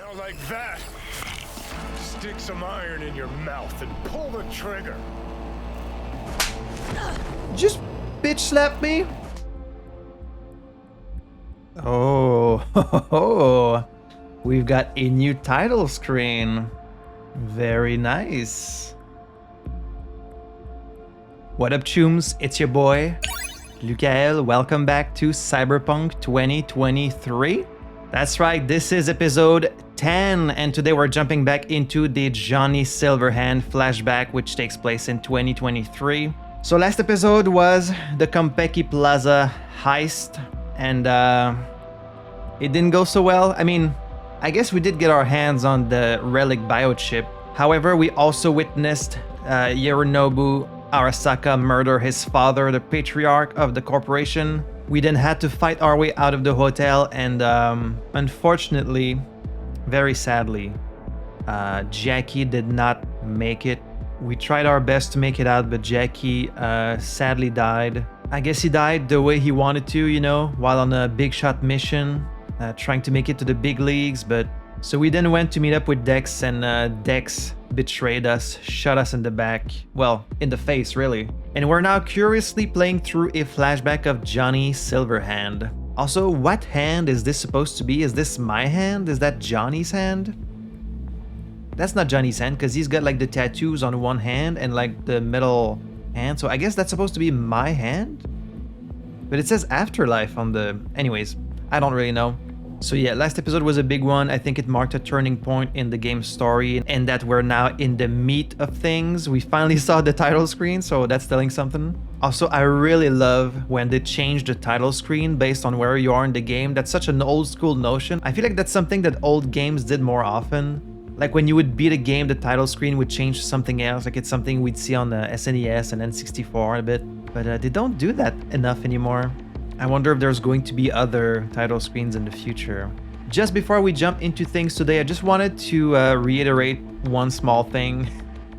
Now like that. Stick some iron in your mouth and pull the trigger. Just bitch slap me. Oh, we've got a new title screen. Very nice. What up, chooms? It's your boy, Lukael. Welcome back to Cyberpunk 2023. That's right, this is episode 10, and today we're jumping back into the Johnny Silverhand flashback, which takes place in 2023. So last episode was the Kompeki Plaza heist, and it didn't go so well. I mean, I guess we did get our hands on the relic biochip. However, we also witnessed Yorinobu Arasaka murder his father, the patriarch of the corporation. We then had to fight our way out of the hotel, and unfortunately, very sadly, Jackie did not make it. We tried our best to make it out, but Jackie sadly died. I guess he died the way he wanted to, you know, while on a big shot mission, trying to make it to the big leagues. But so we then went to meet up with Dex, and Dex betrayed us, shot us in the back, well, in the face really. And we're now curiously playing through a flashback of Johnny Silverhand. Also, what hand is this supposed to be? Is this my hand? Is that Johnny's hand? That's not Johnny's hand, because he's got like the tattoos on one hand and like the middle hand, so I guess that's supposed to be my hand? But it says afterlife on the... Anyways, I don't really know. So yeah, last episode was a big one. I think it marked a turning point in the game's story, and that we're now in the meat of things. We finally saw the title screen, so that's telling something. Also, I really love when they change the title screen based on where you are in the game. That's such an old school notion. I feel like that's something that old games did more often. Like when you would beat a game, the title screen would change to something else. Like it's something we'd see on the SNES and N64 a bit. But they don't do that enough anymore. I wonder if there's going to be other title screens in the future. Just before we jump into things today, I just wanted to reiterate one small thing.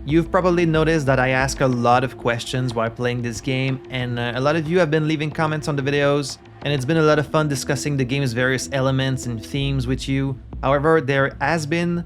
You've probably noticed that I ask a lot of questions while playing this game, and a lot of you have been leaving comments on the videos, and it's been a lot of fun discussing the game's various elements and themes with you. However, there has been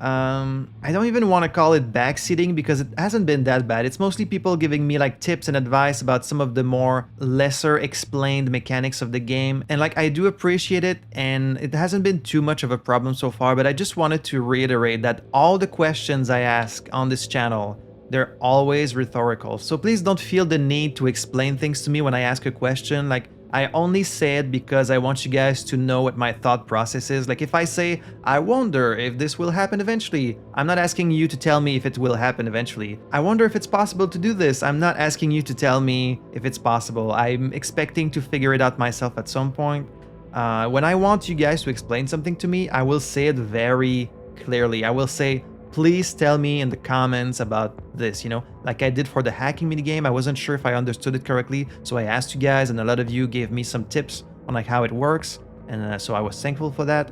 I don't even want to call it backseating, because it hasn't been that bad. It's mostly people giving me like tips and advice about some of the more lesser explained mechanics of the game. And like, I do appreciate it, and it hasn't been too much of a problem so far, but I just wanted to reiterate that all the questions I ask on this channel, they're always rhetorical. So please don't feel the need to explain things to me when I ask a question. Like, I only say it because I want you guys to know what my thought process is. Like if I say, I wonder if this will happen eventually, I'm not asking you to tell me if it will happen eventually. I wonder if it's possible to do this. I'm not asking you to tell me if it's possible. I'm expecting to figure it out myself at some point. When I want you guys to explain something to me, I will say it very clearly. I will say, please tell me in the comments about this, you know, like I did for the hacking minigame. I wasn't sure if I understood it correctly, so I asked you guys, and a lot of you gave me some tips on like how it works, and so I was thankful for that.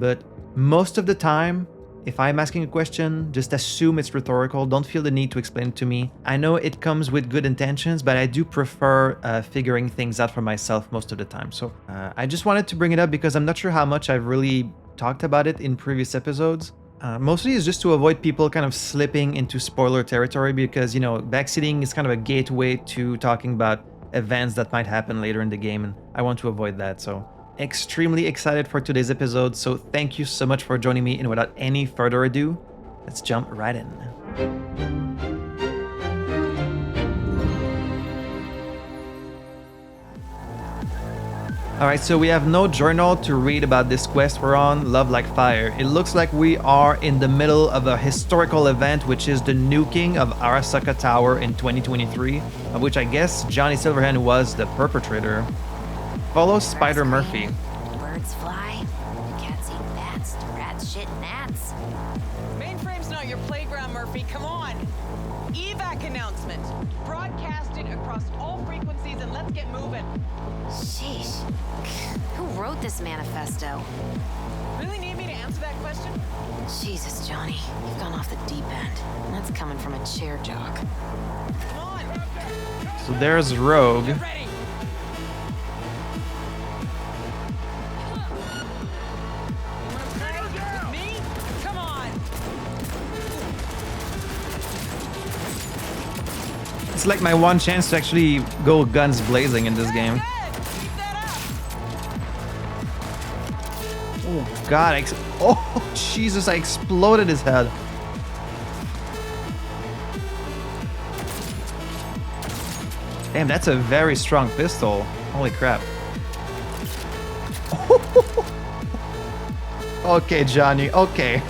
But most of the time, if I'm asking a question, just assume it's rhetorical. Don't feel the need to explain it to me. I know it comes with good intentions, but I do prefer figuring things out for myself most of the time. So I just wanted to bring it up because I'm not sure how much I've really talked about it in previous episodes. Mostly it's just to avoid people kind of slipping into spoiler territory, because, you know, backseating is kind of a gateway to talking about events that might happen later in the game, and I want to avoid that. So extremely excited for today's episode, so thank you so much for joining me, and without any further ado, let's jump right in. Alright, so we have no journal to read about this quest we're on, Love Like Fire. It looks like we are in the middle of a historical event, which is the nuking of Arasaka Tower in 2023, of which I guess Johnny Silverhand was the perpetrator. Follow Spider Murphy. Birds fly, cats eat bats, rats shit gnats. Mainframe's not your playground, Murphy, come on! Evac announcement! Broadcast it across all frequencies and let's get moving. Sheesh. Who wrote this manifesto? Really need me to answer that question? Jesus, Johnny. You've gone off the deep end. And that's coming from a chair jock. Come on! So there's Rogue. Get ready! It's like my one chance to actually go guns blazing in this game. Keep that up. Oh god, oh Jesus, I exploded his head. Damn, that's a very strong pistol. Holy crap. Okay, Johnny, okay.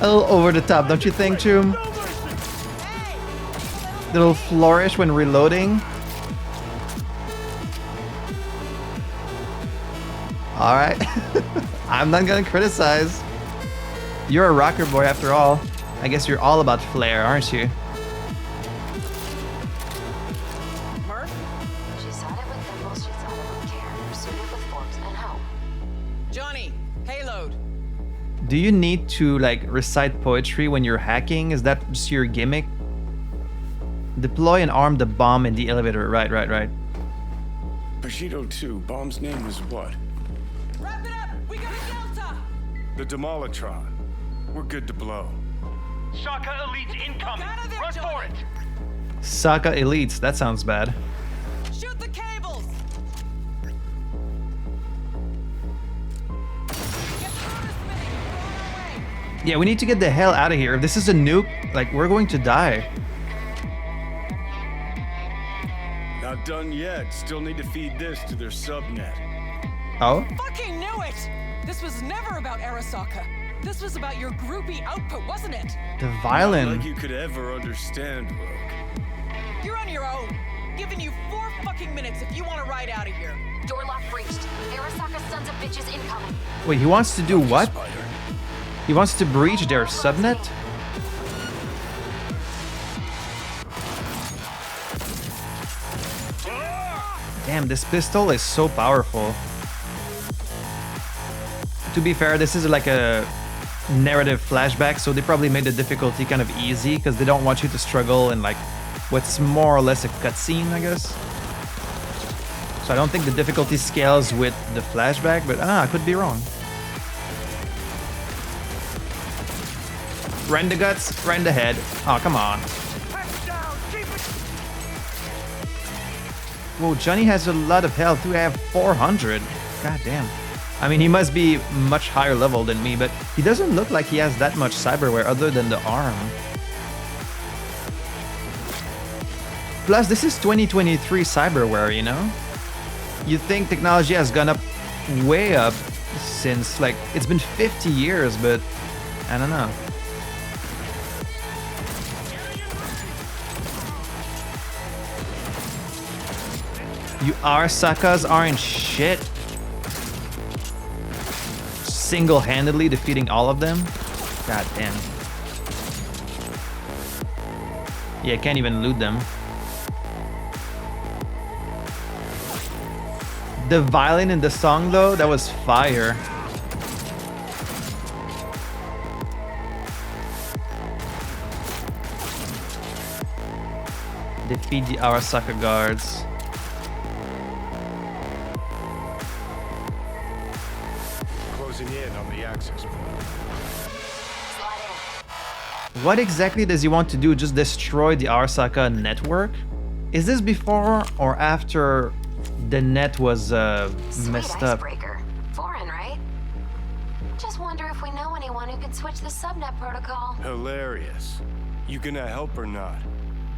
A little over the top, don't you think, Choom? Little flourish when reloading. Alright. I'm not gonna criticize. You're a rocker boy after all. I guess you're all about flair, aren't you? Murph? She sought it with thimbles, she sought it with care, pursued it with forks and hope. Johnny, payload. Do you need to like recite poetry when you're hacking? Is that just your gimmick? Deploy and arm the bomb in the elevator. Right. Bushido 2, bomb's name was what? Wrap it up. We got a Delta. The Demolitron. We're good to blow. Shaka Elite's incoming. Out of there, Run for Johnny. it. Saka Elites, that sounds bad. Shoot the cables. Get the motor spinning. We're on our way. Yeah, we need to get the hell out of here. If this is a nuke, like, we're going to die. Not done yet. Still need to feed this to their subnet. Oh? Fucking knew it! This was never about Arasaka. This was about your groupie output, wasn't it? The Like violin. you could ever understand, Rogue. You're on your own. Giving you 4 fucking minutes if you want to ride out of here. Door lock breached. Arasaka sons of bitches incoming. Wait, he wants to do what? Spider. He wants to breach their subnet? Damn, this pistol is so powerful. To be fair, this is like a narrative flashback, so they probably made the difficulty kind of easy because they don't want you to struggle in like what's more or less a cutscene, I guess. So I don't think the difficulty scales with the flashback, but I could be wrong. Rend the guts, rend the head. Oh, come on. Whoa, Johnny has a lot of health too. I have 400. God damn. I mean, he must be much higher level than me, but he doesn't look like he has that much cyberware other than the arm. Plus, this is 2023 cyberware, you know? You'd think technology has gone up, way up, since, like, it's been 50 years, but I don't know. You Arasakas aren't shit. Single-handedly defeating all of them? God damn. Yeah, can't even loot them. The violin in the song though, that was fire. Defeat the Arasaka guards. Closing in on the access point. What exactly does he want to do? Just destroy the Arasaka network? Is this before or after the net was messed Sweet up? icebreaker. Foreign, right? Just wonder if we know anyone who can switch the subnet protocol. Hilarious. You gonna help or not?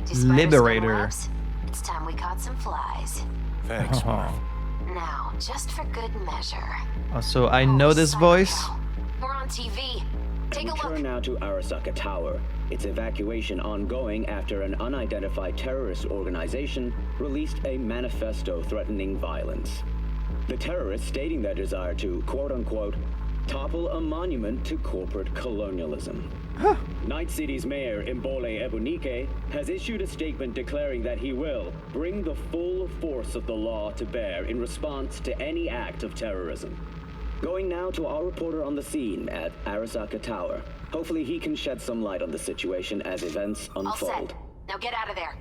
Do spiders Liberator. spin webs? It's time we caught some flies. Thanks, Marv. Now, just for good measure. So I know this voice. We're on TV. Take a Return look. now to Arasaka Tower. Its evacuation ongoing after an unidentified terrorist organization released a manifesto threatening violence. The terrorists stating their desire to, quote-unquote, topple a monument to corporate colonialism. Night City's mayor, Imbole Ebunike, has issued a statement declaring that he will bring the full force of the law to bear in response to any act of terrorism. Going now to our reporter on the scene at Arasaka Tower. Hopefully he can shed some light on the situation as events All unfold. set. Now get out of there.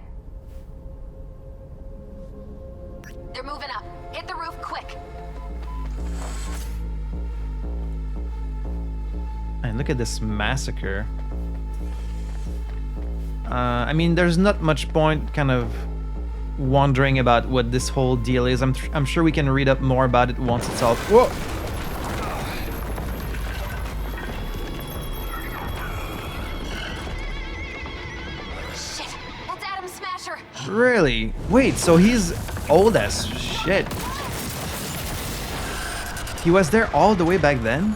They're moving up. Hit the roof quick. And look at this massacre. I mean, there's not much point kind of wondering about what this whole deal is. I'm sure we can read up more about it once it's all... Whoa! Shit, that's Adam Smasher. Really? Wait, so he's old as shit. He was there all the way back then?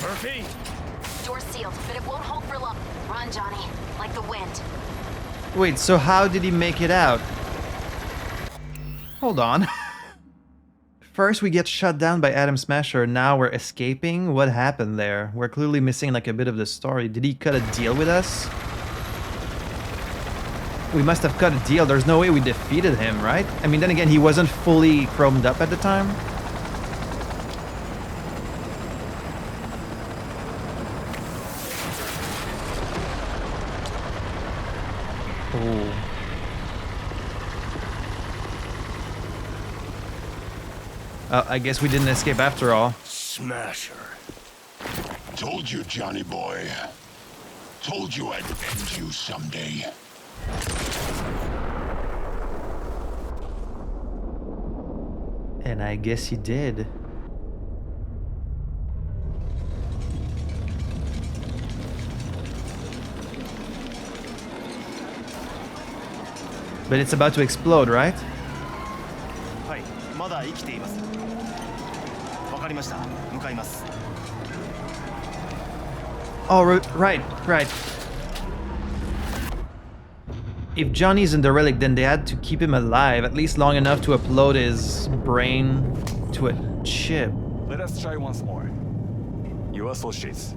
Murphy? Door's sealed, but it won't hold for long. Run, Johnny, like the wind. Wait, so how did he make it out? Hold on. First we get shut down by Adam Smasher, now we're escaping? What happened there? We're clearly missing like a bit of the story. Did he cut a deal with us? We must have cut a deal. There's no way we defeated him, right? I mean, then again, he wasn't fully chromed up at the time. Oh. I guess we didn't escape after all. Smasher. Told you, Johnny boy. Told you I'd end you someday. And I guess he did. But it's about to explode, right? はい、まだ生きています。わかりました。向かいます。 Oh, right. If Johnny's in the relic, then they had to keep him alive, at least long enough to upload his brain to a chip. Let us try once more. Your associates.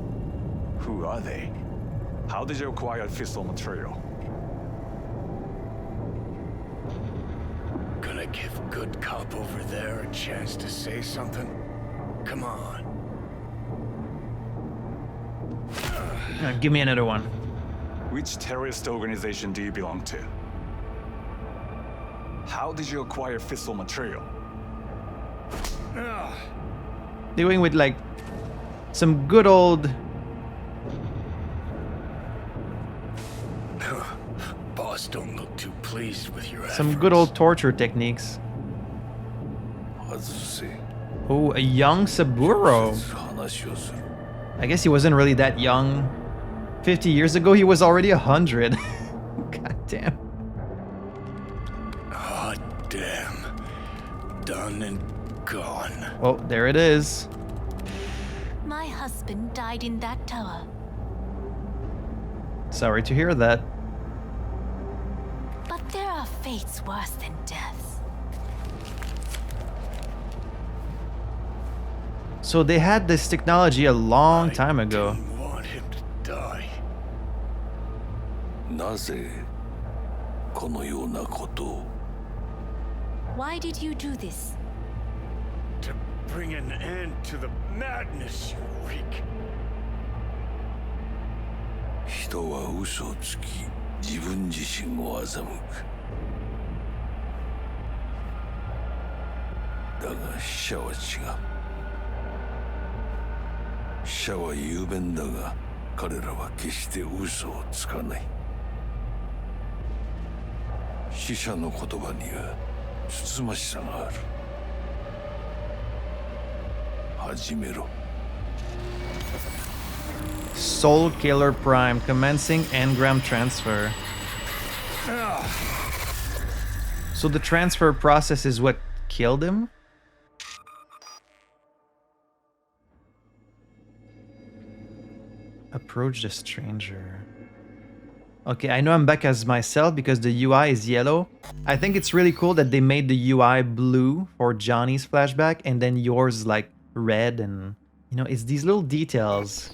Who are they? How did you acquire fissile material? Gonna give good cop over there a chance to say something? Come on. Give me another one. Which terrorist organization do you belong to? How did you acquire fissile material? Doing with like some good old... Boss don't look too pleased with your efforts. Some good old torture techniques. Oh, a young Saburo. I guess he wasn't really that young. 50 years ago, he was already 100. God damn. Oh, damn. Done and gone. Oh, there it is. My husband died in that tower. Sorry to hear that. But there are fates worse than death. So they had this technology a long time ago. I didn't want him to die. なぜこのようなことを Why did you do this? To bring an end to the madness you wreak. 人は嘘をつき自分自身を欺くだが死者は違う死者は雄弁だが彼らは決して嘘をつかない死者の言葉にはつつましさがある始めろ Soul Killer Prime commencing engram transfer. So the transfer process is what killed him? Approach the stranger. Okay, I know I'm back as myself because the UI is yellow. I think it's really cool that they made the UI blue for Johnny's flashback and then yours is like red, and you know, it's these little details.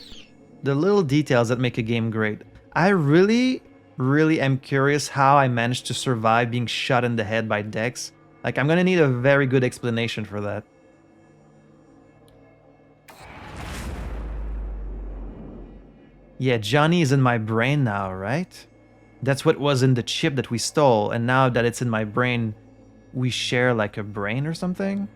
The little details that make a game great. I really am curious how I managed to survive being shot in the head by Dex. Like, I'm gonna need a very good explanation for that. Yeah, Johnny is in my brain now, right? That's what was in the chip that we stole, and now that it's in my brain, we share like a brain or something?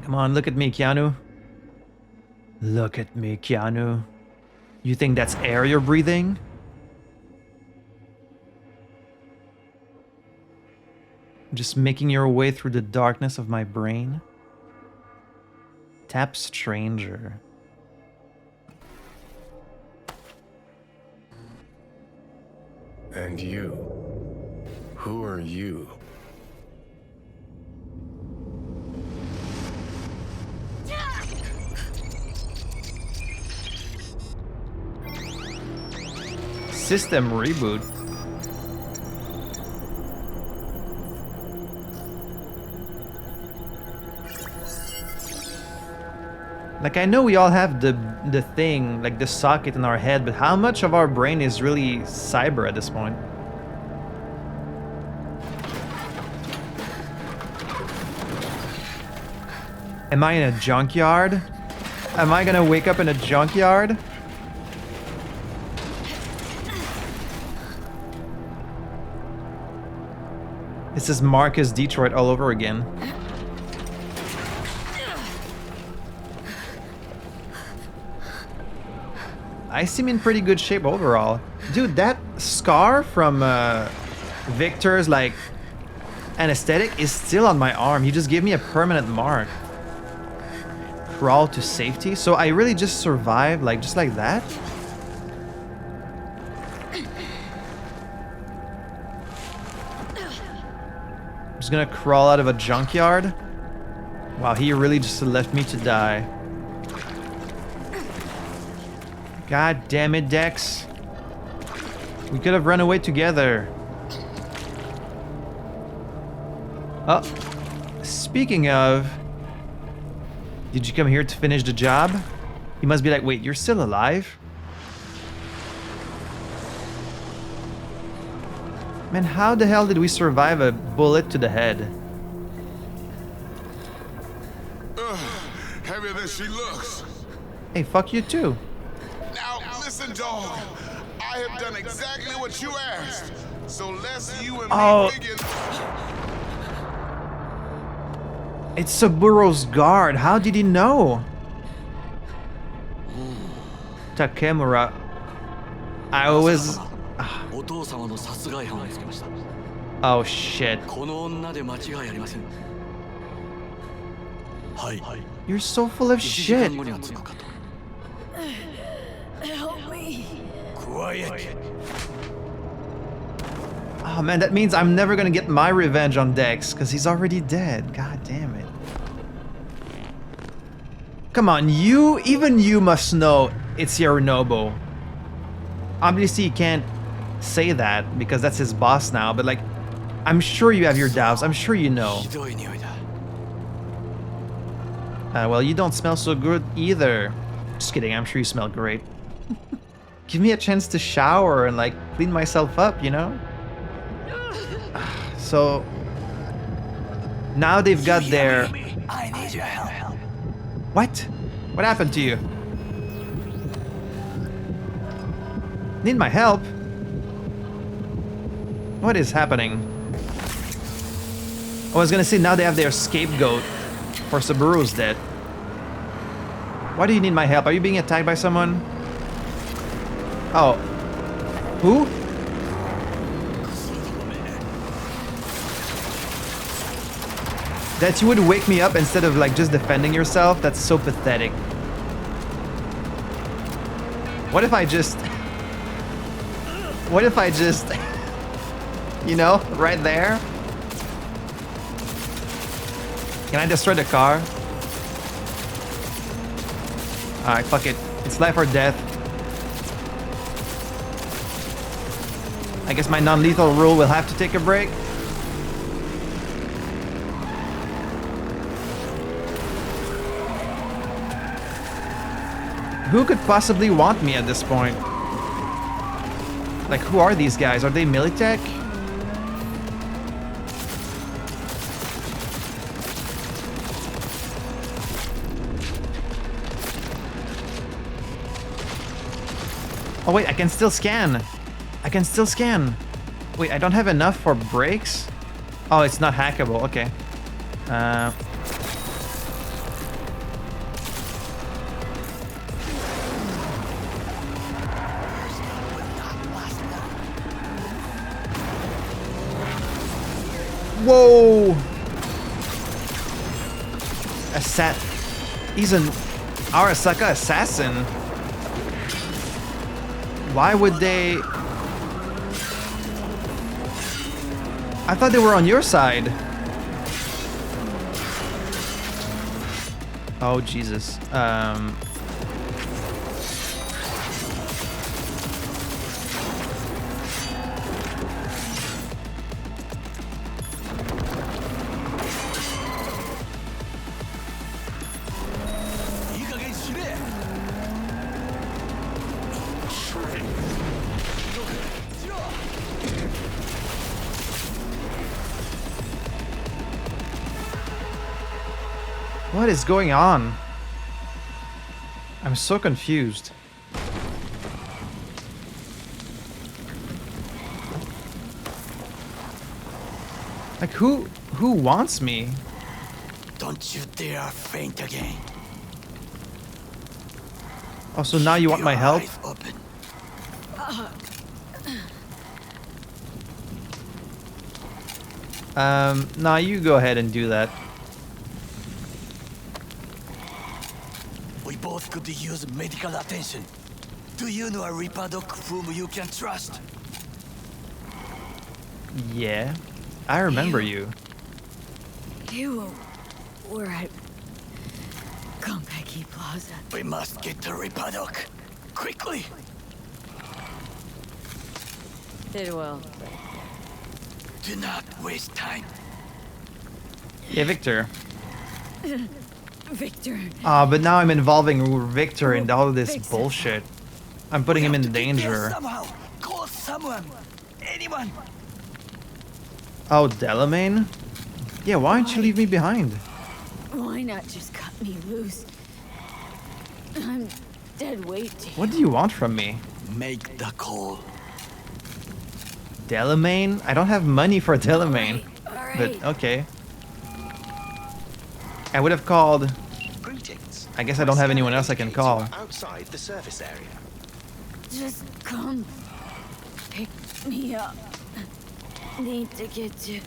Come on, look at me, Keanu. Look at me, Keanu. You think that's air you're breathing? Just making your way through the darkness of my brain? Tap stranger. And you? Who are you? System reboot. Like, I know we all have the thing, like the socket in our head, but how much of our brain is really cyber at this point? Am I in a junkyard? Am I gonna wake up in a junkyard? This is Marcus Detroit all over again. I seem in pretty good shape overall. Dude, that scar from Viktor's like anesthetic is still on my arm. He just gave me a permanent mark. Crawl to safety. So I really just survived like just like that? I'm just gonna crawl out of a junkyard. Wow, he really just left me to die. God damn it, Dex. We could have run away together. Oh, speaking of, did you come here to finish the job? He must be like, wait, you're still alive? Man, how the hell did we survive a bullet to the head? Heavier than she looks. Hey, fuck you too. Now, listen, dog. I have done exactly what you asked. So let's you and me begin. It's Saburo's guard. How did he know? Takemura. I always... Oh shit. You're so full of shit. Help me. Quiet. Oh man, that means I'm never gonna get my revenge on Dex, because he's already dead. God damn it. Come on, even you must know it's Yorinobu. Obviously you can't say that, because that's his boss now, but like, I'm sure you have your doubts. I'm sure you know. Well, you don't smell so good either. Just kidding, I'm sure you smell great. Give me a chance to shower and like clean myself up, you know? So now they've got their... I need your help. What? What happened to you? Need my help? What is happening? I was gonna say now they have their scapegoat for Saburo's death. Why do you need my help? Are you being attacked by someone? Oh. Who? That you would wake me up instead of like just defending yourself? That's so pathetic. What if I just... What if I just... You know, right there? Can I destroy the car? Alright, fuck it. It's life or death. I guess my non-lethal rule will have to take a break. Who could possibly want me at this point? Like, who are these guys? Are they Militech? Oh wait, I can still scan. I can still scan. Wait, I don't have enough for brakes? Oh, it's not hackable. Okay. Whoa! He's an Arasaka assassin. Why would they? I thought they were on your side. Oh Jesus. What is going on? I'm so confused. Like who wants me? Don't you dare faint again. Oh, so now you want my help? Open. Nah, you go ahead and do that. We both could use medical attention. Do you know a Reaper doc whom you can trust? Yeah, I remember you. You were at Konpeki Plaza. We must get to Reaper doc. Quickly! Did well. Do not waste time. Yeah, Victor. Victor. But now I'm involving Victor in all of this bullshit. I'm putting him in danger. Somehow, call someone, anyone. Oh, Delamain? Yeah, why don't you leave me behind? Why not just cut me loose? I'm dead weight. What do you want from me? Make the call. Delamain? I don't have money for Delamain. All right. But okay. I would have called. Greetings. I guess I don't have anyone else I can call. Outside the service area. Just come pick me up. Need to get to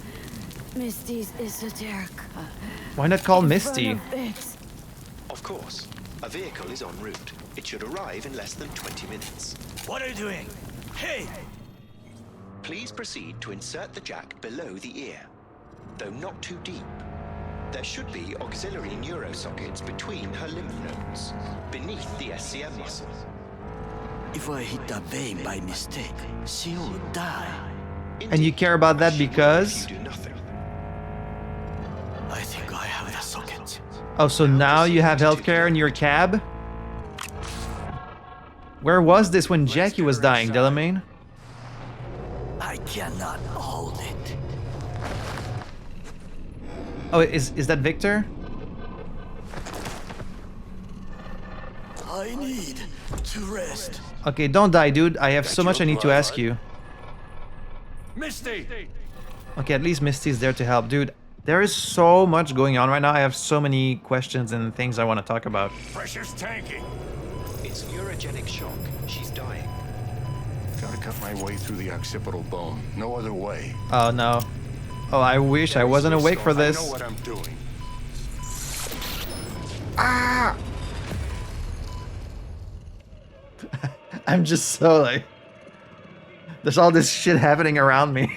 Misty's Esoterica. Why not call in Misty? front of Vix. Of course. A vehicle is en route. It should arrive in less than 20 minutes. What are you doing? Hey! Please proceed to insert the jack below the ear, though not too deep. There should be auxiliary neurosockets between her lymph nodes, beneath the SCM muscle. If I hit the vein by mistake, she will die. And you care about that because? You do nothing. I think I have the socket. Oh, so now you have healthcare in your cab? Where was this when Jackie was dying, Delamain? I cannot hold it. Oh, is that Victor? I need to rest. Okay, don't die, dude. I have so much I need to ask you. Misty! Okay, at least Misty's there to help. Dude, there is so much going on right now. I have so many questions and things I want to talk about. Pressure's tanking. It's neurogenic shock. She's dying. Gotta cut my way through the occipital bone. No other way. Oh, no. Oh, I wish I wasn't awake for I this. know what I'm doing. Ah! I'm just so like... There's all this shit happening around me.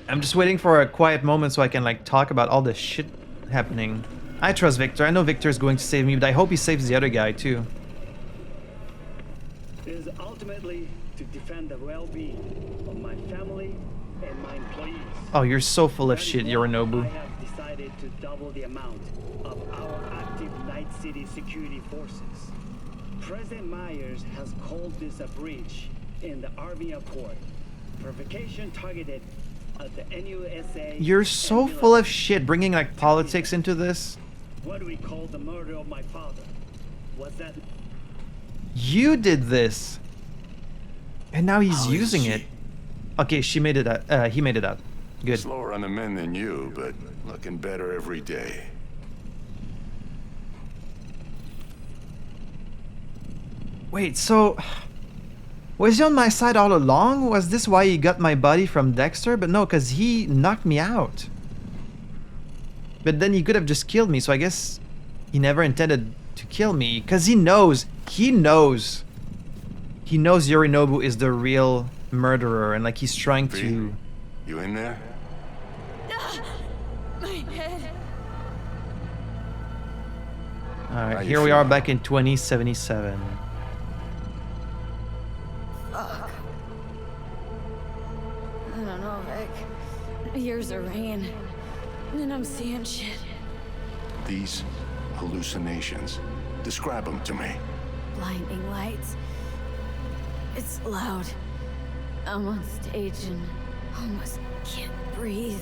I'm just waiting for a quiet moment so I can like talk about all this shit happening. I trust Victor. I know Victor is going to save me, but I hope he saves the other guy too. It is ultimately to defend the well-being of my family and my employees. Oh, you're so full of shit, Yorinobu. I have decided to double the amount of our active Night City security forces. President Myers has called this a breach in the Army Accord. Provocation targeted at the NUSA. You're so full of shit, bringing like politics into this. What do we call the murder of my father? Was that... You did this. And now he's using it. Okay, she made it out. He made it out. Good. Slower on the men than you, but looking better every day. Wait, so... Was he on my side all along? Was this why he got my body from Dexter? But no, because he knocked me out. But then he could have just killed me, so I guess he never intended to kill me. Because he knows Yorinobu is the real murderer, and like he's trying to... You in there? My head. Alright, here we are back in 2077. Fuck. I don't know, Vic. Years of rain. And I'm seeing shit. These hallucinations. Describe them to me. Blinding lights. It's loud. I'm on stage and almost can't breathe.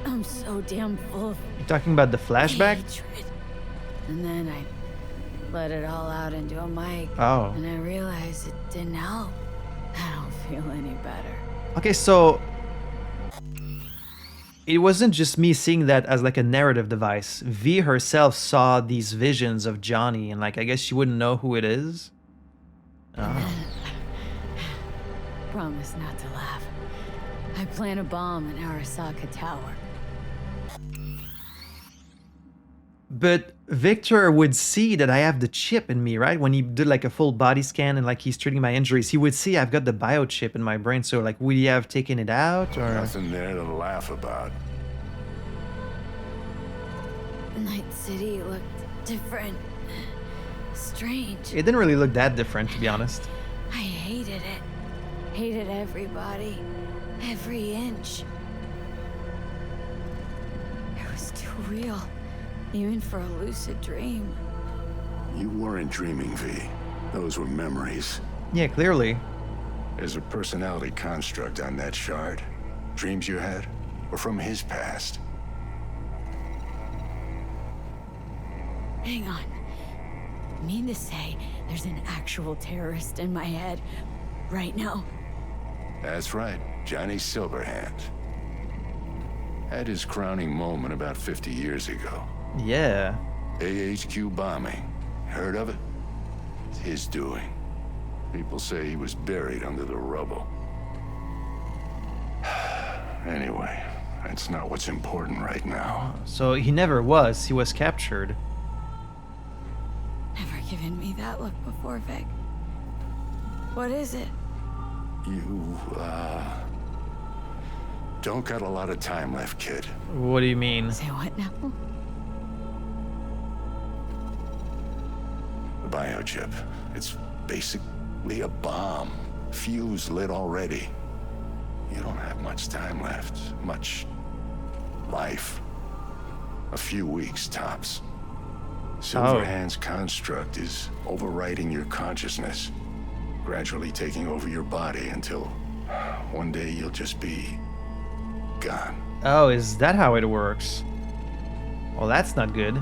I'm so damn full of You talking about the flashback? hatred. And then I let it all out into a mic. Oh. And I realized it didn't help. I don't feel any better. Okay, so it wasn't just me seeing that as like a narrative device. V herself saw these visions of Johnny, and like I guess she wouldn't know who it is. Oh. Promise not to laugh. I plant a bomb in Arasaka Tower. But Viktor would see that I have the chip in me, right? When he did like a full body scan and like he's treating my injuries, he would see I've got the biochip in my brain. So like, would he have taken it out or? Nothing there to laugh about. Night City looked different. Strange. It didn't really look that different, to be honest. I hated it. Hated everybody. Every inch. It was too real. Even for a lucid dream. You weren't dreaming, V. Those were memories. Yeah, clearly. There's a personality construct on that shard. Dreams you had were from his past. Hang on. You mean to say there's an actual terrorist in my head right now? That's right, Johnny Silverhand. Had his crowning moment about 50 years ago. Yeah. AHQ bombing. Heard of it? It's his doing. People say he was buried under the rubble. Anyway, that's not what's important right now. So he never was. He was captured. Never given me that look before, Vic. What is it? You, don't got a lot of time left, kid. What do you mean? Say what now? The biochip. It's basically a bomb. Fuse lit already. You don't have much time left. Much life. A few weeks, tops. Silverhand's construct is overriding your consciousness, gradually taking over your body until one day you'll just be gone. Oh, is that how it works? Well, that's not good.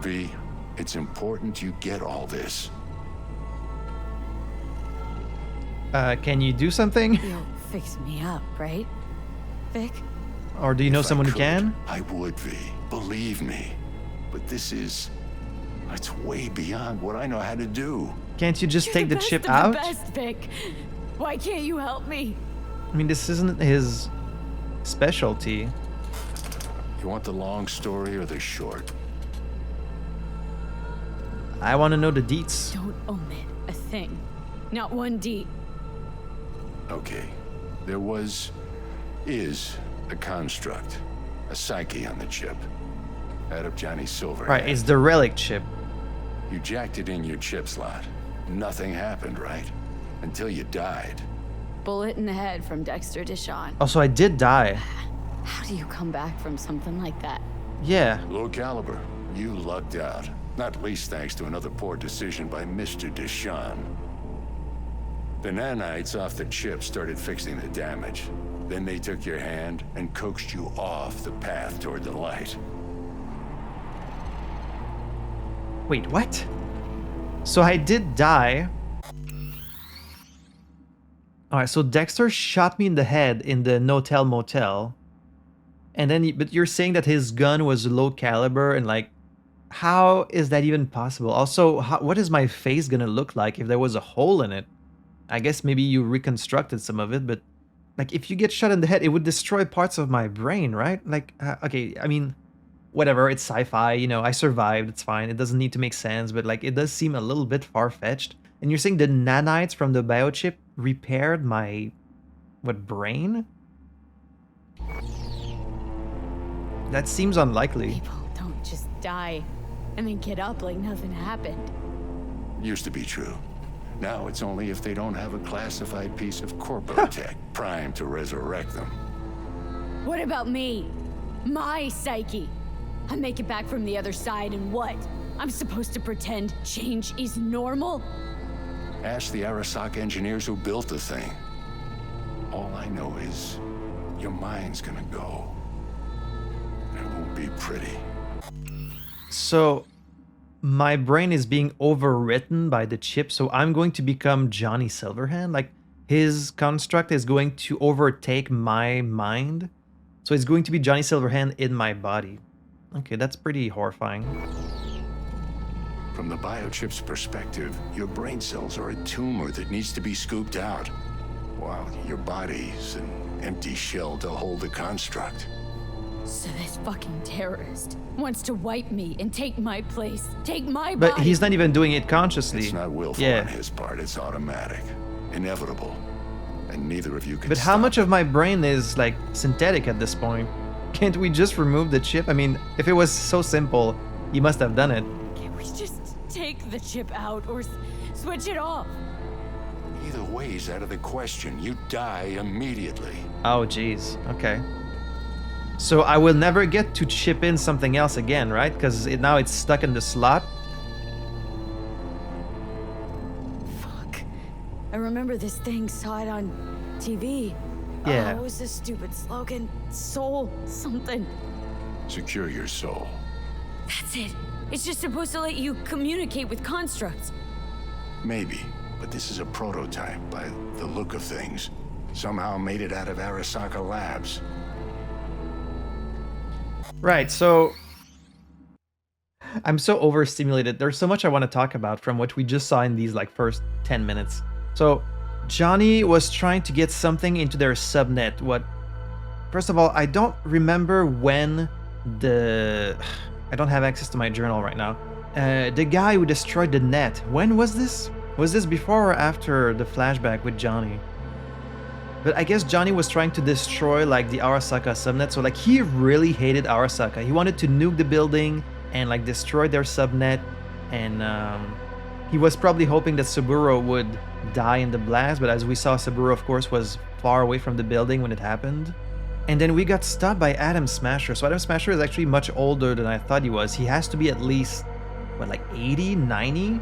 V, it's important you get all this. Can you do something? You'll fix me up, right, Vic? Or do you know someone who can? I would, V. Believe me. But this is... it's way beyond what I know how to do. Can't you just take the best chip of out? The best, Vic. Why can't you help me? I mean, this isn't his specialty. You want the long story or the short? I want to know the deets. Don't omit a thing. Not one deet. Okay. There is a construct. A psyche on the chip. Out of Johnny Silverhand. Right, it's the relic chip. You jacked it in your chip slot. Nothing happened, right? Until you died. Bullet in the head from Dexter Deshawn. Also, I did die. How do you come back from something like that? Yeah. Low caliber. You lucked out. Not least thanks to another poor decision by Mr. Deshawn. The nanites off the chip started fixing the damage. Then they took your hand and coaxed you off the path toward the light. Wait, what? So I did die. Alright, so Dexter shot me in the head in the no-tell motel. And then, but you're saying that his gun was low caliber and like, how is that even possible? Also, what is my face gonna look like if there was a hole in it? I guess maybe you reconstructed some of it, but like if you get shot in the head, it would destroy parts of my brain, right? Like, okay, I mean, whatever, it's sci-fi, you know, I survived, it's fine. It doesn't need to make sense, but like it does seem a little bit far-fetched. And you're saying the nanites from the biochip repaired my, what, brain? That seems unlikely. People don't just die and then get up like nothing happened. Used to be true. Now it's only if they don't have a classified piece of corporate tech primed to resurrect them. What about me? My psyche? I make it back from the other side and what? I'm supposed to pretend change is normal? Ask the Arasaka engineers who built the thing. All I know is your mind's gonna go. And it won't be pretty. So my brain is being overwritten by the chip, so I'm going to become Johnny Silverhand? Like his construct is going to overtake my mind? So it's going to be Johnny Silverhand in my body. Okay, that's pretty horrifying. From the biochip's perspective, your brain cells are a tumor that needs to be scooped out, while your body's an empty shell to hold the construct. So this fucking terrorist wants to wipe me and take my place, take my But body. he's not even doing it consciously. It's not willful on his part, it's automatic, inevitable, and neither of you can But how stop much of my brain is like synthetic at this point? Can't we just remove the chip? I mean, if it was so simple, he must have done it. Can't we just take the chip out or switch it off? Either way's out of the question. You die immediately. Oh, jeez. Okay. So I will never get to chip in something else again, right? Because now it's stuck in the slot. Fuck. I remember this thing, saw it on TV. Yeah. What was this stupid slogan? Soul something. Secure your soul. That's it. It's just supposed to let you communicate with constructs. Maybe, but this is a prototype by the look of things. Somehow made it out of Arasaka Labs. Right, so I'm so overstimulated. There's so much I want to talk about from what we just saw in these like first 10 minutes. So Johnny was trying to get something into their subnet. First of all, I don't remember when I don't have access to my journal right now. The guy who destroyed the net, when was this? Was this before or after the flashback with Johnny? But I guess Johnny was trying to destroy like the Arasaka subnet, so like he really hated Arasaka. He wanted to nuke the building and like destroy their subnet, and he was probably hoping that Saburo would die in the blast, but as we saw, Saburo of course was far away from the building when it happened. And then we got stopped by Adam Smasher. So Adam Smasher is actually much older than I thought he was. He has to be at least, what, like 80, 90?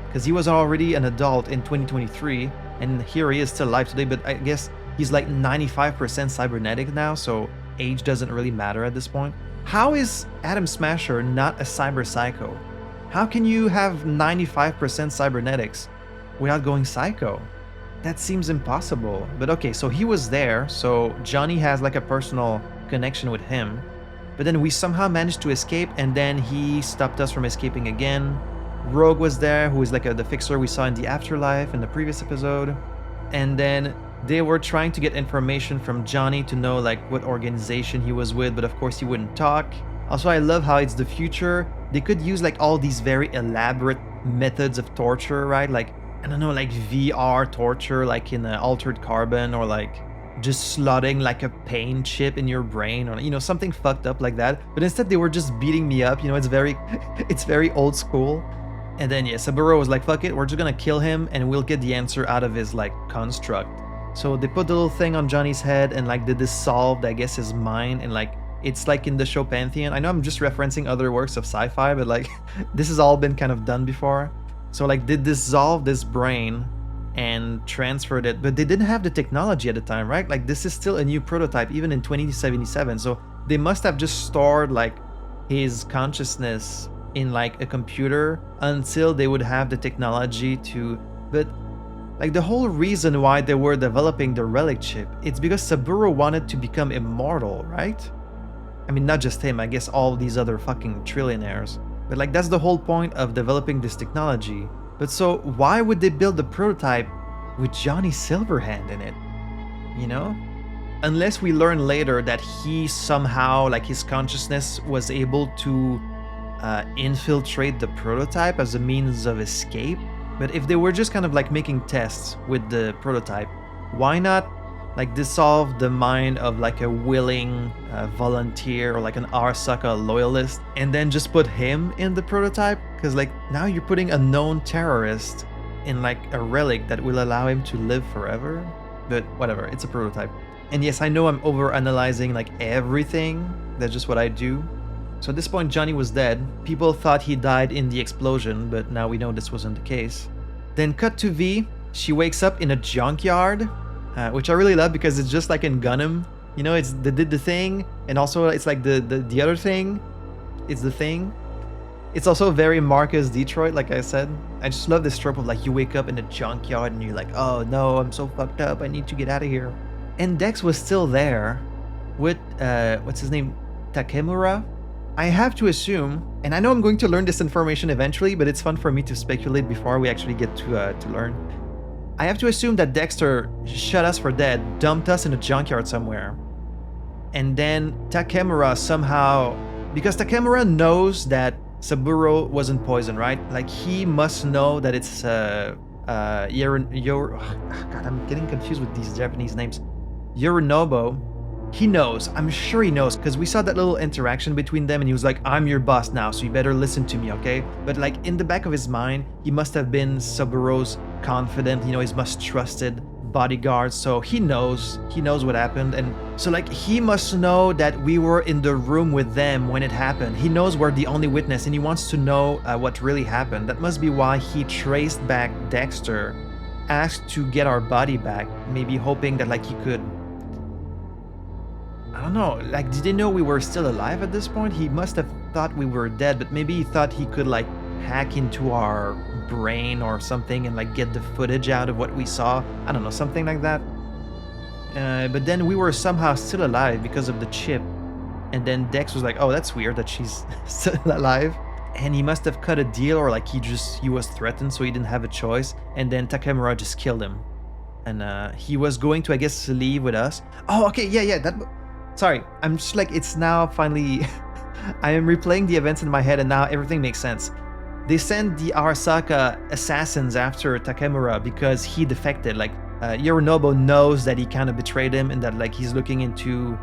Because he was already an adult in 2023, and here he is still alive today, but I guess he's like 95% cybernetic now, so age doesn't really matter at this point. How is Adam Smasher not a cyber psycho? How can you have 95% cybernetics without going psycho? That seems impossible. But okay, so he was there, so Johnny has like a personal connection with him. But then we somehow managed to escape, and then he stopped us from escaping again. Rogue was there, who is like the fixer we saw in the afterlife in the previous episode. And then they were trying to get information from Johnny to know like what organization he was with, but of course he wouldn't talk. Also, I love how it's the future. They could use like all these very elaborate methods of torture, right? Like, I don't know, like VR torture, like in Altered Carbon, or like just slotting like a pain chip in your brain, or, you know, something fucked up like that. But instead they were just beating me up, you know, it's very old school. And then yeah, Saburo was like, fuck it, we're just gonna kill him and we'll get the answer out of his like construct. So they put the little thing on Johnny's head and like they dissolved, I guess, his mind, and like it's like in the show Pantheon. I know I'm just referencing other works of sci-fi, but like this has all been kind of done before. So like they dissolved this brain and transferred it, but they didn't have the technology at the time, right? Like this is still a new prototype, even in 2077. So they must have just stored like his consciousness in like a computer until they would have the technology to. But like the whole reason why they were developing the relic chip, it's because Saburo wanted to become immortal, right? I mean, not just him, I guess all these other fucking trillionaires. But like that's the whole point of developing this technology. But so why would they build the prototype with Johnny Silverhand in it? You know? unless we learn later that he somehow, like his consciousness was able to infiltrate the prototype as a means of escape. But if they were just kind of like making tests with the prototype, why not like dissolve the mind of like a willing volunteer or like an Arasaka loyalist and then just put him in the prototype? Because like now you're putting a known terrorist in like a relic that will allow him to live forever. But whatever, it's a prototype. And yes, I know I'm over-analyzing like everything. That's just what I do. So at this point, Johnny was dead. People thought he died in the explosion, but now we know this wasn't the case. Then cut to V. She wakes up in a junkyard, which I really love because it's just like in Gundam. You know, it's they did the thing, and also it's like the other thing. It's the thing. It's also very Marcus Detroit, like I said. I just love this trope of like you wake up in a junkyard and you're like, oh no, I'm so fucked up. I need to get out of here. And Dex was still there with, what's his name? Takemura? I have to assume, and I know I'm going to learn this information eventually, but it's fun for me to speculate before we actually get to learn. I have to assume that Dexter shot us for dead, dumped us in a junkyard somewhere. And then Takemura somehow, because Takemura knows that Saburo wasn't poisoned, right? Like he must know that it's God, I'm getting confused with these Japanese names. Yorinobu. He knows, I'm sure he knows, because we saw that little interaction between them and he was like, I'm your boss now, so you better listen to me, okay? But like in the back of his mind, he must have been Saburo's confident, you know, his most trusted bodyguard, so he knows what happened. And so like he must know that we were in the room with them when it happened. He knows we're the only witness and he wants to know what really happened. That must be why he traced back Dexter, asked to get our body back, maybe hoping that like he could, I don't know, like did he know we were still alive at this point? He must have thought we were dead, but maybe he thought he could like hack into our brain or something and like get the footage out of what we saw. I don't know, something like that. But then we were somehow still alive because of the chip. And then Dex was like, oh, that's weird that she's still alive. And he must have cut a deal, or like he was threatened, so he didn't have a choice. And then Takemura just killed him. And he was going to, I guess, leave with us. Oh, okay, yeah, sorry, I'm just like, it's now finally, I am replaying the events in my head and now everything makes sense. They sent the Arasaka assassins after Takemura because he defected. Like, Yorinobu knows that he kind of betrayed him and that like he's looking into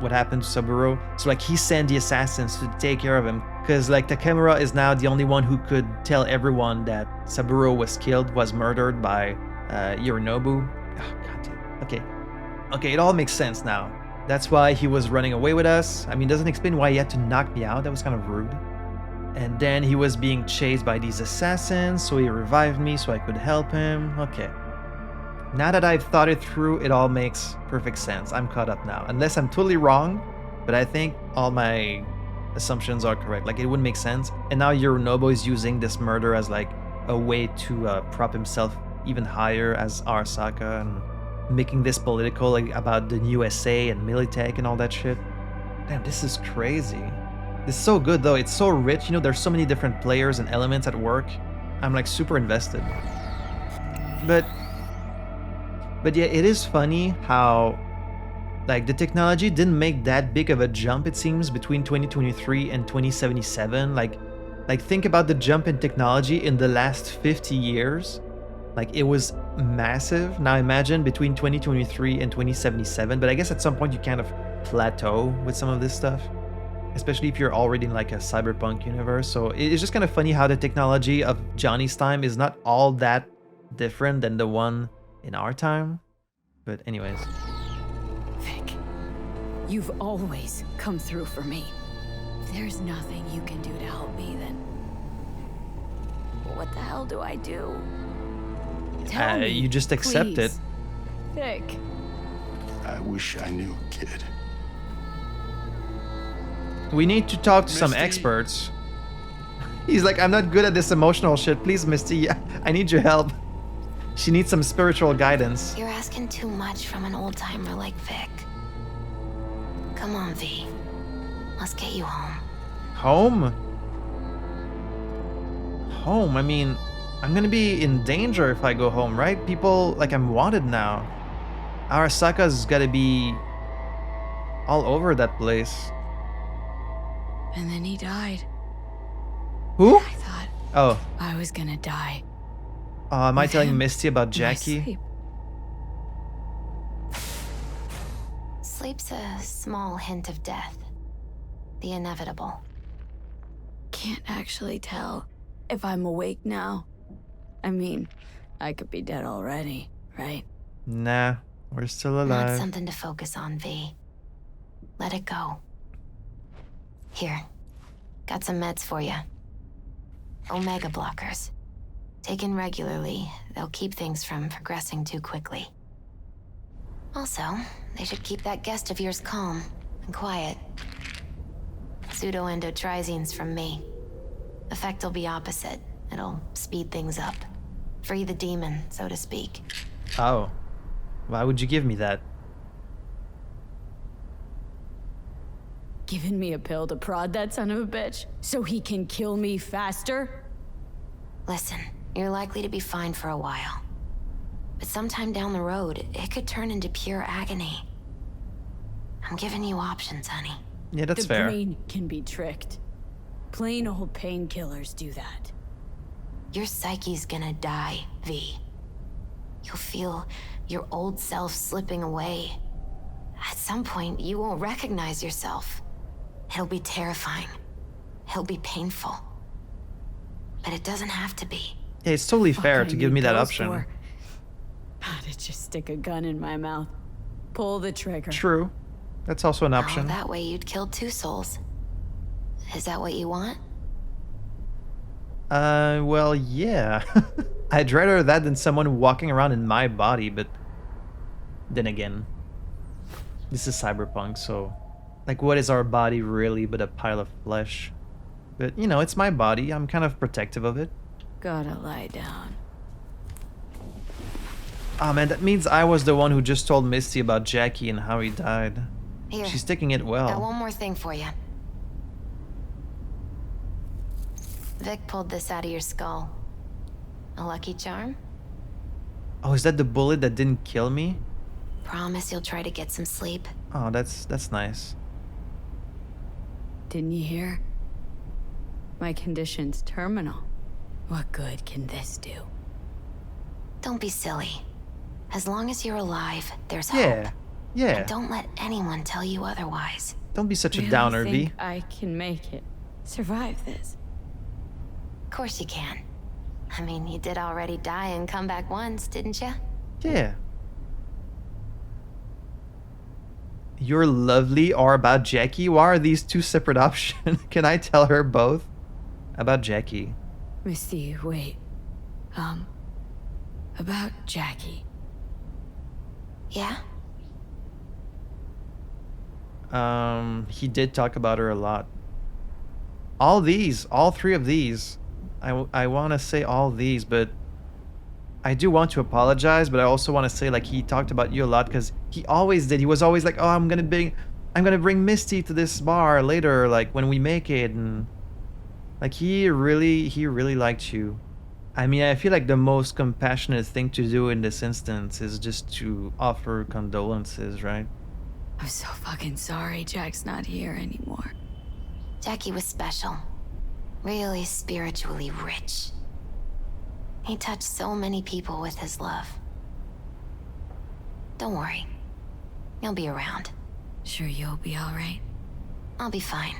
what happened to Saburo. So like he sent the assassins to take care of him because like Takemura is now the only one who could tell everyone that Saburo was murdered by Yorinobu. Oh, God damn. Okay, it all makes sense now. That's why he was running away with us. I mean, doesn't explain why he had to knock me out. That was kind of rude. And then he was being chased by these assassins, so he revived me so I could help him. Okay. Now that I've thought it through, it all makes perfect sense. I'm caught up now. Unless I'm totally wrong, but I think all my assumptions are correct. Like, it wouldn't make sense. And now Yorinobu is using this murder as like a way to prop himself even higher as Arasaka and making this political, like about the USA and Militech and all that shit. Damn, this is crazy. This is so good though. It's so rich. You know, there's so many different players and elements at work. I'm like super invested. But yeah, it is funny how like the technology didn't make that big of a jump, it seems, between 2023 and 2077. Like think about the jump in technology in the last 50 years. Like it was massive. Now imagine between 2023 and 2077, but I guess at some point you kind of plateau with some of this stuff, especially if you're already in like a cyberpunk universe. So it's just kind of funny how the technology of Johnny's time is not all that different than the one in our time. But anyways. Vic, you've always come through for me. If there's nothing you can do to help me, then what the hell do I do? Tell me, you just accept please. it. Vic. I wish I knew, kid. We need to talk to some experts. He's like, I'm not good at this emotional shit. Please, Misty, I need your help. She needs some spiritual guidance. You're asking too much from an old-timer like Vic. Come on, V. Let's get you home. Home? Home? I mean, I'm gonna be in danger if I go home, right? People, like, I'm wanted now. Arasaka's gotta be all over that place. And then he died. Who? I thought Oh. I was gonna die. Am I With telling him Misty about in my Jackie? sleep. Sleep's a small hint of death. The inevitable. Can't actually tell if I'm awake now. I mean, I could be dead already, right? Nah, we're still Not alive. something to focus on, V. Let it go. Here. Got some meds for you. Omega blockers. Taken regularly, they'll keep things from progressing too quickly. Also, they should keep that guest of yours calm and quiet. Pseudoendotrizine's from me. Effect will be opposite. It'll speed things up. Free the demon, so to speak. Oh. Why would you give me that? Giving me a pill to prod that son of a bitch so he can kill me faster? Listen, you're likely to be fine for a while. But sometime down the road, it could turn into pure agony. I'm giving you options, honey. Yeah, that's the fair. brain can be tricked. Plain old painkillers do that. Your psyche's gonna die, V. You'll feel your old self slipping away. At some point, you won't recognize yourself. It'll be terrifying. It'll be painful. But it doesn't have to be. Yeah, it's totally fair I to give need me that those option. for- To just stick a gun in my mouth. Pull the trigger. True. That's also an option. Oh, that way you'd kill 2 souls. Is that what you want? Well, yeah. I'd rather that than someone walking around in my body, but then again, this is Cyberpunk, so like, what is our body really but a pile of flesh? But, you know, it's my body. I'm kind of protective of it. Gotta lie down. Oh man, that means I was the one who just told Misty about Jackie and how he died. Here. She's taking it Got well. one more thing for you. Vic pulled this out of your skull. A lucky charm? Oh, is that the bullet that didn't kill me? Promise you'll try to get some sleep. Oh, that's nice. Didn't you hear? My condition's terminal. What good can this do? Don't be silly. As long as you're alive, there's Yeah, hope. yeah. And don't let anyone tell you otherwise. Don't be such a Really downer, V. think I can make it. Survive this. Of course you can. I mean, you did already die and come back once, didn't you? Yeah. You're lovely or about Jackie? Why are these two separate options? Can I tell her both? About Jackie. Misty, wait. About Jackie. Yeah? He did talk about her a lot. All 3 of these. I want to say all these, but I do want to apologize, but I also want to say, like, he talked about you a lot because he always did. He was always like, oh, I'm gonna bring Misty to this bar later, like when we make it, and like he really liked you. I mean, I feel like the most compassionate thing to do in this instance is just to offer condolences, right? I'm so fucking sorry Jack's not here anymore. Jackie was special. Really spiritually rich. He touched so many people with his love. Don't worry. You'll be around. Sure you'll be alright? I'll be fine.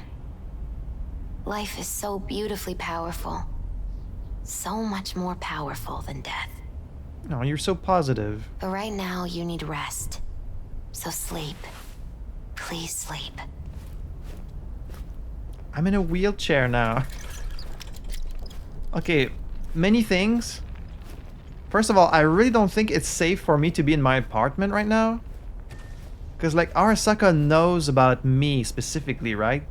Life is so beautifully powerful. So much more powerful than death. No, you're so positive. But right now, you need rest. So sleep. Please sleep. I'm in a wheelchair now. Okay, many things. First of all, I really don't think it's safe for me to be in my apartment right now. Because, like, Arasaka knows about me specifically, right?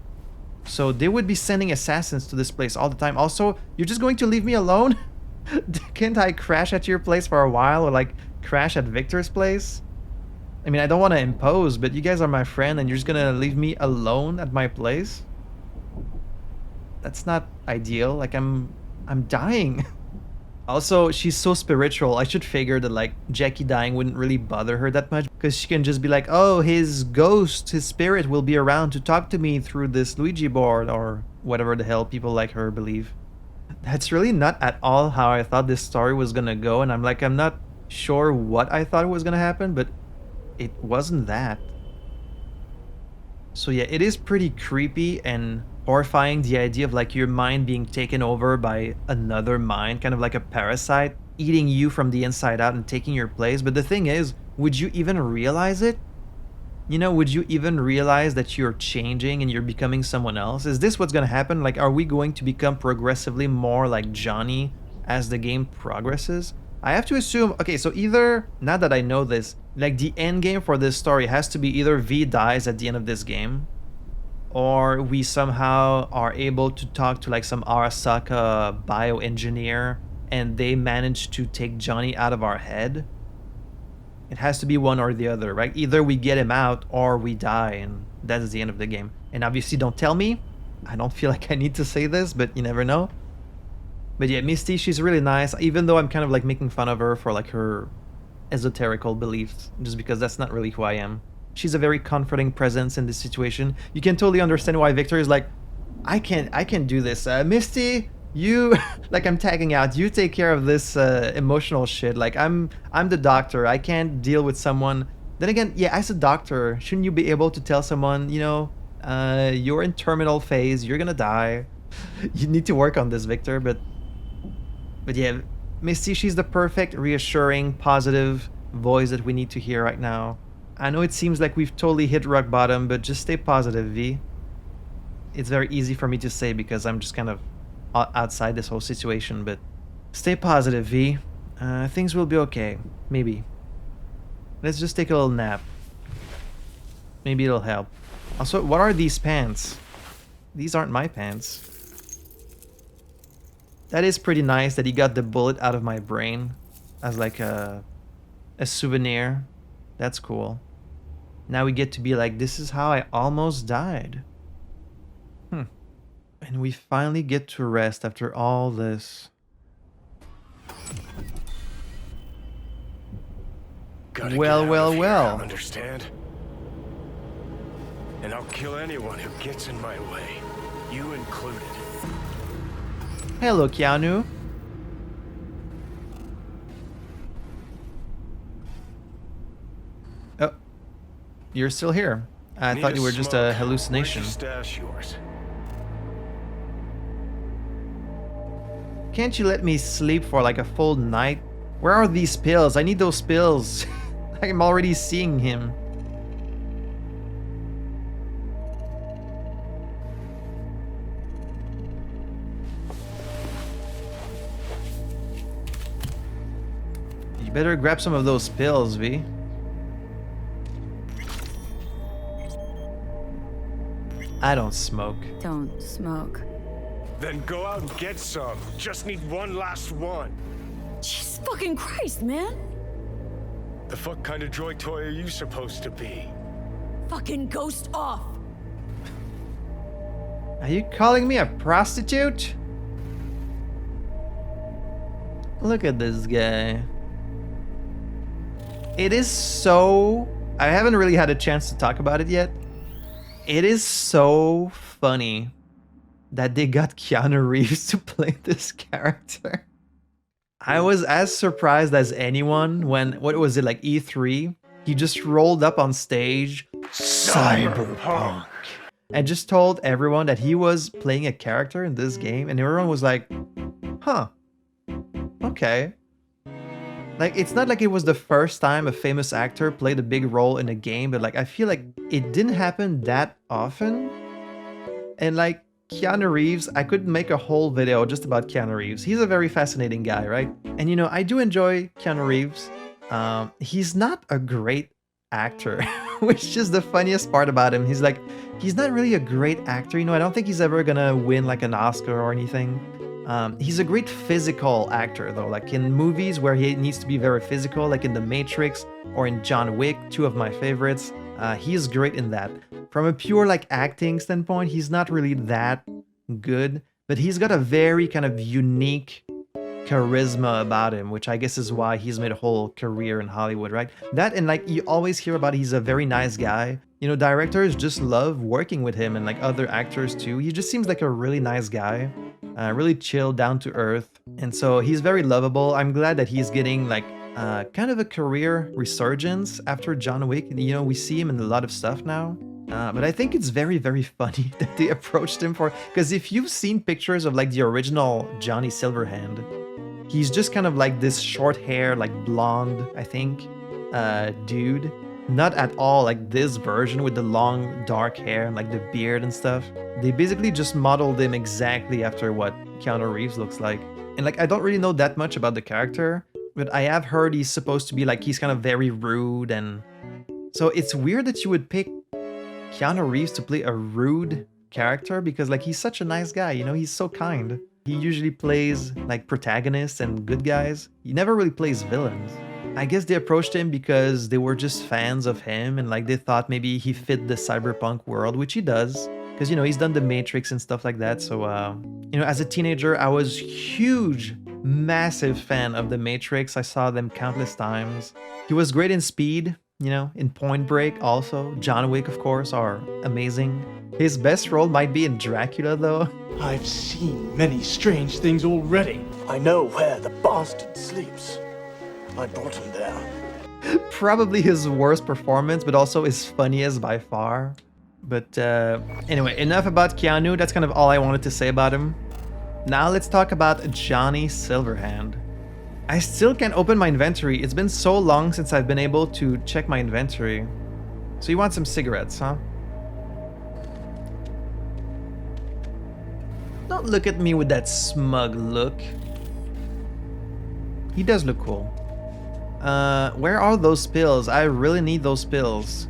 So they would be sending assassins to this place all the time. Also, you're just going to leave me alone? Can't I crash at your place for a while, or like crash at Viktor's place? I mean, I don't want to impose, but you guys are my friend and you're just gonna leave me alone at my place? That's not ideal. Like, I'm dying. Also, she's so spiritual. I should figure that, like, Jackie dying wouldn't really bother her that much. Because she can just be like, oh, his ghost, his spirit will be around to talk to me through this Ouija board or whatever the hell people like her believe. That's really not at all how I thought this story was gonna go, and I'm not sure what I thought was gonna happen, but it wasn't that. So yeah, it is pretty creepy and horrifying, the idea of like your mind being taken over by another mind, kind of like a parasite, eating you from the inside out and taking your place. But the thing is, would you even realize it? You know, would you even realize that you're changing and you're becoming someone else? Is this what's gonna happen? Like, are we going to become progressively more like Johnny as the game progresses? I have to assume, okay, so either, now that I know this, like the end game for this story has to be either V dies at the end of this game, or we somehow are able to talk to like some Arasaka bioengineer and they manage to take Johnny out of our head. It has to be one or the other, right? Either we get him out or we die, and that is the end of the game. And obviously, don't tell me. I don't feel like I need to say this, but you never know. But yeah, Misty, she's really nice, even though I'm kind of like making fun of her for like her esoterical beliefs, just because that's not really who I am. She's a very comforting presence in this situation. You can totally understand why Viktor is like, I can't do this. Misty, you, like I'm tagging out, you take care of this emotional shit. Like I'm the doctor. I can't deal with someone. Then again, yeah, as a doctor, shouldn't you be able to tell someone, you know, you're in terminal phase, you're gonna die. You need to work on this, Viktor. But yeah, Misty, she's the perfect, reassuring, positive voice that we need to hear right now. I know it seems like we've totally hit rock bottom, but just stay positive, V. It's very easy for me to say because I'm just kind of outside this whole situation, but stay positive, V. Things will be okay. Maybe. Let's just take a little nap. Maybe it'll help. Also, what are these pants? These aren't my pants. That is pretty nice that he got the bullet out of my brain as like a souvenir. That's cool. Now we get to be like, this is how I almost died. And we finally get to rest after all this. Well. Understand? And I'll kill anyone who gets in my way, you included. Hello, Keanu. Oh, you're still here. I thought you were just a hallucination. Where's your stash yours? Can't you let me sleep for like a full night? Where are these pills? I need those pills. I'm already seeing him. You better grab some of those pills, V. I don't smoke. Don't smoke. Then go out and get some. Just need one last one. Jesus fucking Christ, man! The fuck kind of droid toy are you supposed to be? Fucking ghost off! Are you calling me a prostitute? Look at this guy. It is so... I haven't really had a chance to talk about it yet. It is so funny that they got Keanu Reeves to play this character. I was as surprised as anyone when, what was it, like E3? He just rolled up on stage, Cyberpunk, and just told everyone that he was playing a character in this game, and everyone was like, huh, okay. Like, it's not like it was the first time a famous actor played a big role in a game, but like, I feel like it didn't happen that often. And like, Keanu Reeves, I could make a whole video just about Keanu Reeves. He's a very fascinating guy, right? And you know, I do enjoy Keanu Reeves. He's not a great actor, which is the funniest part about him. He's not really a great actor. You know, I don't think he's ever gonna win like an Oscar or anything. He's a great physical actor though, like in movies where he needs to be very physical, like in The Matrix or in John Wick, two of my favorites. He's great in that. From a pure like acting standpoint, he's not really that good, but he's got a very kind of unique charisma about him, which I guess is why he's made a whole career in Hollywood, right? That and like you always hear about he's a very nice guy. You know, directors just love working with him and like other actors too. He just seems like a really nice guy, really chill, down to earth. And so he's very lovable. I'm glad that he's getting like kind of a career resurgence after John Wick. You know, we see him in a lot of stuff now. But I think it's very, very funny that they approached him for... Because if you've seen pictures of like the original Johnny Silverhand, he's just kind of like this short hair, like blonde, I think, dude. Not at all like this version with the long dark hair and like the beard and stuff. They basically just modeled him exactly after what Keanu Reeves looks like. And like I don't really know that much about the character, but I have heard he's supposed to be like he's kind of very rude, and so it's weird that you would pick Keanu Reeves to play a rude character because like he's such a nice guy, you know, he's so kind. He usually plays like protagonists and good guys. He never really plays villains. I guess they approached him because they were just fans of him and like they thought maybe he fit the cyberpunk world, which he does. Because, you know, he's done The Matrix and stuff like that. So, you know, as a teenager, I was huge, massive fan of The Matrix. I saw them countless times. He was great in Speed, you know, in Point Break also. John Wick, of course, are amazing. His best role might be in Dracula, though. I've seen many strange things already. I know where the bastard sleeps. I brought him there. Probably his worst performance, but also his funniest by far. But anyway, enough about Keanu. That's kind of all I wanted to say about him. Now let's talk about Johnny Silverhand. I still can't open my inventory. It's been so long since I've been able to check my inventory. So you want some cigarettes, huh? Don't look at me with that smug look. He does look cool. Where are those pills? I really need those pills.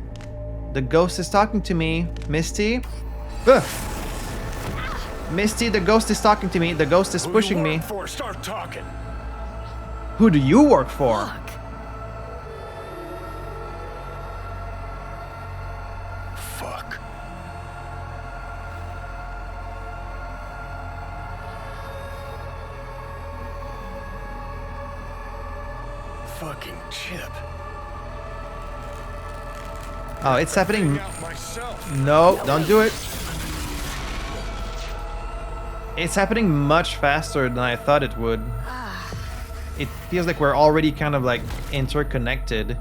The ghost is talking to me. Misty? Ugh. Misty, the ghost is talking to me. The ghost is pushing me. Start talking. Who do you work for? Fuck. Fucking Chip. Oh, it's happening. No, don't do it. It's happening much faster than I thought it would. It feels like we're already kind of like interconnected.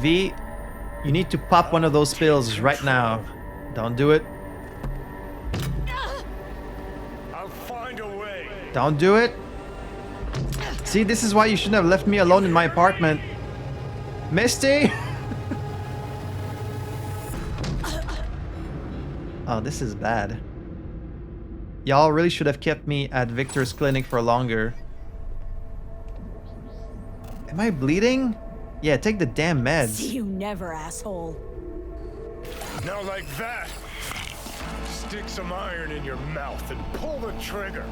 V, you need to pop one of those pills right now. Don't do it. I'll find a way. Don't do it. See, this is why you shouldn't have left me alone in my apartment. Misty! Oh, this is bad. Y'all really should have kept me at Viktor's clinic for longer. Am I bleeding? Yeah, take the damn meds. See you never, asshole. Now like that. Stick some iron in your mouth and pull the trigger.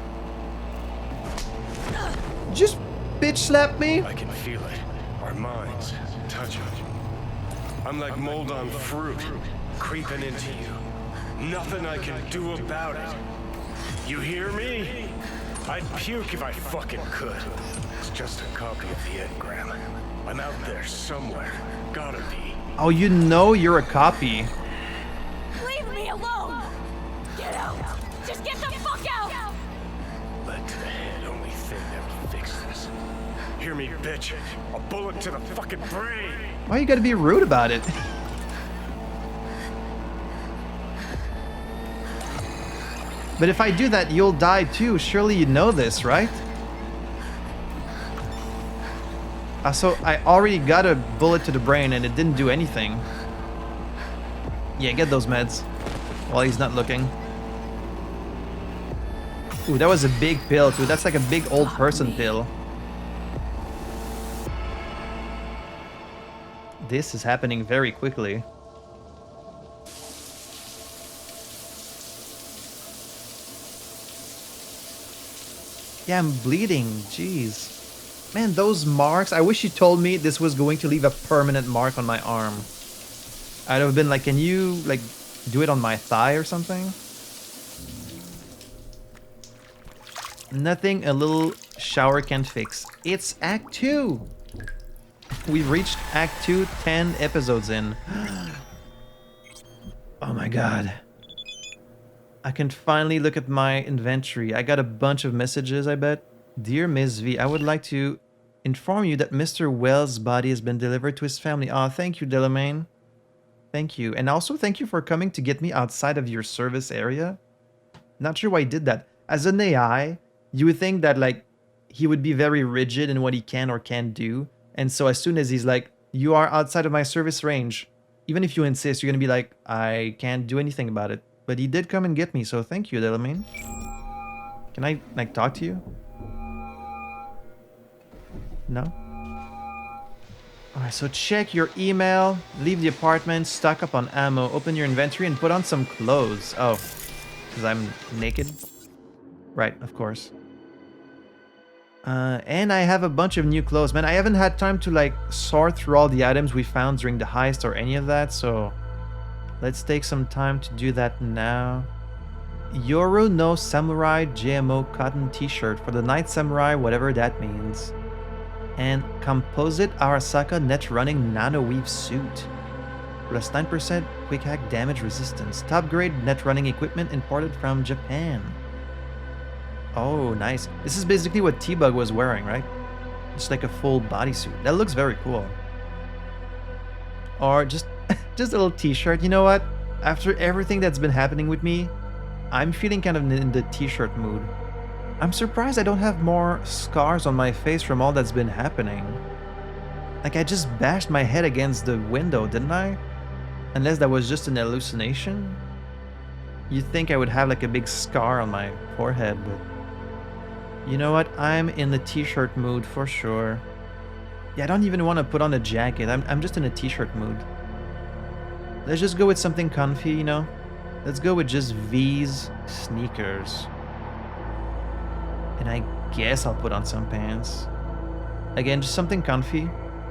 Just bitch slap me? I can feel it. Our minds touching. I'm like mold on fruit, creeping into you. Nothing I can do about it. You hear me? I'd puke if I fucking could. It's just a copy of the engram. I'm out there somewhere. Gotta be. Oh, you know you're a copy. Leave me alone! Get out! Just get the fuck out! Lead to the head, only thing that will fix this. Hear me, bitch. A bullet to the fucking brain. Why you gotta be rude about it? But if I do that, you'll die too. Surely you know this, right? So I already got a bullet to the brain and it didn't do anything. Yeah, get those meds while he's not looking. Ooh, that was a big pill too. That's like a big old person pill. This is happening very quickly. Yeah, I'm bleeding. Jeez. Man, those marks. I wish you told me this was going to leave a permanent mark on my arm. I'd have been like, can you, like, do it on my thigh or something? Nothing a little shower can't fix. It's Act 2! We've reached Act 2, 10 episodes in. Oh my god. I can finally look at my inventory. I got a bunch of messages, I bet. Dear Ms. V, I would like to inform you that Mr. Wells' body has been delivered to his family. Aw, thank you, Delamain. Thank you. And also thank you for coming to get me outside of your service area. Not sure why he did that. As an AI, you would think that like he would be very rigid in what he can or can't do. And so as soon as he's like, you are outside of my service range, even if you insist, you're going to be like, I can't do anything about it. But he did come and get me, so thank you, Delamain. Can I like talk to you? No? Alright, so check your email, leave the apartment, stock up on ammo, open your inventory, and put on some clothes. Oh, because I'm naked? Right, of course. And I have a bunch of new clothes. Man, I haven't had time to like sort through all the items we found during the heist or any of that, so let's take some time to do that now. Yoru no Samurai GMO cotton t-shirt for the Night Samurai, whatever that means. And Composite Arasaka net running nano weave suit. Plus 9% quick hack damage resistance. Top grade net running equipment imported from Japan. Oh, nice. This is basically what T-Bug was wearing, right? Just like a full bodysuit. That looks very cool. Or just a little t-shirt. You know what? After everything that's been happening with me, I'm feeling kind of in the t-shirt mood. I'm surprised I don't have more scars on my face from all that's been happening. Like I just bashed my head against the window, didn't I? Unless that was just an hallucination? You'd think I would have like a big scar on my forehead, but you know what? I'm in the t-shirt mood for sure. Yeah, I don't even want to put on a jacket. I'm just in a t-shirt mood. Let's just go with something comfy, you know? Let's go with just V's sneakers. And I guess I'll put on some pants. Again, just something comfy.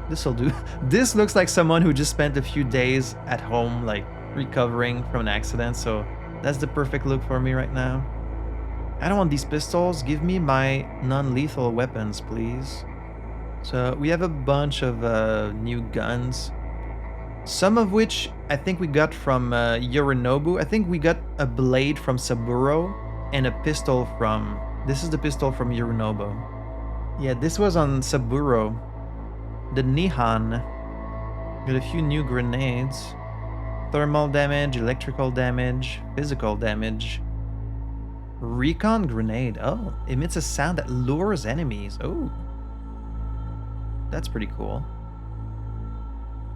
This'll do. This looks like someone who just spent a few days at home, like recovering from an accident, so that's the perfect look for me right now. I don't want these pistols. Give me my non-lethal weapons, please. So we have a bunch of new guns. Some of which I think we got from Yorinobu. I think we got a blade from Saburo and a pistol from... This is the pistol from Yorinobu. Yeah, this was on Saburo. The Nihan. Got a few new grenades. Thermal damage, electrical damage, physical damage. Recon grenade. Oh, emits a sound that lures enemies. Oh. That's pretty cool.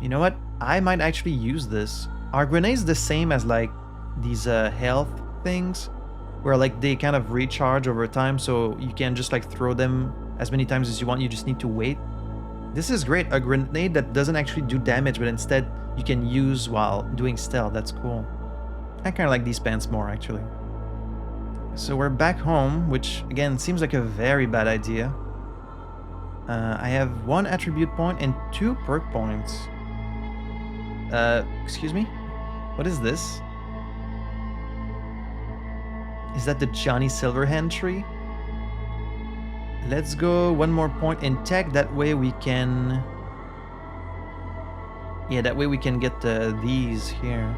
You know what? I might actually use this. Are grenades the same as like these health things? Where like they kind of recharge over time, so you can just like throw them as many times as you want, you just need to wait. This is great. A grenade that doesn't actually do damage, but instead you can use while doing stealth. That's cool. I kind of like these pants more actually. So we're back home, which again seems like a very bad idea. I have 1 attribute point and 2 perk points. Excuse me? What is this? Is that the Johnny Silverhand tree? Let's go 1 more point in tech, that way we can... Yeah, that way we can get these here.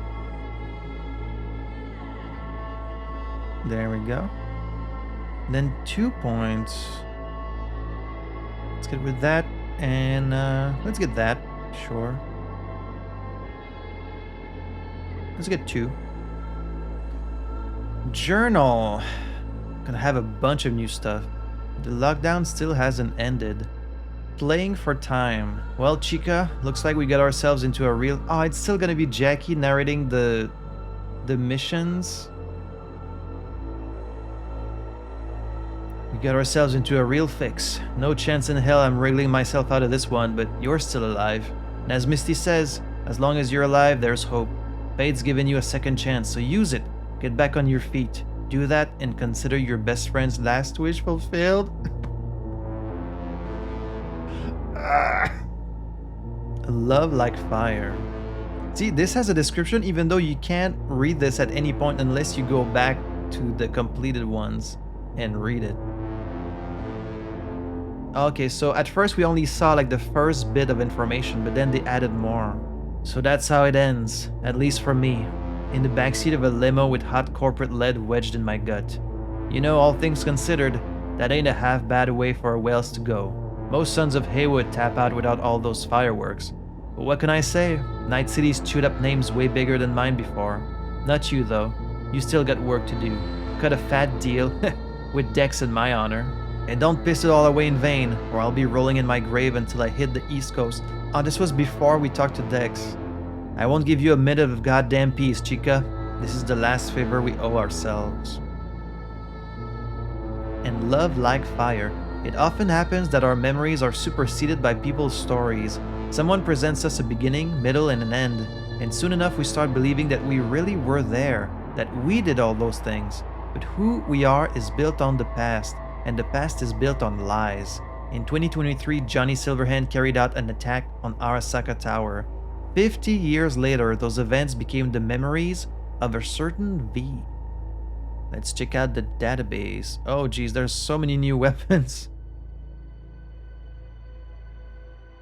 There we go. Then 2 points. Let's get with that, and let's get that, sure. Let's get 2. Journal. Gonna have a bunch of new stuff. The lockdown still hasn't ended. Playing for time. Well, Chica, looks like we got ourselves into a real... Oh, it's still gonna be Jackie narrating the missions. We got ourselves into a real fix. No chance in hell I'm wriggling myself out of this one, but you're still alive. And as Misty says, as long as you're alive, there's hope. Fate's given you a second chance, so use it. Get back on your feet. Do that and consider your best friend's last wish fulfilled. Love like fire. See, this has a description even though you can't read this at any point unless you go back to the completed ones and read it. Okay, so at first we only saw like the first bit of information, but then they added more. So that's how it ends, at least for me, in the backseat of a limo with hot corporate lead wedged in my gut. You know, all things considered, that ain't a half bad way for whales to go. Most sons of Haywood tap out without all those fireworks. But what can I say? Night City's chewed up name's way bigger than mine before. Not you though, you still got work to do. Cut a fat deal with Dex in my honor. And don't piss it all away in vain, or I'll be rolling in my grave until I hit the East Coast. Oh, this was before we talked to Dex. I won't give you a minute of goddamn peace, chica. This is the last favor we owe ourselves. And love like fire. It often happens that our memories are superseded by people's stories. Someone presents us a beginning, middle, and an end, and soon enough we start believing that we really were there, that we did all those things. But who we are is built on the past, and the past is built on lies. In 2023, Johnny Silverhand carried out an attack on Arasaka Tower. 50 years later, those events became the memories of a certain V. Let's check out the database. Oh geez, there's so many new weapons.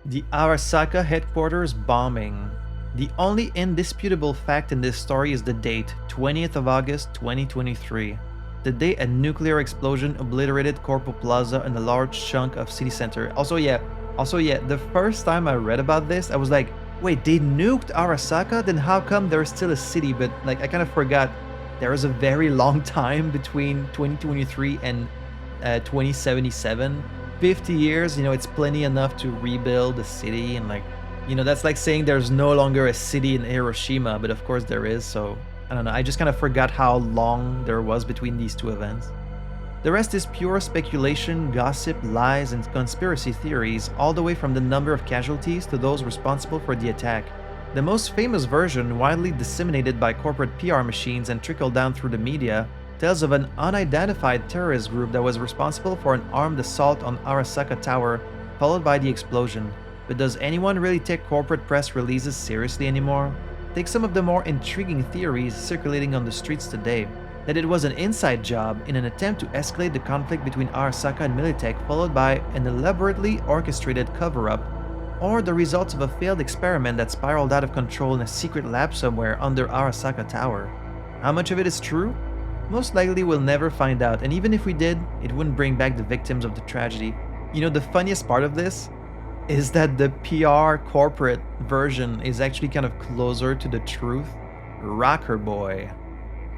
The Arasaka headquarters bombing. The only indisputable fact in this story is the date, 20th of August 2023. The day a nuclear explosion obliterated Corpo Plaza and a large chunk of city center. Also yeah, the first time I read about this, I was like, wait, they nuked Arasaka? Then how come there's still a city? But like, I kind of forgot there was a very long time between 2023 and 2077. 50 years, you know, it's plenty enough to rebuild the city, and like, you know, that's like saying there's no longer a city in Hiroshima, but of course there is, so I don't know, I just kind of forgot how long there was between these two events. The rest is pure speculation, gossip, lies, and conspiracy theories, all the way from the number of casualties to those responsible for the attack. The most famous version, widely disseminated by corporate PR machines and trickled down through the media, tells of an unidentified terrorist group that was responsible for an armed assault on Arasaka Tower, followed by the explosion. But does anyone really take corporate press releases seriously anymore? Take some of the more intriguing theories circulating on the streets today. That it was an inside job in an attempt to escalate the conflict between Arasaka and Militech, followed by an elaborately orchestrated cover-up, or the results of a failed experiment that spiraled out of control in a secret lab somewhere under Arasaka Tower. How much of it is true? Most likely we'll never find out, and even if we did, it wouldn't bring back the victims of the tragedy. You know, the funniest part of this is that the PR corporate version is actually kind of closer to the truth. Rocker Boy.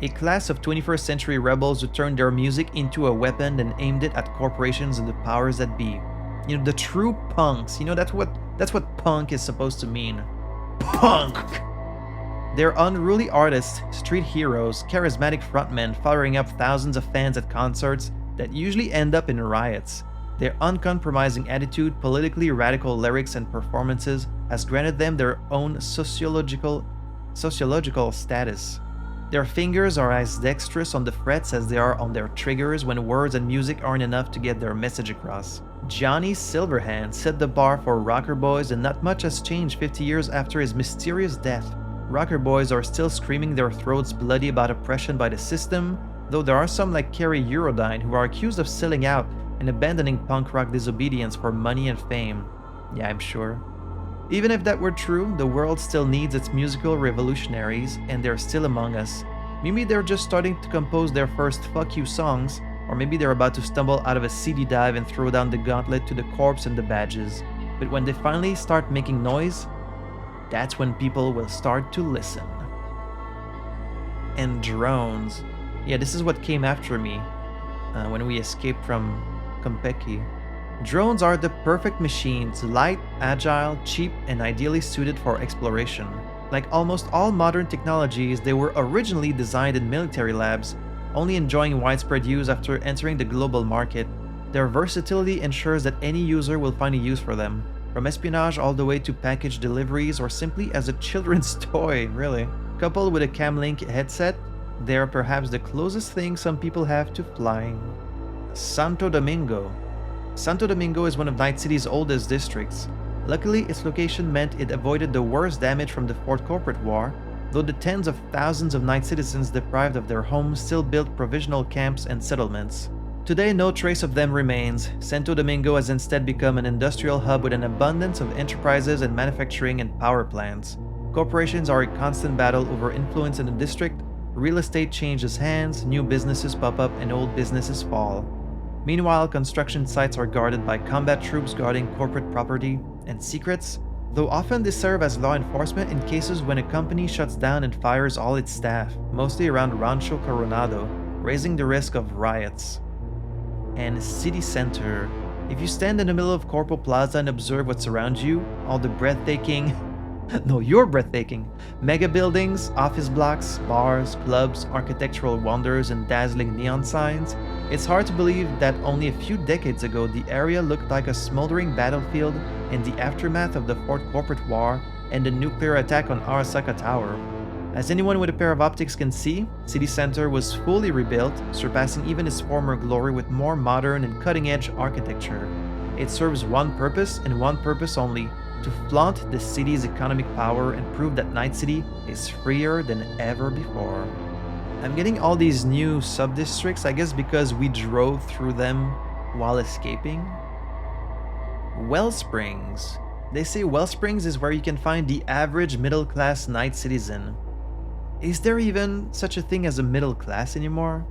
A class of 21st century rebels who turned their music into a weapon and aimed it at corporations and the powers that be. You know, the true punks. You know, that's what punk is supposed to mean. Punk! They're unruly artists, street heroes, charismatic frontmen firing up thousands of fans at concerts that usually end up in riots. Their uncompromising attitude, politically radical lyrics, and performances has granted them their own sociological status. Their fingers are as dexterous on the frets as they are on their triggers when words and music aren't enough to get their message across. Johnny Silverhand set the bar for rocker boys, and not much has changed 50 years after his mysterious death. Rocker boys are still screaming their throats bloody about oppression by the system, though there are some like Kerry Eurodyne who are accused of selling out and abandoning punk rock disobedience for money and fame. Yeah, I'm sure. Even if that were true, the world still needs its musical revolutionaries, and they're still among us. Maybe they're just starting to compose their first fuck you songs, or maybe they're about to stumble out of a CD dive and throw down the gauntlet to the corpse and the badges. But when they finally start making noise, that's when people will start to listen. And drones. Yeah, this is what came after me when we escaped from Konpeki. Drones are the perfect machines, light, agile, cheap, and ideally suited for exploration. Like almost all modern technologies, they were originally designed in military labs, only enjoying widespread use after entering the global market. Their versatility ensures that any user will find a use for them, from espionage all the way to package deliveries or simply as a children's toy, really. Coupled with a Camlink headset, they are perhaps the closest thing some people have to flying. Santo Domingo. Santo Domingo is one of Night City's oldest districts. Luckily, its location meant it avoided the worst damage from the Fourth Corporate War, though the tens of thousands of Night citizens deprived of their homes still built provisional camps and settlements. Today, no trace of them remains. Santo Domingo has instead become an industrial hub with an abundance of enterprises and manufacturing and power plants. Corporations are in constant battle over influence in the district. Real estate changes hands, new businesses pop up, and old businesses fall. Meanwhile, construction sites are guarded by combat troops guarding corporate property and secrets, though often they serve as law enforcement in cases when a company shuts down and fires all its staff, mostly around Rancho Coronado, raising the risk of riots. And city center. If you stand in the middle of Corpo Plaza and observe what's around you, all the breathtaking you're breathtaking. Mega buildings, office blocks, bars, clubs, architectural wonders, and dazzling neon signs, it's hard to believe that only a few decades ago the area looked like a smoldering battlefield in the aftermath of the Fourth Corporate War and the nuclear attack on Arasaka Tower. As anyone with a pair of optics can see, City Center was fully rebuilt, surpassing even its former glory with more modern and cutting-edge architecture. It serves one purpose and one purpose only: to flaunt the city's economic power and prove that Night City is freer than ever before. I'm getting all these new sub-districts, I guess because we drove through them while escaping. Wellsprings. They say Wellsprings is where you can find the average middle-class Night citizen. Is there even such a thing as a middle class anymore?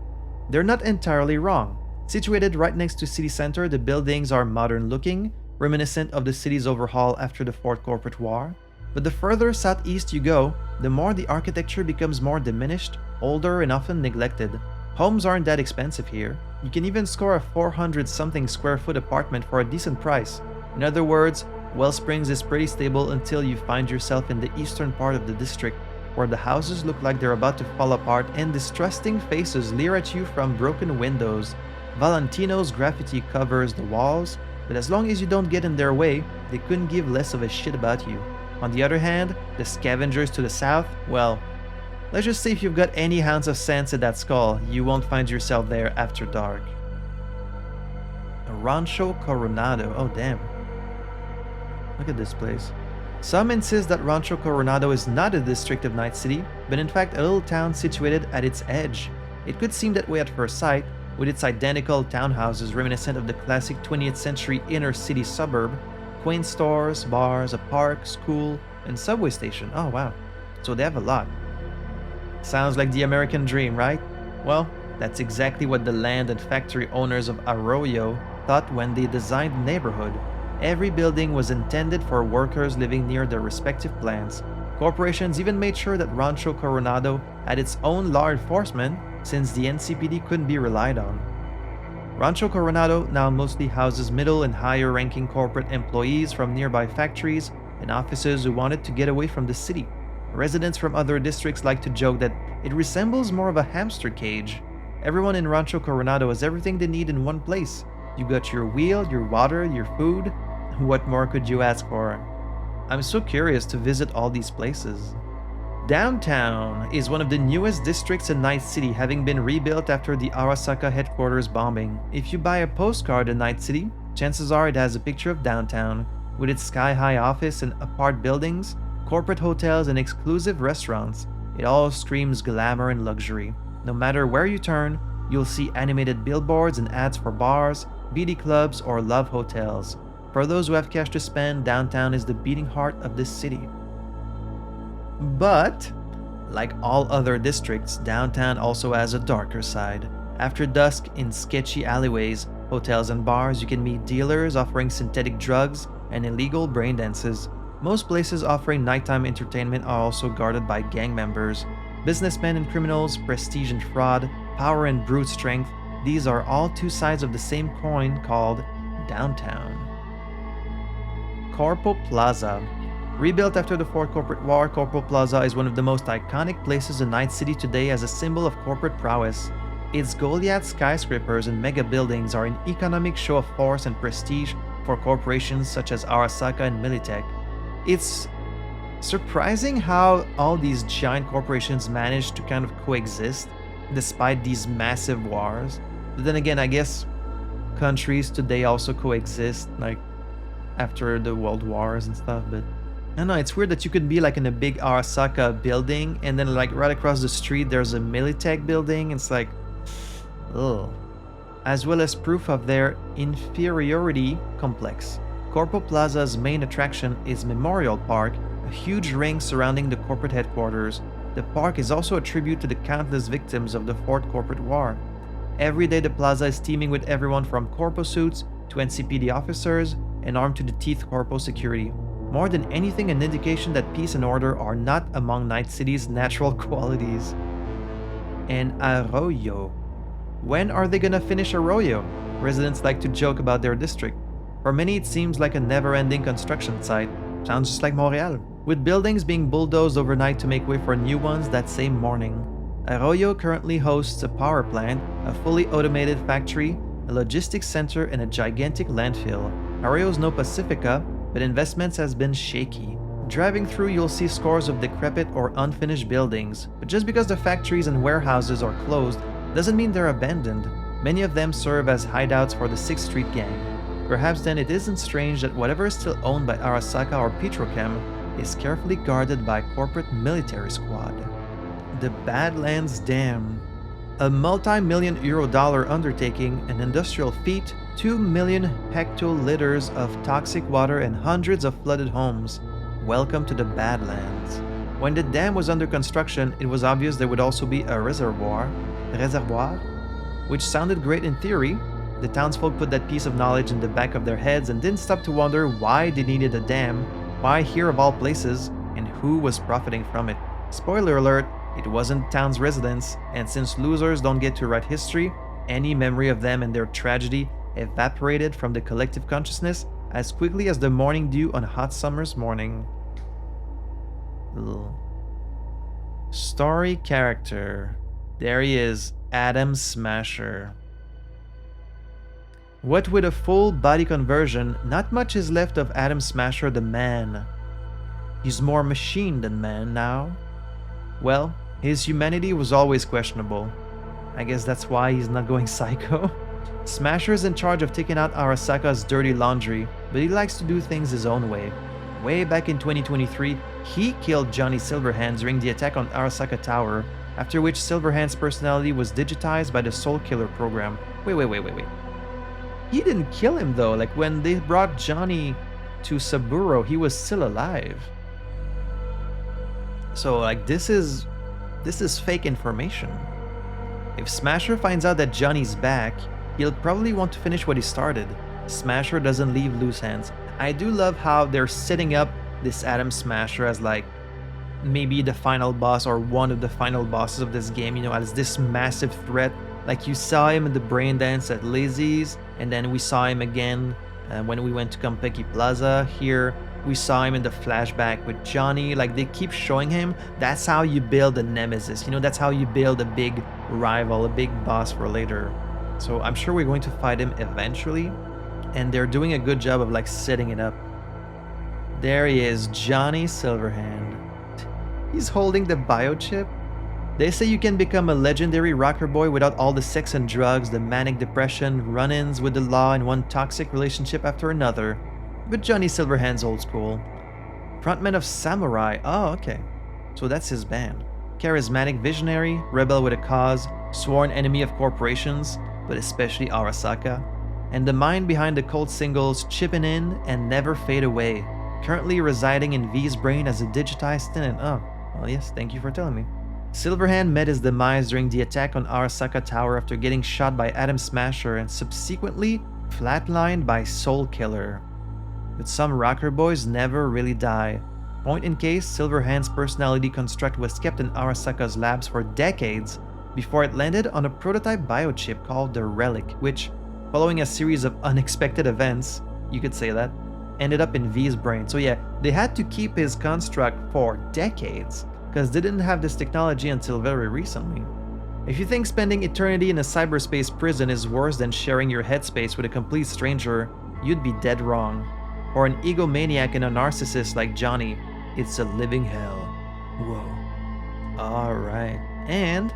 They're not entirely wrong. Situated right next to city center, the buildings are modern looking, reminiscent of the city's overhaul after the Fourth Corporate War. But the further southeast you go, the more the architecture becomes more diminished, older, and often neglected. Homes aren't that expensive here. You can even score a 400-something square foot apartment for a decent price. In other words, Wellsprings is pretty stable until you find yourself in the eastern part of the district, where the houses look like they're about to fall apart and distrusting faces leer at you from broken windows. Valentino's graffiti covers the walls, but as long as you don't get in their way, they couldn't give less of a shit about you. On the other hand, the scavengers to the south, well, let's just say if you've got any ounce of sense in that skull, you won't find yourself there after dark. Rancho Coronado, oh damn. Look at this place. Some insist that Rancho Coronado is not a district of Night City, but in fact a little town situated at its edge. It could seem that way at first sight, with its identical townhouses reminiscent of the classic 20th century inner city suburb, quaint stores, bars, a park, school, and subway station. Oh wow, so they have a lot. Sounds like the American dream, right? Well, that's exactly what the land and factory owners of Arroyo thought when they designed the neighborhood. Every building was intended for workers living near their respective plants. Corporations even made sure that Rancho Coronado had its own law enforcement, since the NCPD couldn't be relied on. Rancho Coronado now mostly houses middle and higher ranking corporate employees from nearby factories and offices who wanted to get away from the city. Residents from other districts like to joke that it resembles more of a hamster cage. Everyone in Rancho Coronado has everything they need in one place. You got your wheel, your water, your food. What more could you ask for? I'm so curious to visit all these places. Downtown is one of the newest districts in Night City, having been rebuilt after the Arasaka headquarters bombing. If you buy a postcard in Night City, chances are it has a picture of downtown, with its sky-high office and apart buildings, corporate hotels, and exclusive restaurants. It all screams glamour and luxury. No matter where you turn, you'll see animated billboards and ads for bars, beauty clubs, or love hotels. For those who have cash to spend, downtown is the beating heart of this city. But, like all other districts, downtown also has a darker side. After dusk, in sketchy alleyways, hotels, and bars, you can meet dealers offering synthetic drugs and illegal brain dances. Most places offering nighttime entertainment are also guarded by gang members. Businessmen and criminals, prestige and fraud, power and brute strength, these are all two sides of the same coin called downtown. Corpo Plaza. Rebuilt after the Fourth Corporate War, Corpo Plaza is one of the most iconic places in Night City today as a symbol of corporate prowess. Its Goliath skyscrapers and mega buildings are an economic show of force and prestige for corporations such as Arasaka and Militech. It's surprising how all these giant corporations manage to kind of coexist despite these massive wars. But then again, I guess countries today also coexist, like after the world wars and stuff, but I don't know, it's weird that you could be like in a big Arasaka building and then like right across the street there's a Militech building. It's like, oh. as well as proof of their inferiority complex. Corpo Plaza's main attraction is Memorial Park, a huge ring surrounding the corporate headquarters. The park is also a tribute to the countless victims of the Fourth Corporate War. Every day the plaza is teeming with everyone from Corpo suits to NCPD officers and armed to the teeth Corpo security. More than anything, an indication that peace and order are not among Night City's natural qualities. And Arroyo. When are they gonna finish Arroyo? Residents like to joke about their district. For many, it seems like a never-ending construction site. Sounds just like Montreal. With buildings being bulldozed overnight to make way for new ones that same morning. Arroyo currently hosts a power plant, a fully automated factory, a logistics center, and a gigantic landfill. Arroyo's no Pacifica, but investments has been shaky. Driving through, you'll see scores of decrepit or unfinished buildings, but just because the factories and warehouses are closed doesn't mean they're abandoned. Many of them serve as hideouts for the 6th Street Gang. Perhaps then it isn't strange that whatever is still owned by Arasaka or Petrochem is carefully guarded by a corporate military squad. The Badlands Dam. A multi-million euro undertaking, an industrial feat, 2 million hectoliters of toxic water and hundreds of flooded homes. Welcome to the Badlands. When the dam was under construction, it was obvious there would also be a reservoir, which sounded great in theory. The townsfolk put that piece of knowledge in the back of their heads and didn't stop to wonder why they needed a dam, why here of all places, and who was profiting from it. Spoiler alert, it wasn't town's residents, and since losers don't get to write history, any memory of them and their tragedy evaporated from the collective consciousness as quickly as the morning dew on a hot summer's morning. Ugh. Story character. There he is, Adam Smasher. What with a full body conversion, not much is left of Adam Smasher the man. He's more machine than man now. Well, his humanity was always questionable. I guess that's why he's not going psycho. Smasher's in charge of taking out Arasaka's dirty laundry, but he likes to do things his own way. Way back in 2023, he killed Johnny Silverhand during the attack on Arasaka Tower, after which Silverhand's personality was digitized by the Soul Killer program. Wait. He didn't kill him though, like when they brought Johnny to Saburo, he was still alive. So like this is fake information. If Smasher finds out that Johnny's back, he'll probably want to finish what he started. Smasher doesn't leave loose hands. I do love how they're setting up this Adam Smasher as like maybe the final boss or one of the final bosses of this game, you know, as this massive threat. Like you saw him in the brain dance at Lizzie's, and then we saw him again when we went to Compeki Plaza. Here we saw him in the flashback with Johnny. Like they keep showing him. That's how you build a nemesis, you know, that's how you build a big rival, a big boss for later. So I'm sure we're going to fight him eventually, and they're doing a good job of like setting it up. There he is, Johnny Silverhand. He's holding the biochip. They say you can become a legendary rocker boy without all the sex and drugs, the manic depression, run-ins with the law, and one toxic relationship after another. But Johnny Silverhand's old school. Frontman of Samurai. Oh, okay. So that's his band. Charismatic visionary, rebel with a cause, sworn enemy of corporations, but especially Arasaka. And the mind behind the cult singles Chippin' In and Never Fade Away. Currently residing in V's brain as a digitized tenant. Oh, well yes, thank you for telling me. Silverhand met his demise during the attack on Arasaka Tower after getting shot by Adam Smasher and subsequently flatlined by Soul Killer. But some rocker boys never really die. Point in case, Silverhand's personality construct was kept in Arasaka's labs for decades before it landed on a prototype biochip called the Relic, which, following a series of unexpected events, you could say that, ended up in V's brain. So yeah, they had to keep his construct for decades, because they didn't have this technology until very recently. If you think spending eternity in a cyberspace prison is worse than sharing your headspace with a complete stranger, you'd be dead wrong. For an egomaniac and a narcissist like Johnny, it's a living hell. Whoa. Alright, and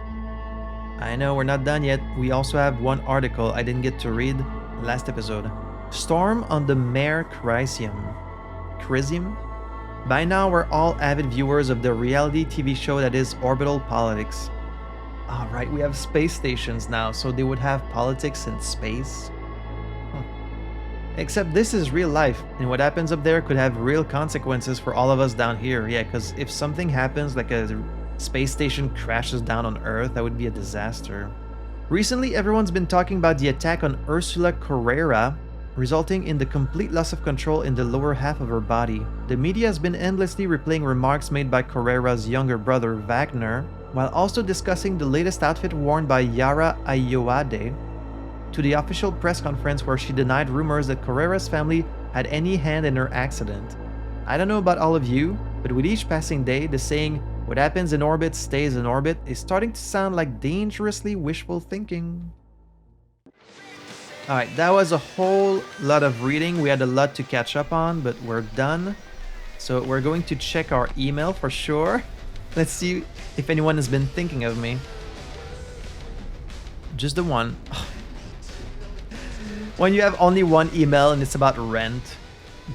I know we're not done yet. We also have one article I didn't get to read last episode. Storm on the Mare Crisium. By now, we're all avid viewers of the reality TV show that is Orbital Politics. All right, we have space stations now, so they would have politics in space. Except this is real life, and what happens up there could have real consequences for all of us down here. Yeah, because if something happens, like a space station crashes down on Earth, that would be a disaster. Recently, everyone's been talking about the attack on Ursula Carrera, resulting in the complete loss of control in the lower half of her body. The media has been endlessly replaying remarks made by Carrera's younger brother, Wagner, while also discussing the latest outfit worn by Yara Ayoade to the official press conference where she denied rumors that Carrera's family had any hand in her accident. I don't know about all of you, but with each passing day, the saying, "What happens in orbit stays in orbit," is starting to sound like dangerously wishful thinking. Alright, that was a whole lot of reading. We had a lot to catch up on, but we're done. So we're going to check our email for sure. Let's see if anyone has been thinking of me. Just the one. When you have only one email and it's about rent.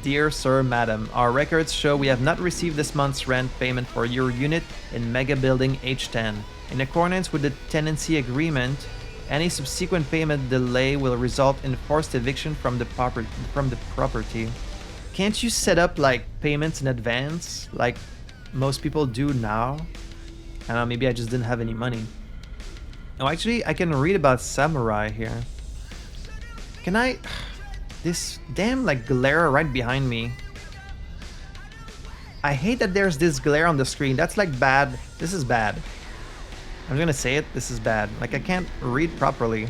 Dear Sir, Madam, our records show we have not received this month's rent payment for your unit in Mega Building H10. In accordance with the tenancy agreement, any subsequent payment delay will result in forced eviction from the property. Can't you set up like payments in advance, like most people do now? I don't know, maybe I just didn't have any money. Oh, actually, I can read about Samurai here. Can I... This damn like glare right behind me. I hate that there's this glare on the screen. That's like bad. This is bad. I'm gonna say it. This is bad. Like I can't read properly.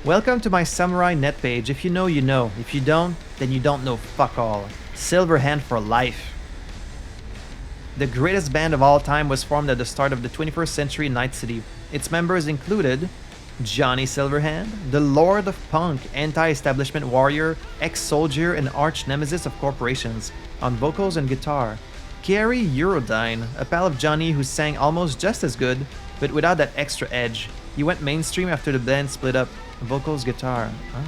Welcome to my Samurai net page. If you know, you know. If you don't, then you don't know fuck all. Silverhand for life. The greatest band of all time was formed at the start of the 21st century Night City. Its members included Johnny Silverhand, the Lord of Punk, anti-establishment warrior, ex-soldier, and arch-nemesis of corporations, on vocals and guitar. Gary Eurodyne, a pal of Johnny who sang almost just as good, but without that extra edge. He went mainstream after the band split up. Vocals, guitar. Oh.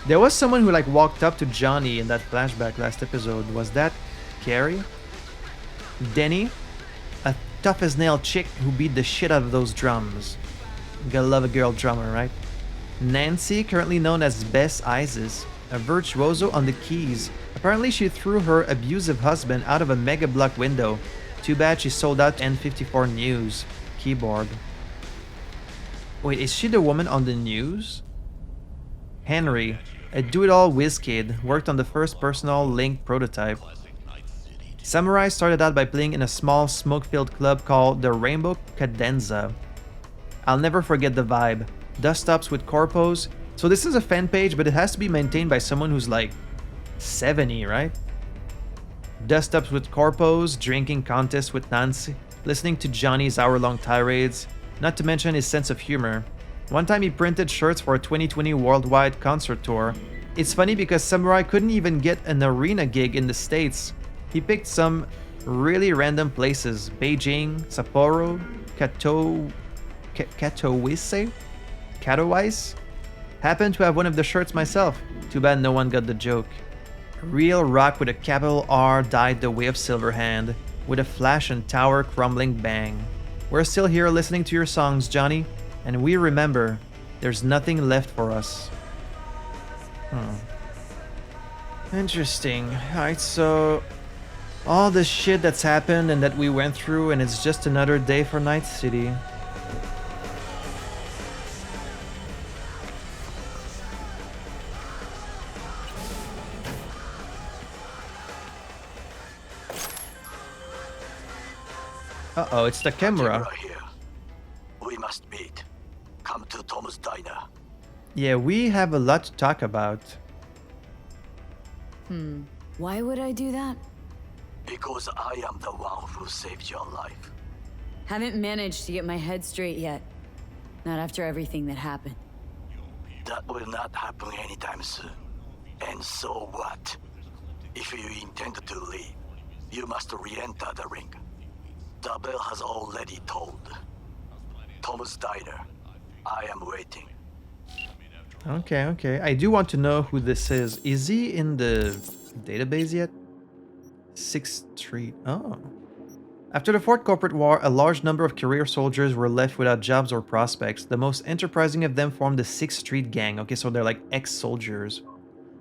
There was someone who like walked up to Johnny in that flashback last episode. Was that Gary? Denny, a tough-as-nail chick who beat the shit out of those drums. Gotta love a girl drummer, right? Nancy, currently known as Bess Isis, a virtuoso on the keys. Apparently she threw her abusive husband out of a Mega Block window. Too bad she sold out to N54 News. Keyboard. Wait, is she the woman on the news? Henry, a do-it-all whiz kid, worked on the first personal Link prototype. Samurai started out by playing in a small smoke-filled club called the Rainbow Cadenza. I'll never forget the vibe. Dust-ups with corpos. So this is a fan page, but it has to be maintained by someone who's like 70, right? Dust-ups with corpos, drinking contests with Nancy, listening to Johnny's hour-long tirades, not to mention his sense of humor. One time he printed shirts for a 2020 worldwide concert tour. It's funny because Samurai couldn't even get an arena gig in the States. He picked some really random places. Beijing, Sapporo, Katowice? Happened to have one of the shirts myself. Too bad no one got the joke. Real rock with a capital R died the way of Silverhand, with a flash and tower crumbling bang. We're still here listening to your songs, Johnny, and we remember there's nothing left for us. Interesting. Alright, so all the shit that's happened and that we went through, and it's just another day for Night City. Uh-oh, it's the camera. Here. We must meet. Come to Tom's diner. Yeah, we have a lot to talk about. Why would I do that? Because I am the one who saved your life. Haven't managed to get my head straight yet. Not after everything that happened. That will not happen anytime soon. And so what? If you intend to leave, you must re-enter the ring. The bell has already tolled. Tom's diner. I am waiting. Okay. I do want to know who this is. Is he in the database yet? 6th Street. Oh. After the Fourth Corporate War, a large number of career soldiers were left without jobs or prospects. The most enterprising of them formed the 6th Street Gang. Okay, so they're like ex-soldiers.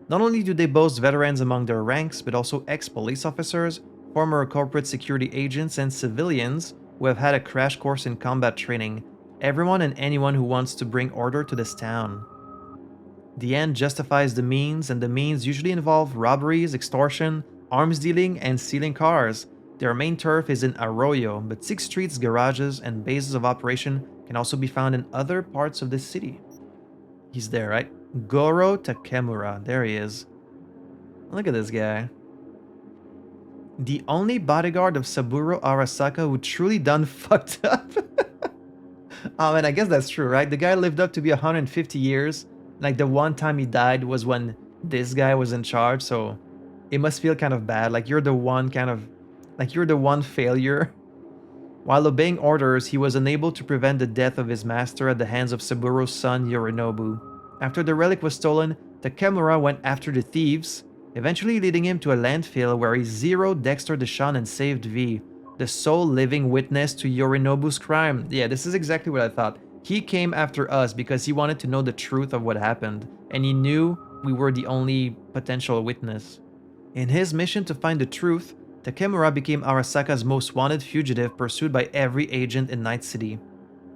Not only do they boast veterans among their ranks, but also ex-police officers, former corporate security agents, and civilians who have had a crash course in combat training. Everyone and anyone who wants to bring order to this town. The end justifies the means, and the means usually involve robberies, extortion, arms dealing, and stealing cars. Their main turf is in Arroyo, but 6th Street's garages and bases of operation can also be found in other parts of the city. He's there, right? Goro Takemura. There he is. Look at this guy. The only bodyguard of Saburo Arasaka who truly done fucked up. Oh man, I guess that's true, right? The guy lived up to be 150 years. Like the one time he died was when this guy was in charge, so it must feel kind of bad. Like you're the one failure. While obeying orders, he was unable to prevent the death of his master at the hands of Saburo's son Yorinobu. After the relic was stolen, Takemura went after the thieves, eventually leading him to a landfill where he zeroed Dexter Deshawn and saved V, the sole living witness to Yorinobu's crime. Yeah, this is exactly what I thought. He came after us because he wanted to know the truth of what happened, and he knew we were the only potential witness. In his mission to find the truth, Takemura became Arasaka's most wanted fugitive, pursued by every agent in Night City.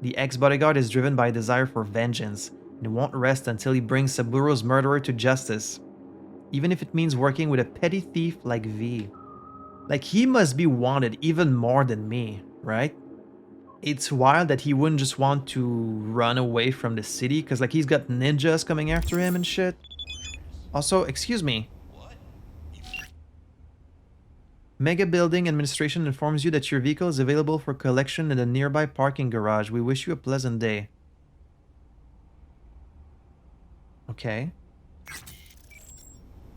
The ex-bodyguard is driven by a desire for vengeance, and won't rest until he brings Saburo's murderer to justice, even if it means working with a petty thief like V. Like, he must be wanted even more than me, right? It's wild that he wouldn't just want to run away from the city, because like he's got ninjas coming after him and shit. Also, excuse me. Mega Building Administration informs you that your vehicle is available for collection in a nearby parking garage. We wish you a pleasant day. Okay.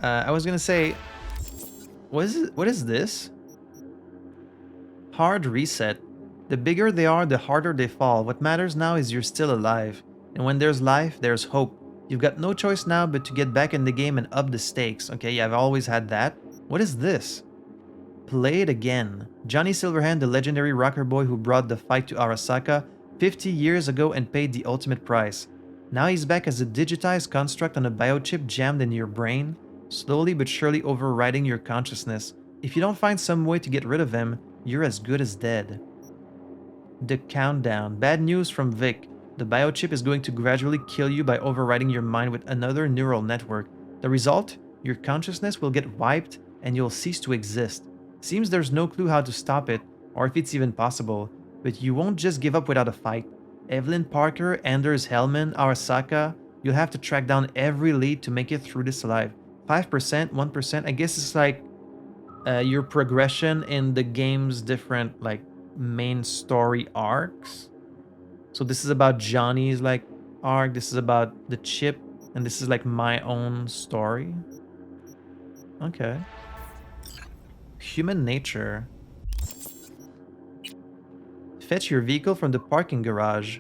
I was gonna say, what is this? Hard reset. The bigger they are, the harder they fall. What matters now is you're still alive. And when there's life, there's hope. You've got no choice now but to get back in the game and up the stakes. Okay, yeah, I've always had that. What is this? Play it again. Johnny Silverhand, the legendary rocker boy who brought the fight to Arasaka 50 years ago and paid the ultimate price. Now he's back as a digitized construct on a biochip jammed in your brain, slowly but surely overriding your consciousness. If you don't find some way to get rid of him, you're as good as dead. The countdown. Bad news from Vic. The biochip is going to gradually kill you by overriding your mind with another neural network. The result? Your consciousness will get wiped and you'll cease to exist. Seems there's no clue how to stop it, or if it's even possible, but you won't just give up without a fight. Evelyn Parker, Anders Hellman, Arasaka, you'll have to track down every lead to make it through this alive. 5%, 1%, I guess it's like your progression in the game's different like main story arcs. So this is about Johnny's like arc, this is about the chip, and this is like my own story. Okay. Human nature. Fetch your vehicle from the parking garage.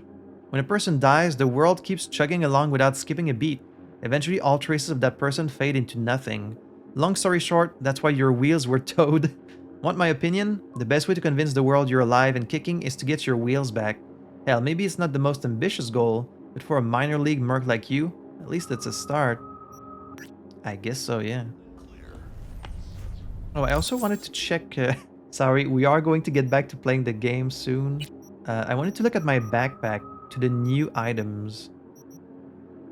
When a person dies, the world keeps chugging along without skipping a beat. Eventually, all traces of that person fade into nothing. Long story short, that's why your wheels were towed. Want my opinion? The best way to convince the world you're alive and kicking is to get your wheels back. Hell, maybe it's not the most ambitious goal, but for a minor league merc like you, at least it's a start. I guess so, yeah. Oh, I also wanted to check... sorry, we are going to get back to playing the game soon. I wanted to look at my backpack to the new items,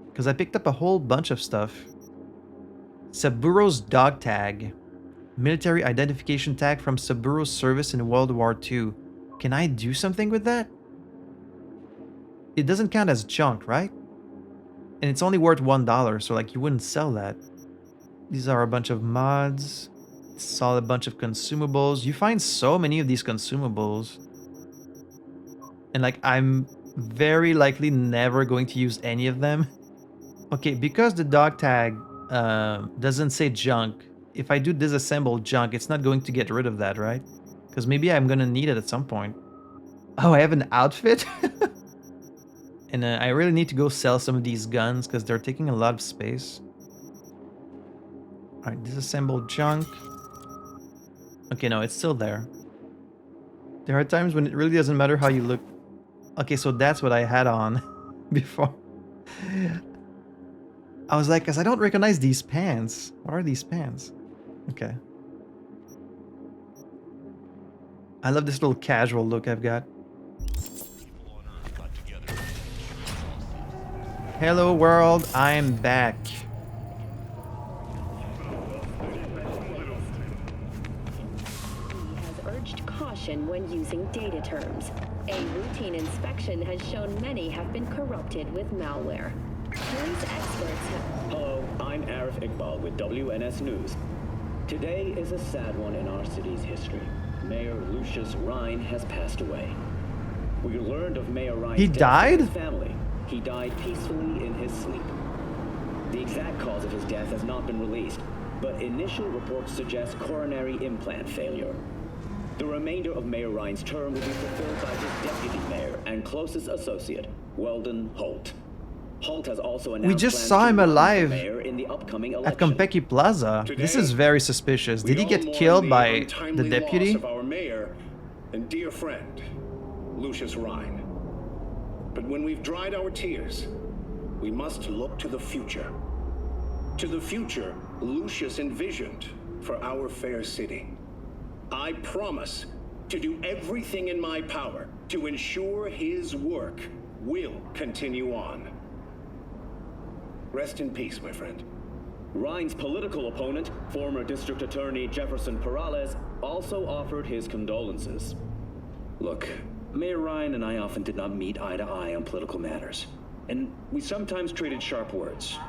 because I picked up a whole bunch of stuff. Saburo's dog tag. Military identification tag from Saburo's service in World War II. Can I do something with that? It doesn't count as junk, right? And it's only worth $1, so like you wouldn't sell that. These are a bunch of mods. Saw a bunch of consumables. You find so many of these consumables. And like I'm very likely never going to use any of them. Okay, because the dog tag doesn't say junk, if I do disassemble junk, it's not going to get rid of that, right? Because maybe I'm gonna need it at some point. Oh, I have an outfit? And I really need to go sell some of these guns because they're taking a lot of space. Alright, disassemble junk. Okay, no, it's still there. There are times when it really doesn't matter how you look. Okay, so that's what I had on before. I was like, 'cause I don't recognize these pants. What are these pants? Okay. I love this little casual look I've got. Hello world, I'm back. When using data terms. A routine inspection has shown many have been corrupted with malware. Police experts have... Hello, I'm Arif Iqbal with WNS News. Today is a sad one in our city's history. Mayor Lucius Rhine has passed away. We learned of Mayor Rhine's death from his family. He died peacefully in his sleep. The exact cause of his death has not been released, but initial reports suggest coronary implant failure. The remainder of Mayor Rhine's term will be fulfilled by his deputy mayor and closest associate, Weldon Holt. Holt has also announced we just saw him alive in the upcoming at Konpeki Plaza. This is very suspicious. Did he get killed by the deputy? Of our mayor and dear friend, Lucius Rhine. But when we've dried our tears, we must look to the future. To the future Lucius envisioned for our fair city. I promise to do everything in my power to ensure his work will continue on. Rest in peace, my friend. Rhine's political opponent, former District Attorney Jefferson Perales, also offered his condolences. Look, Mayor Rhine and I often did not meet eye to eye on political matters, and we sometimes traded sharp words.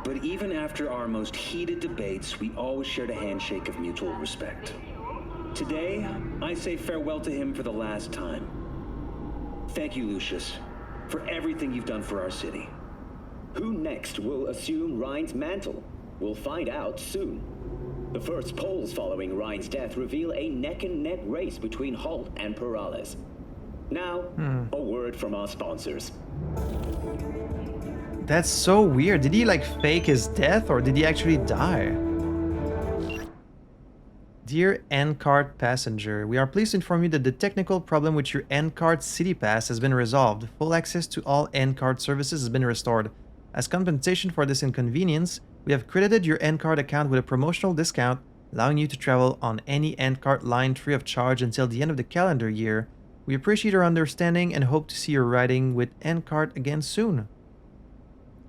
But even after our most heated debates, we always shared a handshake of mutual respect. Today, I say farewell to him for the last time. Thank you, Lucius, for everything you've done for our city. Who next will assume Rhine's mantle? We'll find out soon. The first polls following Rhine's death reveal a neck-and-neck race between Holt and Perales. Now, a word from our sponsors. That's so weird. Did he like fake his death or did he actually die? Dear N-Card passenger, we are pleased to inform you that the technical problem with your N-Card City Pass has been resolved. Full access to all N-Card services has been restored. As compensation for this inconvenience, we have credited your N-Card account with a promotional discount, allowing you to travel on any N-Card line free of charge until the end of the calendar year. We appreciate your understanding and hope to see you riding with N-Card again soon.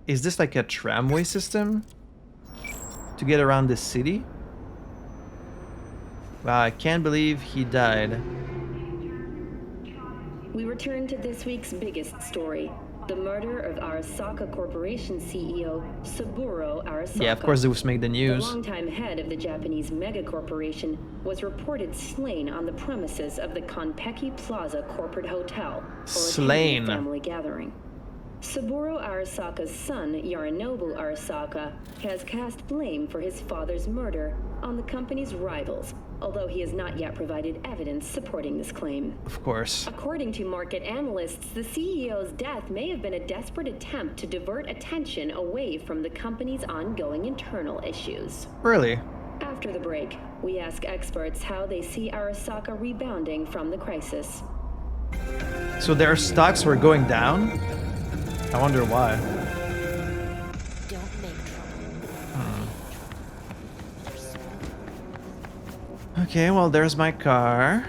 Is this like a tramway system to get around this city? Wow, I can't believe he died. We return to this week's biggest story. The murder of Arasaka Corporation CEO Saburo Arasaka. Yeah, of course this made the news. The longtime head of the Japanese megacorporation was reported slain on the premises of the Konpeki Plaza corporate hotel for a family gathering. Saburo Arasaka's son, Yorinobu Arasaka, has cast blame for his father's murder on the company's rivals, although he has not yet provided evidence supporting this claim. Of course. According to market analysts, the CEO's death may have been a desperate attempt to divert attention away from the company's ongoing internal issues. Really? After the break, we ask experts how they see Arasaka rebounding from the crisis. So their stocks were going down? I wonder why. Don't make trouble. Okay, well, there's my car.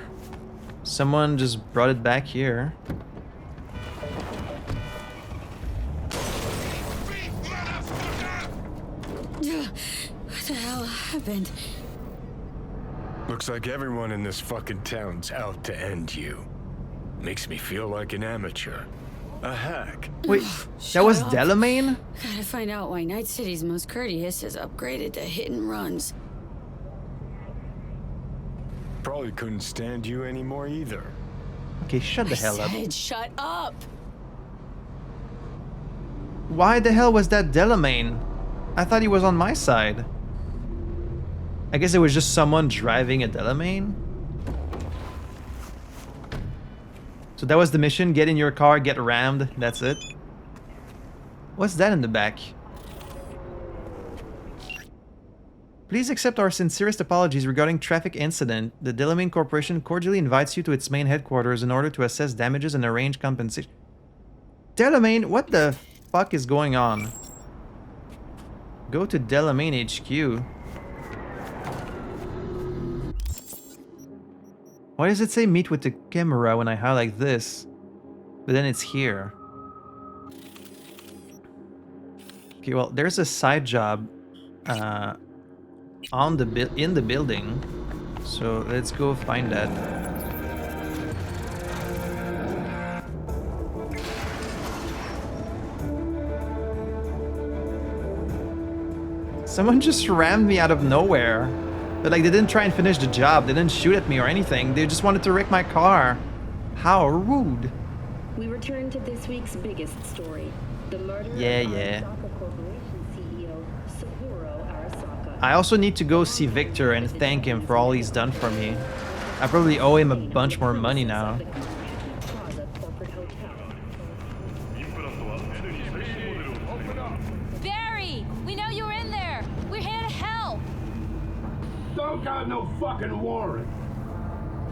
Someone just brought it back here. What the hell happened? Looks like everyone in this fucking town's out to end you. Makes me feel like an amateur. A hack. Wait, that was Delamain? Gotta find out why Night City's most courteous is upgraded to hit and runs. Probably couldn't stand you anymore either. Okay, shut the hell up. Shut up! Why the hell was that Delamain? I thought he was on my side. I guess it was just someone driving a Delamain? So that was the mission, get in your car, get rammed, that's it. What's that in the back? Please accept our sincerest apologies regarding traffic incident. The Delamain Corporation cordially invites you to its main headquarters in order to assess damages and arrange compensation. Delamain, what the fuck is going on? Go to Delamain HQ. Why does it say meet with the camera when I highlight this? But then it's here. Okay, well, there's a side job in the building, so let's go find that. Someone just rammed me out of nowhere. But like, they didn't try and finish the job. They didn't shoot at me or anything. They just wanted to wreck my car. How rude. We return to this week's biggest story. The murder of Arasaka Corporation CEO Saburo Arasaka. I also need to go see Viktor and thank him for all he's done for me. I probably owe him a bunch more money now. Barry! We know you're in there! We're here to help! Don't got no fucking warrant!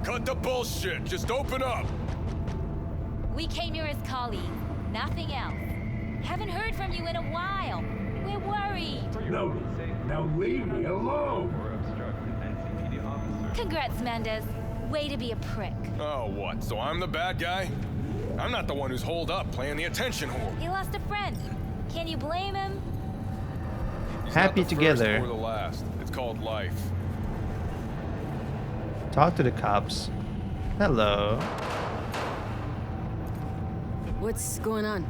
Cut the bullshit! Just open up! We came here as colleagues, nothing else. Haven't heard from you in a while. We're worried. No, now leave me alone! Congrats, Mendez. Way to be a prick. Oh, what? So I'm the bad guy? I'm not the one who's holed up playing the attention whore. He lost a friend. Can you blame him? Happy together. Or the last. It's called life. Talk to the cops. Hello. What's going on?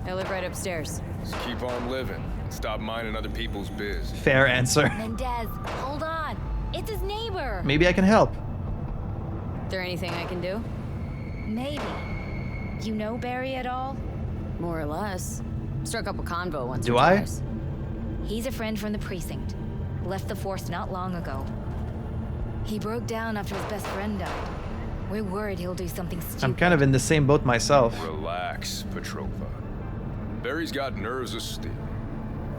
I live right upstairs. Just keep on living. Stop minding other people's biz. Fair answer. Mendez, hold on. It's his neighbor. Maybe I can help. There anything I can do? Maybe. You know Barry at all? More or less. Struck up a convo once Do or I? twice. He's a friend from the precinct. Left the force not long ago. He broke down after his best friend died. We're worried he'll do something stupid. I'm kind of in the same boat myself. Relax, Petrova. Barry's got nerves of steel.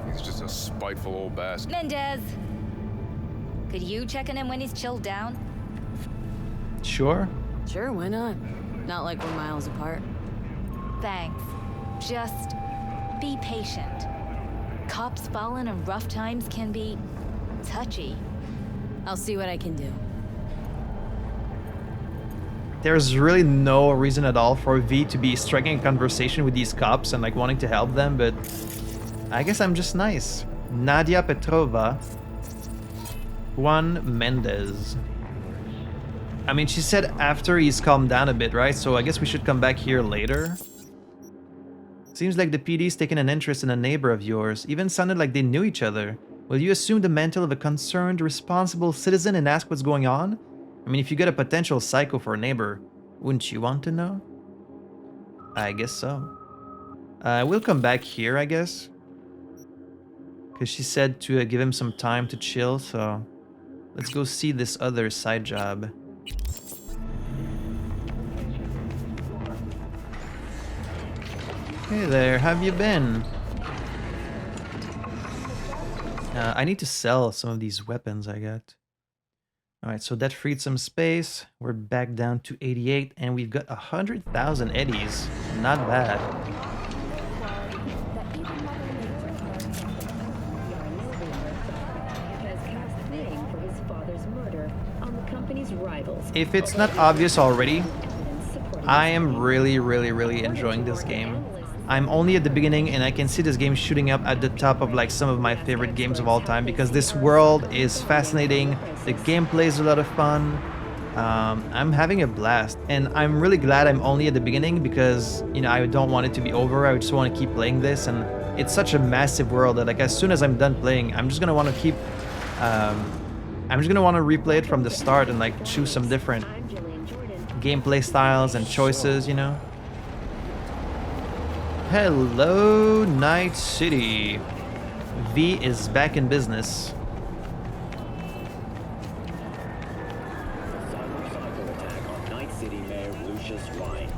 He's just a spiteful old bastard. Mendez! Could you check on him when he's chilled down? Sure. Sure, why not? Not like we're miles apart. Thanks. Just be patient. Cops falling in rough times can be touchy. I'll see what I can do. There's really no reason at all for V to be striking a conversation with these cops and like wanting to help them, but I guess I'm just nice. Nadia Petrova. Juan Mendez. I mean, she said after he's calmed down a bit, right? So I guess we should come back here later. Seems like the PD's taken an interest in a neighbor of yours. Even sounded like they knew each other. Will you assume the mantle of a concerned, responsible citizen and ask what's going on? I mean, if you get a potential psycho for a neighbor, wouldn't you want to know? I guess so. We'll come back here, I guess. Because she said to give him some time to chill, so... Let's go see this other side job. Hey there, have you been? I need to sell some of these weapons I got. Alright, so that freed some space. We're back down to 88, and we've got 100,000 eddies. Not bad. If it's not obvious already, I am really enjoying this game. I'm only at the beginning and I can see this game shooting up at the top of like some of my favorite games of all time because this world is fascinating, the gameplay is a lot of fun, I'm having a blast and I'm really glad I'm only at the beginning because, you know, I don't want it to be over, I just want to keep playing this and it's such a massive world that like as soon as I'm done playing, I'm just gonna want to keep, I'm just gonna want to replay it from the start and like choose some different gameplay styles and choices, you know. Hello, Night City. V is back in business. Night City Mayor Lucius Ryan.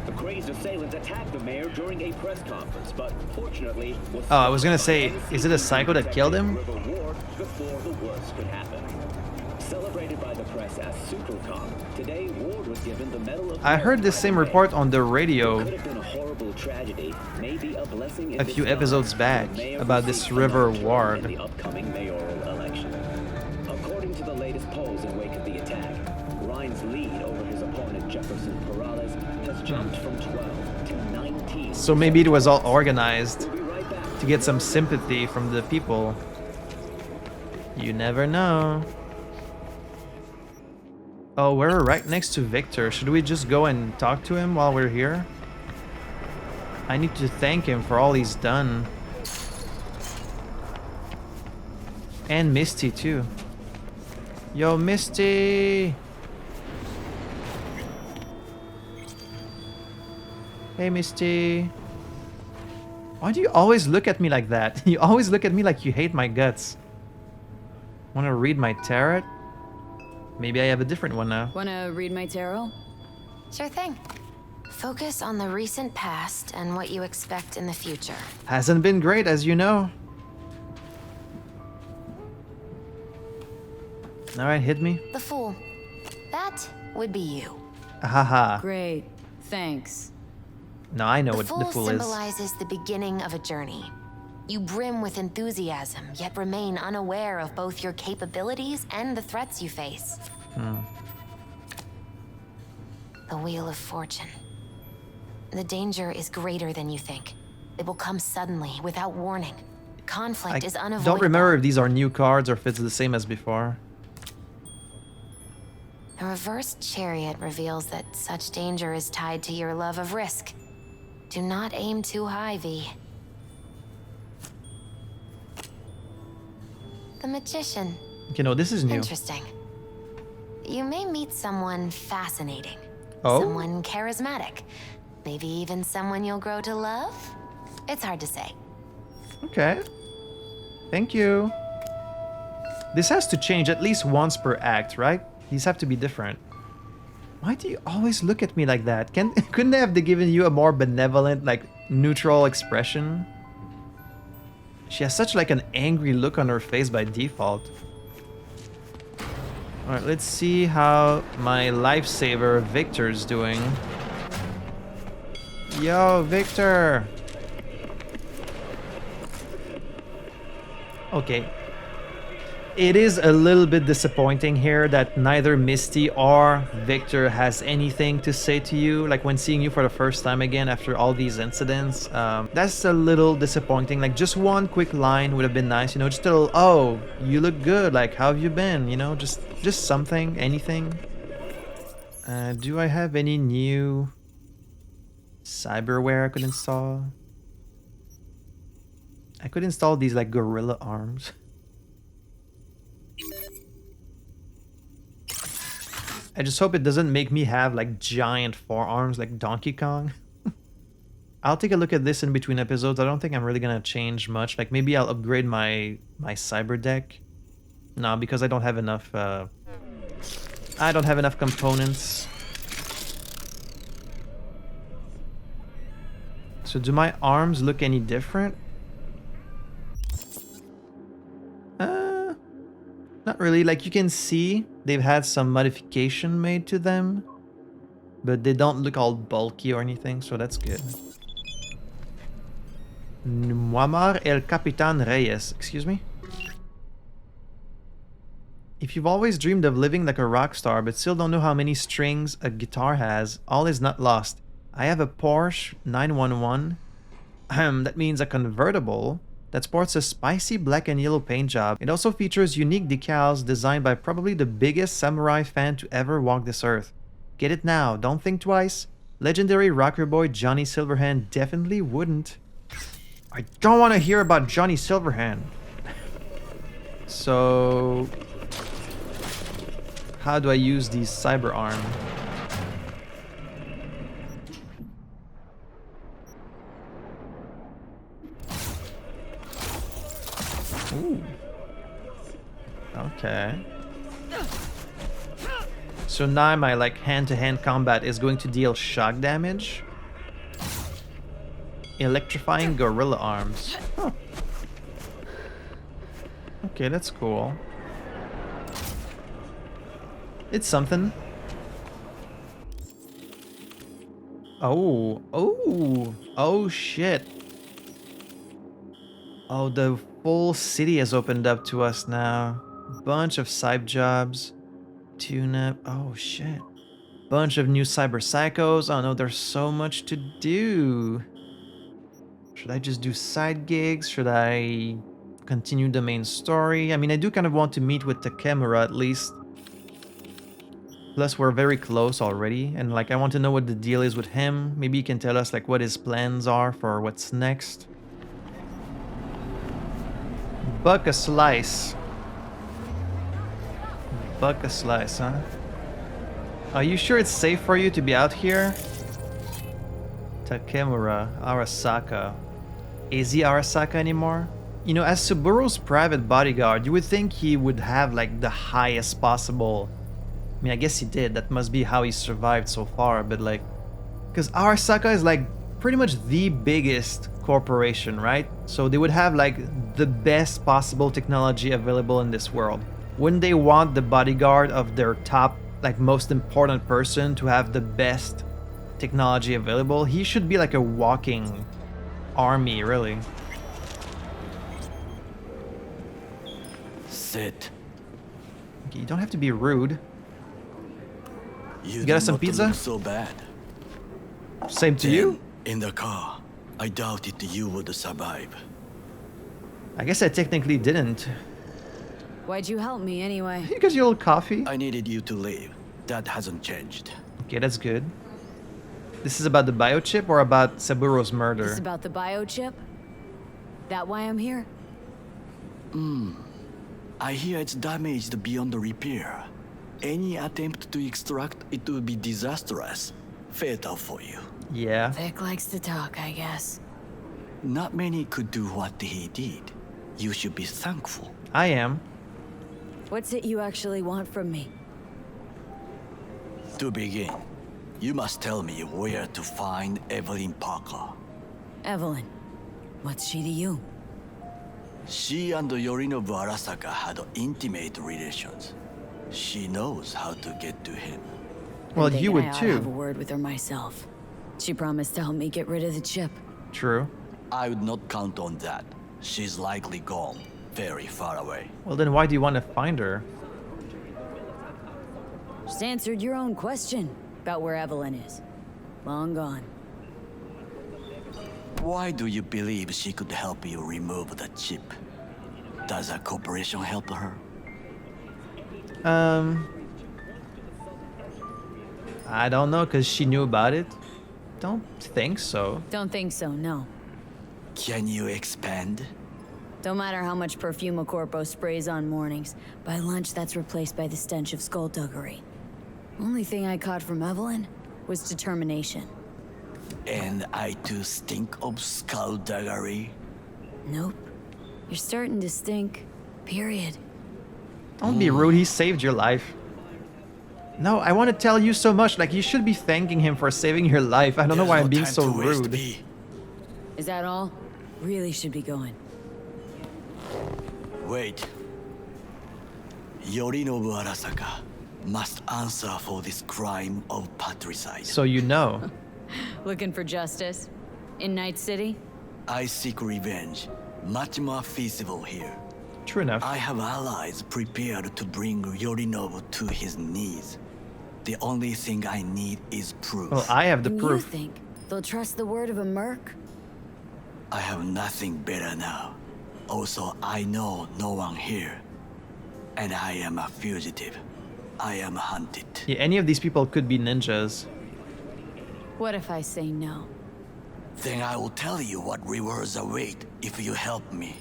The crazed assailant attacked the mayor during a press conference, but fortunately was Oh, I was gonna say, is it a psycho that killed him? River Ward before the worst could happen. Celebrated by the press as Super Cop, today Ward was given the Medal of I heard this same report on the radio could have been a horrible tragedy, maybe a blessing in a few disguise episodes back for the mayor about who this seeks River another term Ward. in the upcoming mayoral election. According to the latest polls in wake of the attack, Ryan's lead over his opponent Jefferson Perales has jumped from 12 to 19. So maybe it was all organized to get some sympathy from the people. You never know. Oh, we're right next to Viktor. Should we just go and talk to him while we're here? I need to thank him for all he's done. And Misty too. Yo, Misty! Hey, Misty. Why do you always look at me like that? You always look at me like you hate my guts. Wanna read my tarot? Maybe I have a different one now. Wanna read my tarot? Sure thing. Focus on the recent past and what you expect in the future. Hasn't been great, as you know. Alright, hit me. The Fool. That would be you. Haha. Great. Thanks. No, I know The what Fool the fool is. symbolizes the beginning of a journey. You brim with enthusiasm, yet remain unaware of both your capabilities and the threats you face. The Wheel of Fortune. The danger is greater than you think. It will come suddenly, without warning. Conflict is unavoidable. Don't remember if these are new cards or if it's the same as before. A reversed chariot reveals that such danger is tied to your love of risk. Do not aim too high, V. The Magician. Okay, no, this is new. Interesting. You may meet someone fascinating. Oh? Someone charismatic. Maybe even someone you'll grow to love? It's hard to say. Okay. Thank you. This has to change at least once per act, right? These have to be different. Why do you always look at me like that? Couldn't they have given you a more benevolent, like, neutral expression? She has such like an angry look on her face by default. Alright, let's see how my lifesaver Viktor's doing. Yo, Viktor! Okay. It is a little bit disappointing here that neither Misty or Viktor has anything to say to you, like when seeing you for the first time again after all these incidents. That's a little disappointing. Like just one quick line would have been nice, you know, just a little, oh, you look good, like how have you been, you know, just something, anything. Do I have any new cyberware I could install? I could install these like gorilla arms. I just hope it doesn't make me have like giant forearms like Donkey Kong. I'll take a look at this in between episodes. I don't think I'm really gonna change much. Like maybe I'll upgrade my cyber deck. No, because I don't have enough components. So do my arms look any different? Not really. Like you can see they've had some modification made to them, but they don't look all bulky or anything, so that's good. Muammar El Capitan Reyes. Excuse me? If you've always dreamed of living like a rock star but still don't know how many strings a guitar has, all is not lost. I have a Porsche 911. That means a convertible that sports a spicy black and yellow paint job. It also features unique decals designed by probably the biggest samurai fan to ever walk this earth. Get it now, don't think twice. Legendary rocker boy Johnny Silverhand definitely wouldn't. I don't want to hear about Johnny Silverhand. So, how do I use the cyber arm? Ooh. Okay. So now my like hand-to-hand combat is going to deal shock damage. Electrifying gorilla arms. Huh. Okay, that's cool. It's something. Oh shit. Oh, the full city has opened up to us now. Bunch of cyber jobs. Tune-up. Oh shit. Bunch of new cyber psychos. Oh no, there's so much to do. Should I just do side gigs? Should I continue the main story? I mean, I do kind of want to meet with the camera at least. Plus, we're very close already, and like I want to know what the deal is with him. Maybe he can tell us like what his plans are for what's next. Buck a slice. Buck a slice, huh? Are you sure it's safe for you to be out here? Takemura Arasaka. Is he Arasaka anymore? You know, as Subaru's private bodyguard, you would think he would have like the highest possible. I mean, I guess he did. That must be how he survived so far, but like... Because Arasaka is like pretty much the biggest corporation, right? So they would have like the best possible technology available in this world. Wouldn't they want the bodyguard of their top, like most important person to have the best technology available? He should be like a walking army, really. Sit. Okay, you don't have to be rude. You got us some do not pizza? look so bad. Same to you? In the car, I doubted you would survive. I guess I technically didn't. Why'd you help me anyway? You got your little coffee? I needed you to leave. That hasn't changed. Okay, that's good. This is about the biochip or about Saburo's murder? This about the biochip? That why I'm here? I hear it's damaged beyond repair. Any attempt to extract it would be disastrous. Fatal for you. Yeah. Vic likes to talk, I guess. Not many could do what he did. You should be thankful. I am. What's it you actually want from me? To begin, you must tell me where to find Evelyn Parker. Evelyn. What's she to you? She and Yorinobu Arasaka had intimate relations. She knows how to get to him. Well, you would I too. have a word with her myself. She promised to help me get rid of the chip. True. I would not count on that. She's likely gone, very far away. Well, then why do you want to find her? Just answered your own question about where Evelyn is. Long gone. Why do you believe she could help you remove the chip? Does a corporation help her? I don't know, because she knew about it. Don't think so. Don't think so, no. Can you expand? Don't matter how much perfume a corpo sprays on mornings. By lunch, that's replaced by the stench of skullduggery. Only thing I caught from Evelyn was determination. And I too stink of skullduggery? Nope. You're starting to stink. Period. Don't be rude, he saved your life. No, I want to tell you so much, like you should be thanking him for saving your life. I don't know why I'm being so rude. Is that all? Really should be going. Wait. Yorinobu Arasaka must answer for this crime of patricide. So you know. Looking for justice? In Night City? I seek revenge. Much more feasible here. True enough. I have allies prepared to bring Yorinobu to his knees. The only thing I need is proof. Well, I have the And proof. You think they'll trust the word of a merc? I have nothing better now. Also, I know no one here. And I am a fugitive. I am hunted. Yeah, any of these people could be ninjas. What if I say no? Then I will tell you what rewards await if you help me.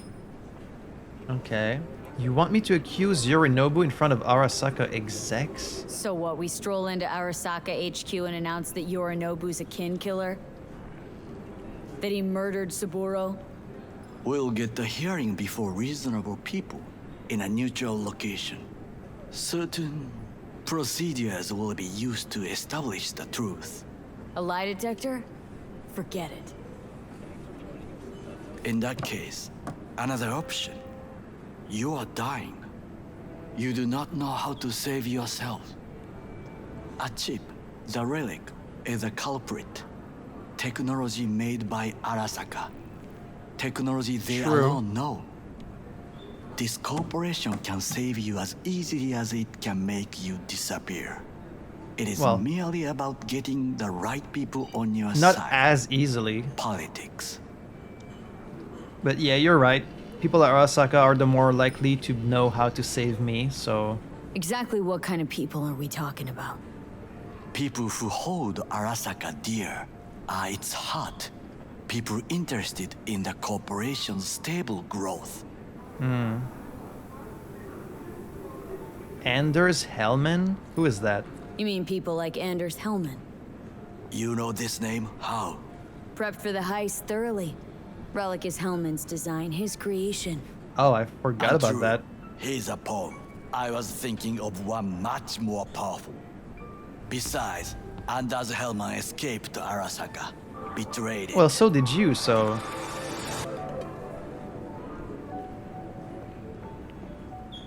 Okay. You want me to accuse Yorinobu in front of Arasaka execs? So what, we stroll into Arasaka HQ and announce that Yorinobu's a kin killer? That he murdered Saburo? We'll get the hearing before reasonable people in a neutral location. Certain procedures will be used to establish the truth. A lie detector? Forget it. In that case, another option. You are dying. You do not know how to save yourself. A chip, the relic, is a culprit. Technology made by Arasaka. Technology they alone know. This corporation can save you as easily as it can make you disappear. It is merely about getting the right people on your side. Not as easily. Politics. But yeah, you're right. People at Arasaka are the more likely to know how to save me, so... Exactly what kind of people are we talking about? People who hold Arasaka dear are its heart. People interested in the corporation's stable growth. Anders Hellman? Who is that? You mean people like Anders Hellman? You know this name? How? Prepped for the heist thoroughly. Relic is Hellman's design, his creation. Oh, I forgot about that. He's a pawn. I was thinking of one much more powerful. Besides, Anders Hellman escaped to Arasaka. Betrayed it. Well, so did you, so...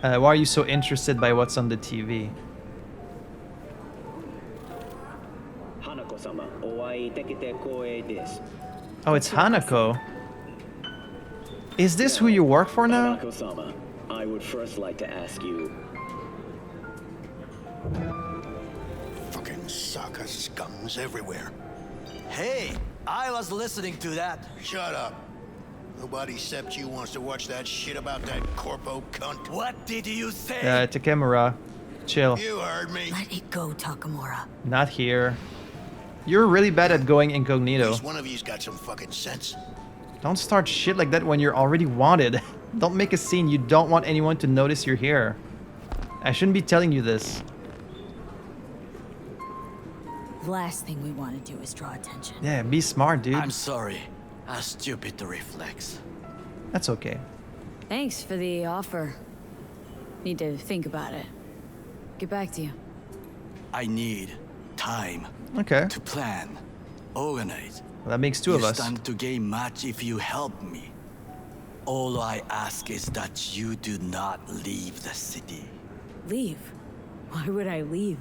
why are you so interested by what's on the TV? Oh, it's Hanako. Is this who you work for now? Hanako-sama, I would first like to ask you... Fucking Saka scums everywhere. Hey, I was listening to that. Shut up. Nobody except you wants to watch that shit about that corpo cunt. What did you say? Takemura. Chill. You heard me. Let it go, Takamura. Not here. You're really bad at going incognito. At least one of you's got some fucking sense. Don't start shit like that when you're already wanted. Don't make a scene. You don't want anyone to notice you're here. I shouldn't be telling you this. The last thing we want to do is draw attention. Yeah, be smart, dude. I'm sorry. A stupid reflex. That's okay. Thanks for the offer. Need to think about it. Get back to you. I need time. Okay. To plan, organize. Well, that makes two of us. You stand to gain much if you help me. All I ask is that you do not leave the city. Leave? Why would I leave?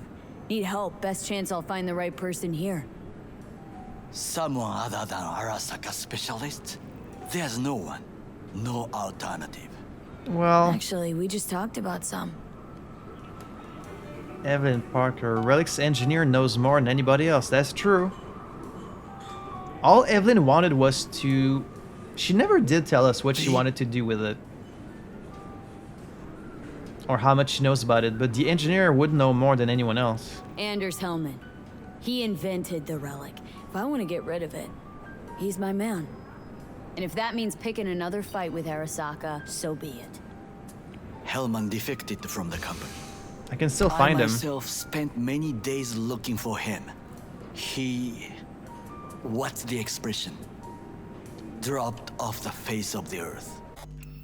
Need help. Best chance I'll find the right person here. Someone other than Arasaka specialist? There's no one. No alternative. Well... Actually, we just talked about some. Evelyn Parker, Relic's engineer, knows more than anybody else. That's true. All Evelyn wanted was to... She never did tell us what she wanted to do with it. Or how much she knows about it, but the engineer would know more than anyone else. Anders Hellman. He invented the relic. If I want to get rid of it, he's my man. And if that means picking another fight with Arasaka, so be it. Hellman defected from the company. I can still find him. I myself spent many days looking for him. He... What's the expression? Dropped off the face of the earth.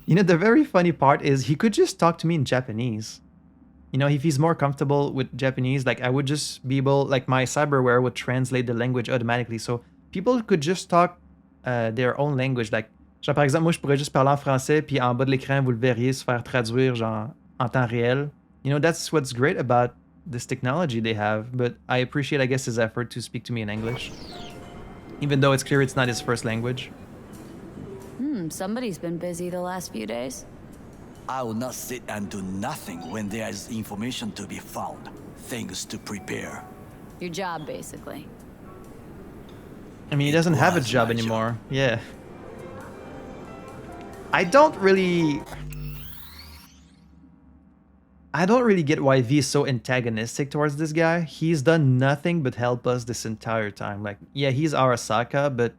You know, the very funny part is he could just talk to me in Japanese. You know, if he's more comfortable with Japanese, like I would just be able, like my cyberware would translate the language automatically. So people could just talk their own language. Like, genre par exemple, moi je pourrais juste parler en français, puis en bas de l'écran, vous le verriez se faire traduire genre en temps réel. You know, that's what's great about this technology they have. But I appreciate, I guess, his effort to speak to me in English. Even though it's clear it's not his first language. Somebody's been busy the last few days. I will not sit and do nothing when there is information to be found. Things to prepare. Your job, basically. I mean, he doesn't have a job anymore. Yeah. I don't really get why V is so antagonistic towards this guy. He's done nothing but help us this entire time. Like, yeah, he's Arasaka, but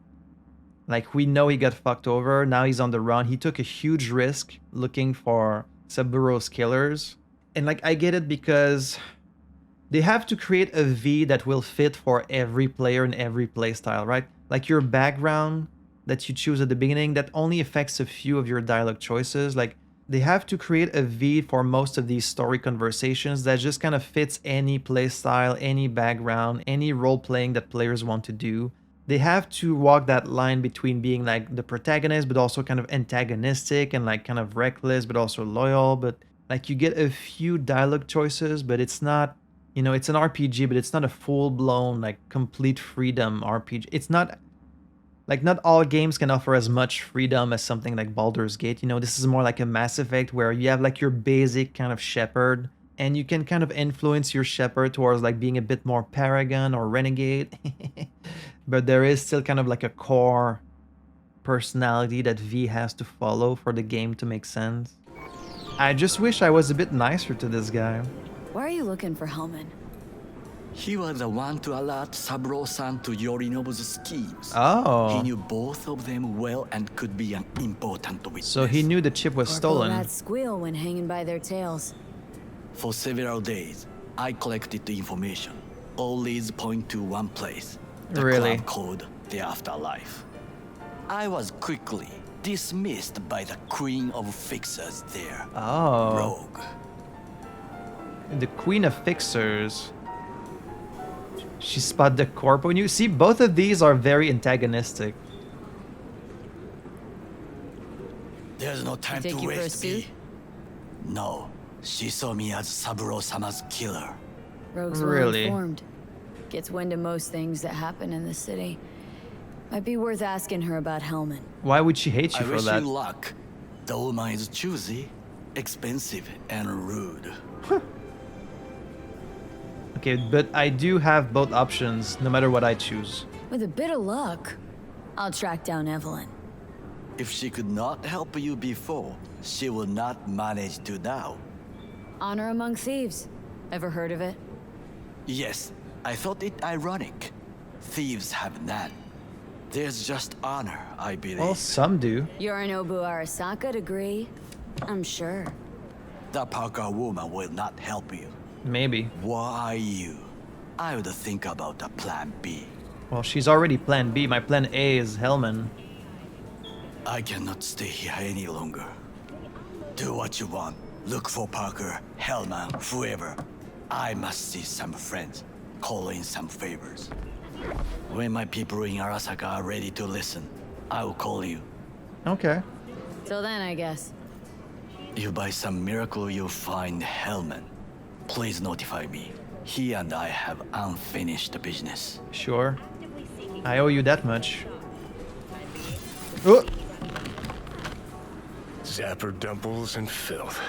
like, we know he got fucked over. Now he's on the run. He took a huge risk looking for Saburo's killers. And like, I get it because they have to create a V that will fit for every player and every playstyle, right? Like your background that you choose at the beginning, that only affects a few of your dialogue choices. Like, they have to create a V for most of these story conversations that just kind of fits any playstyle, any background, any role-playing that players want to do. they have to walk that line between being like the protagonist, but also kind of antagonistic and like kind of reckless, but also loyal. But like you get a few dialogue choices, but it's not, you know, it's an RPG, but it's not a full-blown like complete freedom RPG. It's not like, not all games can offer as much freedom as something like Baldur's Gate. You know, this is more like a Mass Effect where you have like your basic kind of shepherd, and you can kind of influence your shepherd towards like being a bit more paragon or renegade. But there is still kind of like a core personality that V has to follow for the game to make sense. I just wish I was a bit nicer to this guy. Why are you looking for Hellman? He was the one to alert Saburo-san to Yorinobu's schemes. Oh. He knew both of them well and could be an important witness. So he knew the chip was stolen. That squeal when hanging by their tails. For several days, I collected the information. All leads point to one place. The Really? club called the Afterlife. I was quickly dismissed by the Queen of Fixers there. Oh. Rogue. The Queen of Fixers. She spot the corpo. And you see, both of these are very antagonistic. There's no time Take to you for a waste suit? me. No, she saw me as Saburo-sama's killer. Rogue's Really? well informed. Gets wind of most things that happen in the city. Might be worth asking her about Hellman. Why would she hate you I for wish that? you luck. The woman is choosy, expensive, and rude. Okay, but I do have both options, no matter what I choose. With a bit of luck, I'll track down Evelyn. If she could not help you before, she will not manage to now. Honor among thieves. Ever heard of it? Yes, I thought it ironic. Thieves have none. There's just honor, I believe. Well, some do. Yorinobu Arasaka degree, I'm sure. The Parker woman will not help you. Maybe. Why you? I would think about a plan B. Well, she's already plan B. My plan A is Hellman. I cannot stay here any longer. Do what you want. Look for Parker, Hellman, whoever. I must see some friends. Call in some favors. When my people in Arasaka are ready to listen, I will call you. Okay. Till then, I guess. If by some miracle you find Hellman, please notify me. He and I have unfinished business. Sure. I owe you that much. Oh. Zapper dumples and filth.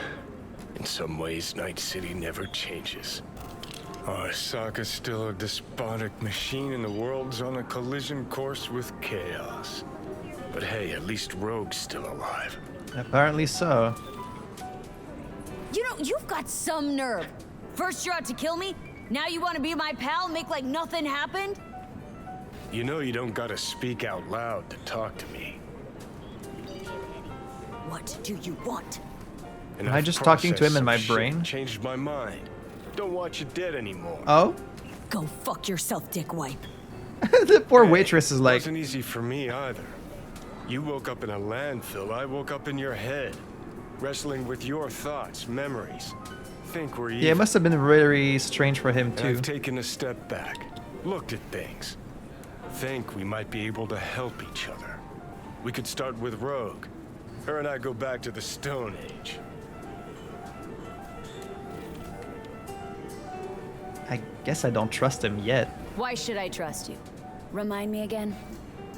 In some ways, Night City never changes. Arasaka's still a despotic machine and the world's on a collision course with chaos. But hey, at least Rogue's still alive. Apparently so. You know, you've got some nerve. First you're out to kill me, now you want to be my pal and make like nothing happened? You know you don't gotta speak out loud to talk to me. What do you want? Am I just talking to him in my brain? Changed my mind. Don't want you dead anymore. Oh? Go fuck yourself, dickwipe. The poor waitress is like... Wasn't easy for me either. You woke up in a landfill, I woke up in your head. Wrestling with your thoughts, memories. Think we're even. Yeah, it must have been very strange for him And too. I've taken a step back, looked at things. Think we might be able to help each other. We could start with Rogue. Her and I go back to the Stone Age. I guess I don't trust him yet. Why should I trust you? Remind me again?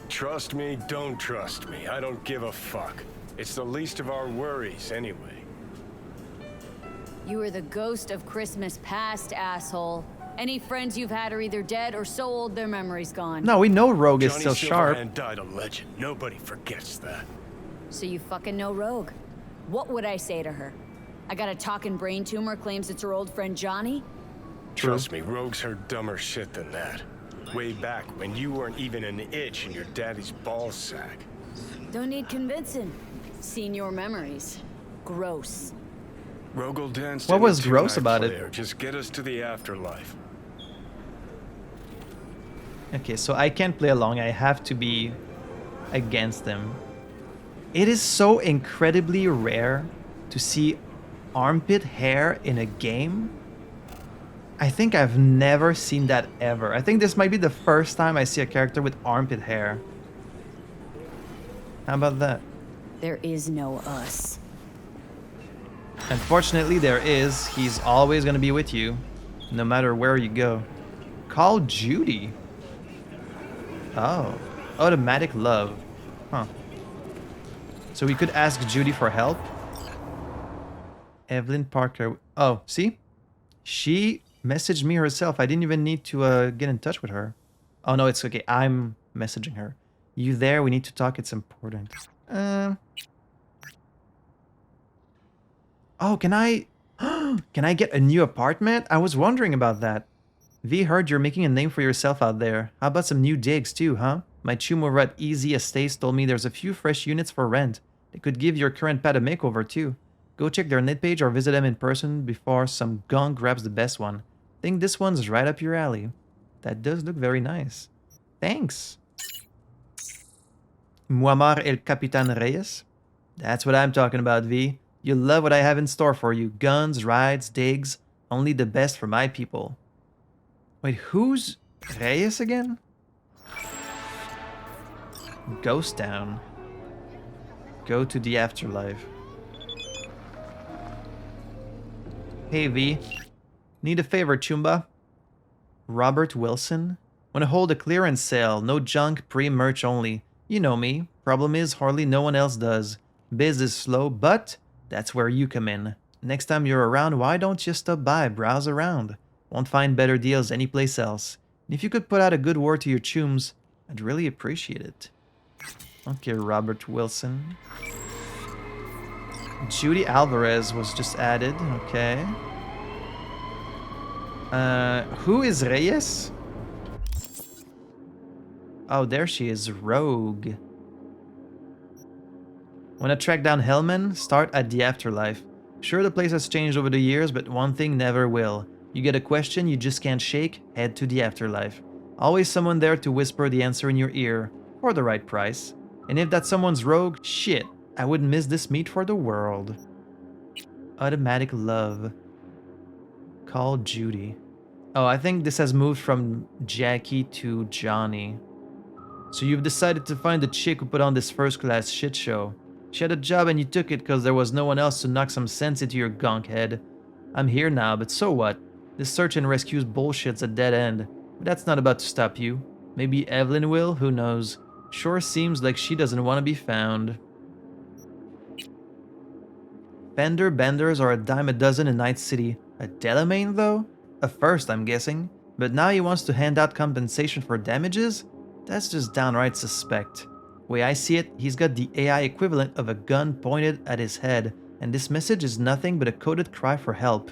Trust me, don't trust me. I don't give a fuck. It's the least of our worries, anyway. You are the ghost of Christmas past, asshole. Any friends you've had are either dead or so old their memory's gone. No, we know Rogue is Johnny still sharp. Silverhand died a legend. Nobody forgets that. So you fucking know Rogue. What would I say to her? I got a talking brain tumor, claims it's her old friend Johnny? Trust me, Rogue's heard dumber shit than that. Way back when you weren't even an itch in your daddy's ballsack. Don't need convincing. Seen your memories. Gross. Rogue will dance. What was any gross two-night about it? player. Just get us to the afterlife. Okay, so I can't play along. I have to be against them. It is so incredibly rare to see armpit hair in a game. I think I've never seen that ever. I think this might be the first time I see a character with armpit hair. How about that? There is no us. Unfortunately, there is. He's always going to be with you, no matter where you go. Call Judy. Oh. Automatic love. Huh. So we could ask Judy for help. Evelyn Parker. Oh, see? She messaged me herself. I didn't even need to get in touch with her. Oh, no, it's okay. I'm messaging her. You there? We need to talk. It's important. Oh, can I... can I get a new apartment? I was wondering about that. V, heard you're making a name for yourself out there. How about some new digs too, huh? My chum over at Easy Estates told me there's a few fresh units for rent. They could give your current pad a makeover too. Go check their net page or visit them in person before some gong grabs the best one. Think this one's right up your alley. That does look very nice. Thanks. Muammar El Capitan Reyes? That's what I'm talking about, V. You'll love what I have in store for you. Guns, rides, digs. Only the best for my people. Wait, who's Reyes again? Ghost Town. Go to the afterlife. Hey V. Need a favor, Chumba? Robert Wilson? Wanna hold a clearance sale. No junk, pre-merch only. You know me. Problem is, hardly no one else does. Biz is slow, but that's where you come in. Next time you're around, why don't you stop by, browse around? Won't find better deals anyplace else. And if you could put out a good word to your chums, I'd really appreciate it. Okay, Robert Wilson. Judy Alvarez was just added. Okay. Who is Reyes? Oh, there she is. Rogue. Wanna track down Hellman? Start at the afterlife. Sure, the place has changed over the years, but one thing never will. You get a question you just can't shake, head to the afterlife. Always someone there to whisper the answer in your ear, for the right price. And if that someone's rogue, shit, I wouldn't miss this meet for the world. Automatic love. Call Judy. Oh, I think this has moved from Jackie to Johnny. So you've decided to find the chick who put on this first-class shit show. She had a job and you took it because there was no one else to knock some sense into your gonk head. I'm here now, but so what? This search and rescue's bullshit's a dead end. But that's not about to stop you. Maybe Evelyn will, who knows. Sure seems like she doesn't want to be found. Fender benders are a dime a dozen in Night City. A Delamain though? A first, I'm guessing. But now he wants to hand out compensation for damages? That's just downright suspect. Way I see it, he's got the AI equivalent of a gun pointed at his head, and this message is nothing but a coded cry for help.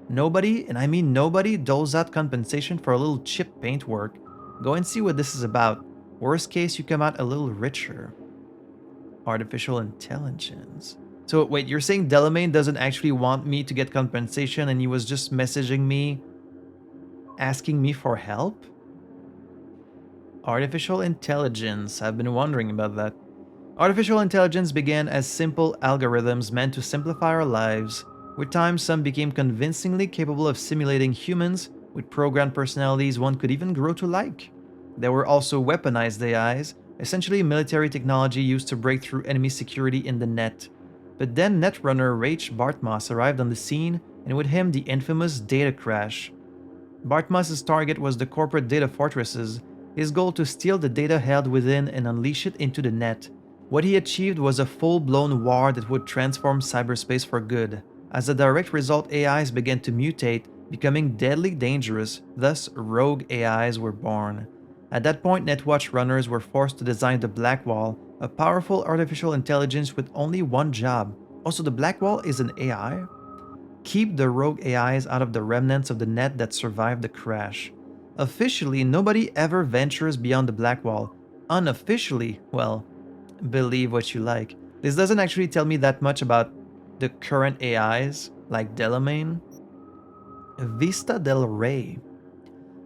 Nobody, and I mean nobody, doles out compensation for a little chip paint work. Go and see what this is about. Worst case, you come out a little richer. Artificial intelligence. So wait, you're saying Delamain doesn't actually want me to get compensation and he was just messaging me, asking me for help? Artificial intelligence. I've been wondering about that. Artificial intelligence began as simple algorithms meant to simplify our lives. With time, some became convincingly capable of simulating humans with programmed personalities one could even grow to like. There were also weaponized AIs, essentially military technology used to break through enemy security in the net. But then netrunner Rach Bartmoss arrived on the scene, and with him the infamous data crash. Bartmoss's target was the corporate data fortresses, his goal to steal the data held within and unleash it into the net. What he achieved was a full-blown war that would transform cyberspace for good. As a direct result, AIs began to mutate, becoming deadly dangerous, thus rogue AIs were born. At that point, Netwatch runners were forced to design the Black Wall, a powerful artificial intelligence with only one job. Also, the Black Wall is an AI? Keep the rogue AIs out of the remnants of the net that survived the crash. Officially, nobody ever ventures beyond the Black Wall. Unofficially, well, believe what you like. This doesn't actually tell me that much about the current AIs, like Delamain. Vista del Rey.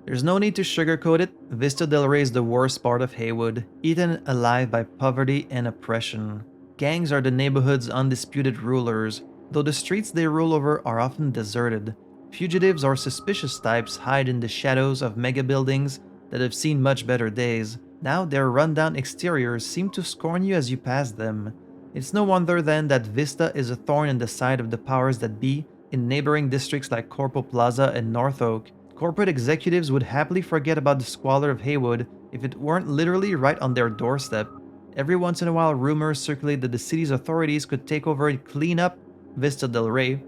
There's no need to sugarcoat it. Vista del Rey is the worst part of Haywood, eaten alive by poverty and oppression. Gangs are the neighborhood's undisputed rulers, though the streets they rule over are often deserted. Fugitives or suspicious types hide in the shadows of mega buildings that have seen much better days. Now their rundown exteriors seem to scorn you as you pass them. It's no wonder then that Vista is a thorn in the side of the powers that be in neighboring districts like Corpo Plaza and North Oak. Corporate executives would happily forget about the squalor of Haywood if it weren't literally right on their doorstep. Every once in a while, rumors circulate that the city's authorities could take over and clean up Vista del Rey,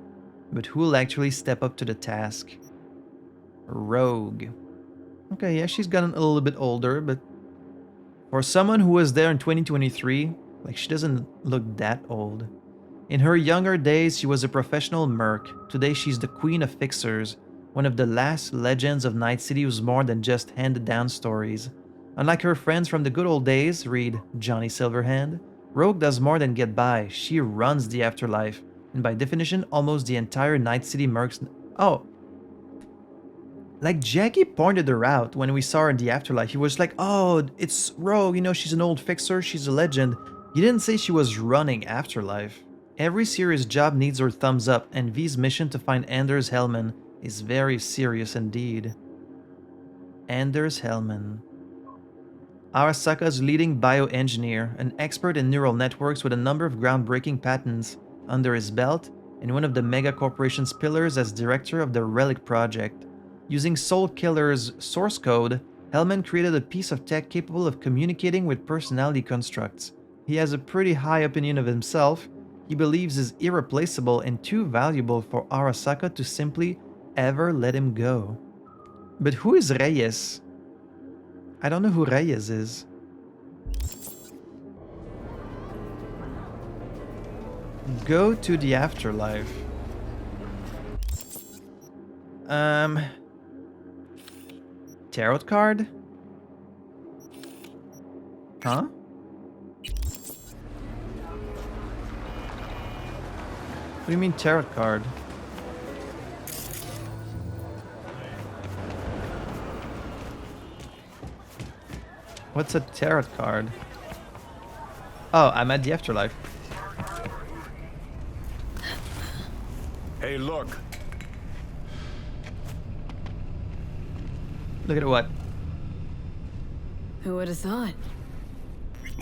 but who will actually step up to the task? Rogue. Okay, yeah, she's gotten a little bit older, but for someone who was there in 2023, like, she doesn't look that old. In her younger days, she was a professional merc. Today, she's the queen of fixers, one of the last legends of Night City who's more than just handed-down stories. Unlike her friends from the good old days, read Johnny Silverhand, Rogue does more than get by. She runs the afterlife, and by definition, almost the entire Night City mercs... Oh. Like, Jackie pointed her out when we saw her in the afterlife. He was like, oh, it's Rogue, you know, she's an old fixer, she's a legend. He didn't say she was running Afterlife. Every serious job needs her thumbs up, and V's mission to find Anders Hellman is very serious indeed. Anders Hellman. Arasaka's leading bioengineer, an expert in neural networks with a number of groundbreaking patents under his belt, and one of the mega corporation's pillars as director of the Relic Project. Using Soul Killer's source code, Hellman created a piece of tech capable of communicating with personality constructs. He has a pretty high opinion of himself. He believes is irreplaceable and too valuable for Arasaka to simply ever let him go. But who is Reyes? I don't know who Reyes is. Go to the afterlife. Tarot card? Huh? What do you mean tarot card? What's a tarot card? Oh, I'm at the afterlife. Hey, look. Look at what? Who would have thought?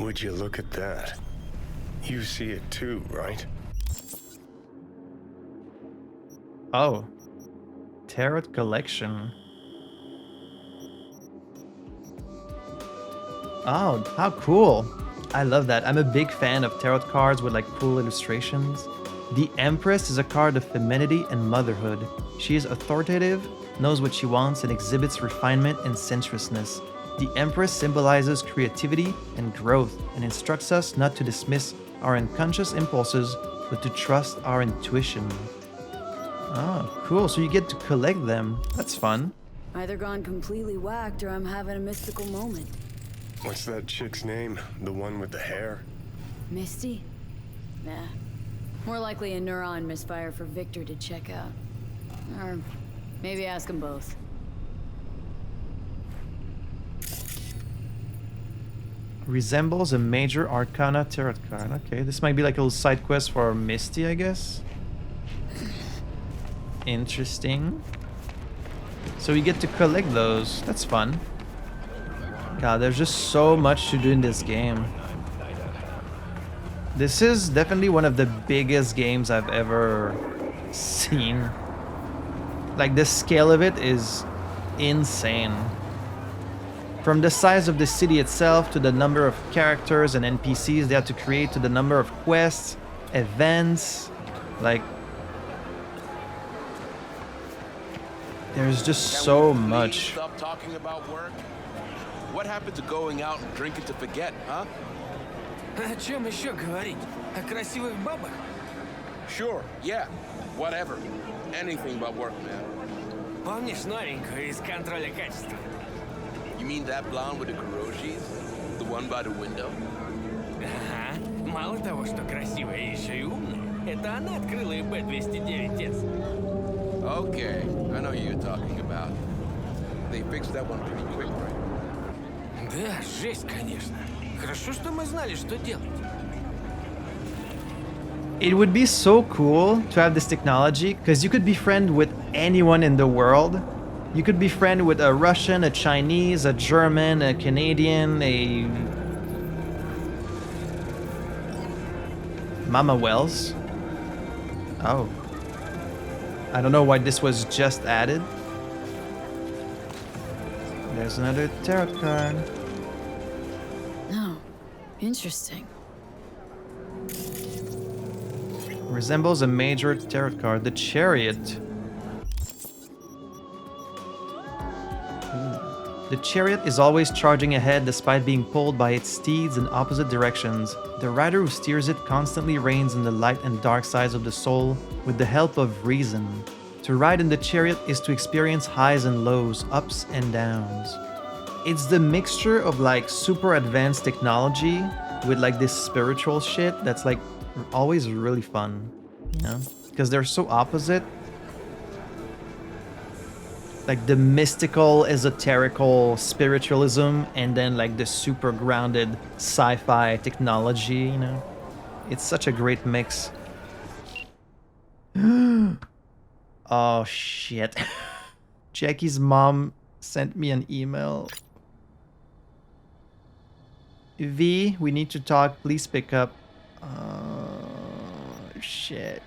Would you look at that? You see it too, right? Oh. Tarot collection. Oh, how cool. I love that. I'm a big fan of tarot cards with like cool illustrations. The Empress is a card of femininity and motherhood. She is authoritative, knows what she wants, and exhibits refinement and sensuousness. The Empress symbolizes creativity and growth and instructs us not to dismiss our unconscious impulses, but to trust our intuition. Oh, cool. So you get to collect them. That's fun. Either gone completely whacked or I'm having a mystical moment. What's that chick's name? The one with the hair? Misty? Nah. More likely a neuron misfire for Viktor to check out. Or maybe ask them both. Resembles a major arcana tarot card. Okay, this might be like a little side quest for Misty, I guess. Interesting. So you get to collect those. That's fun. God, there's just so much to do in this game. This is definitely one of the biggest games I've ever seen. Like, the scale of it is insane. From the size of the city itself to the number of characters and NPCs they have to create to the number of quests, events, like... There's just so much. Stop talking about work? What happened to going out and drinking to forget, huh? О чем еще говорить? О красивых бабах? Sure, yeah, whatever. Anything but work, man. Помнишь новенькую из контроля качества? You mean that blonde with the Kuroshis? The one by the window? Ага. Мало того, что красивая, еще и умная. Это она открыла ИБ-209С. Okay, I know who you're talking about. They fixed that one pretty quick, right? Да, жесть, конечно. Хорошо, что мы знали, что делать. It would be so cool to have this technology, because you could befriend with anyone in the world. You could befriend with a Russian, a Chinese, a German, a Canadian, a... Mama Wells. Oh. I don't know why this was just added. There's another tarot card. Oh, interesting. Resembles a major tarot card, the Chariot. The Chariot is always charging ahead despite being pulled by its steeds in opposite directions. The rider who steers it constantly reigns in the light and dark sides of the soul with the help of reason. To ride in the Chariot is to experience highs and lows, ups and downs. It's the mixture of like super advanced technology with like this spiritual shit that's like always really fun, you know? Because they're so opposite. Like the mystical, esoterical spiritualism, and then like the super grounded sci-fi technology, you know? It's such a great mix. Oh shit. Jackie's mom sent me an email. V, we need to talk. Please pick up. Shit.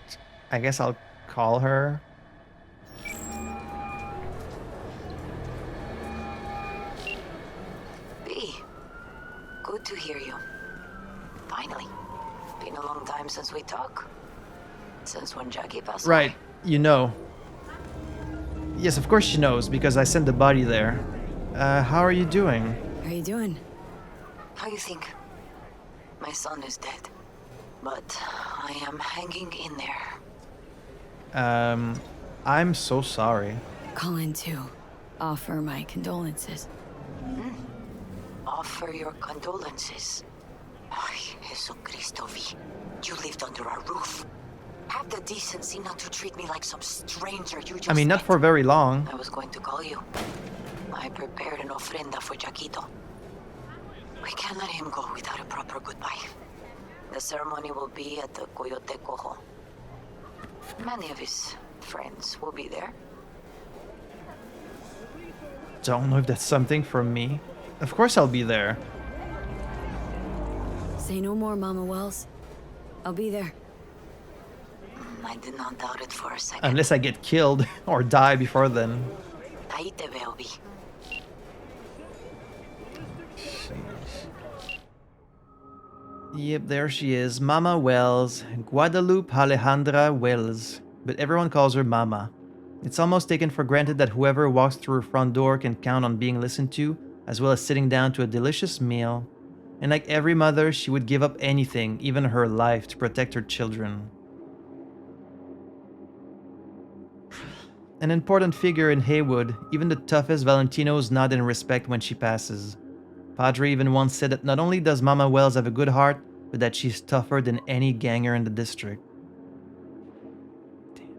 I guess I'll call her. V, good to hear you. Finally. Been a long time since we talked. Since when Jackie passed away. Right, you know. Yes, of course she knows, because I sent the body there. How are you doing? How are you doing? How you think? My son is dead, but I am hanging in there. I'm so sorry. Calling to offer my condolences. Offer your condolences. Ay, Jesucristo, V. You lived under our roof. Have the decency not to treat me like some stranger you just I mean, not met. for very long. I was going to call you. I prepared an ofrenda for Jaquito. We can't let him go without a proper goodbye. The ceremony will be at the Coyote Cojo. Many of his friends will be there. Don't know if that's something from me. Of course I'll be there. Say no more, Mama Wells. I'll be there. I did not doubt it for a second. Unless I get killed or die before then. Ahí te veo, Vi. Yep, there she is. Mama Wells. Guadalupe Alejandra Wells. But everyone calls her Mama. It's almost taken for granted that whoever walks through her front door can count on being listened to, as well as sitting down to a delicious meal. And like every mother, she would give up anything, even her life, to protect her children. An important figure in Haywood, even the toughest Valentinos nod in respect when she passes. Padre even once said that not only does Mama Wells have a good heart, but that she's tougher than any ganger in the district. Damn.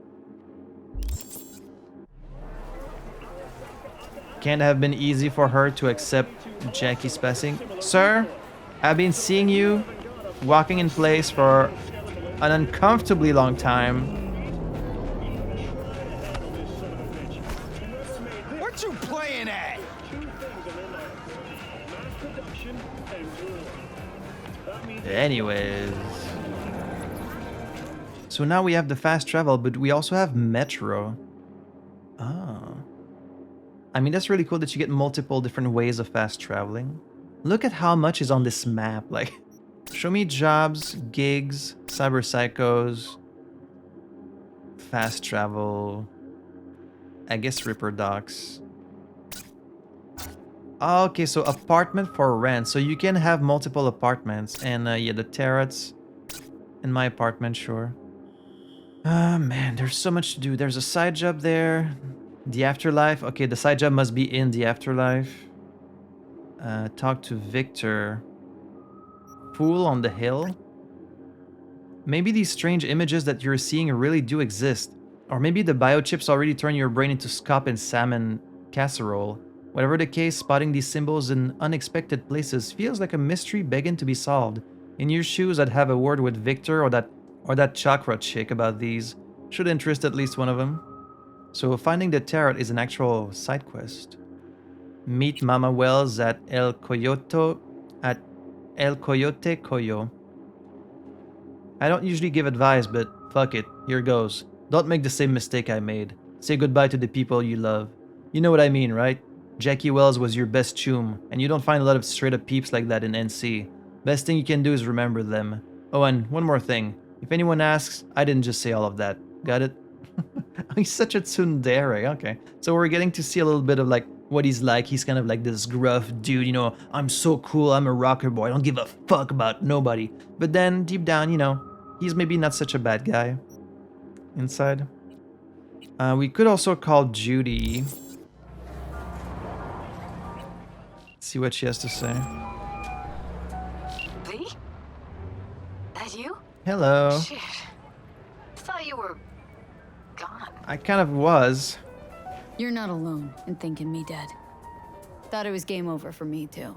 Can't have been easy for her to accept Jackie's passing. Sir, I've been seeing you walking in place for an uncomfortably long time. What you playing at? Anyways. So now we have the fast travel, but we also have metro. Oh. I mean, that's really cool that you get multiple different ways of fast traveling. Look at how much is on this map. Like, show me jobs, gigs, cyber psychos, fast travel, I guess Ripper Docks. Oh, okay, so apartment for rent. So you can have multiple apartments. And yeah, the Tarots in my apartment, sure. Ah, man, there's so much to do. There's a side job there. The afterlife. Okay, the side job must be in the afterlife. Talk to Viktor. Fool on the hill. Maybe these strange images that you're seeing really do exist. Or maybe the biochips already turn your brain into scop and salmon casserole. Whatever the case, spotting these symbols in unexpected places feels like a mystery begging to be solved. In your shoes, I'd have a word with Viktor or that or that chakra chick about these. Should interest at least one of them. So finding the tarot is an actual side quest. Meet Mama Wells at El Coyote Coyo. I don't usually give advice, but fuck it, here goes. Don't make the same mistake I made. Say goodbye to the people you love. You know what I mean, right? Jackie Wells was your best chum, and you don't find a lot of straight up peeps like that in NC. Best thing you can do is remember them. Oh, and one more thing. If anyone asks, I didn't just say all of that. Got it? He's such a tsundere. Okay. So we're getting to see a little bit of like what he's like. He's kind of like this gruff dude, you know, I'm so cool, I'm a rocker boy, I don't give a fuck about nobody. But then deep down, you know, he's maybe not such a bad guy inside. We could also call Judy. See what she has to say. V? That you? Hello. Shit. Thought you were gone. I kind of was. You're not alone in thinking me dead. Thought it was game over for me, too.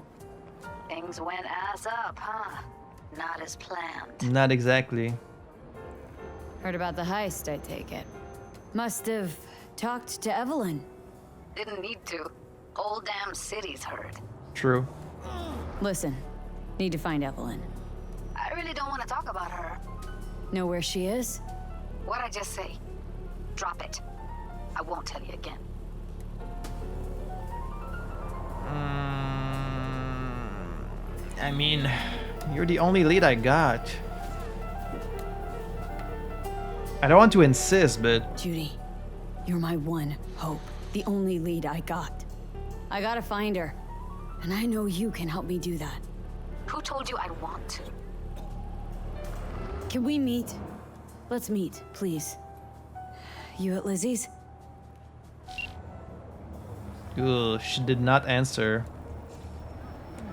Things went ass up, huh? Not as planned. Not exactly. Heard about the heist, I take it. Must have talked to Evelyn. Didn't need to. Whole damn city's heard. True. Listen, need to find Evelyn. I really don't want to talk about her. Know where she is? What'd I just say? Drop it. I won't tell you again. I mean, you're the only lead I got. I don't want to insist, but... Judy, you're my one hope. The only lead I got. I gotta find her. And I know you can help me do that. Who told you I'd want to? Can we meet? Let's meet, please. You at Lizzie's? Ugh, she did not answer.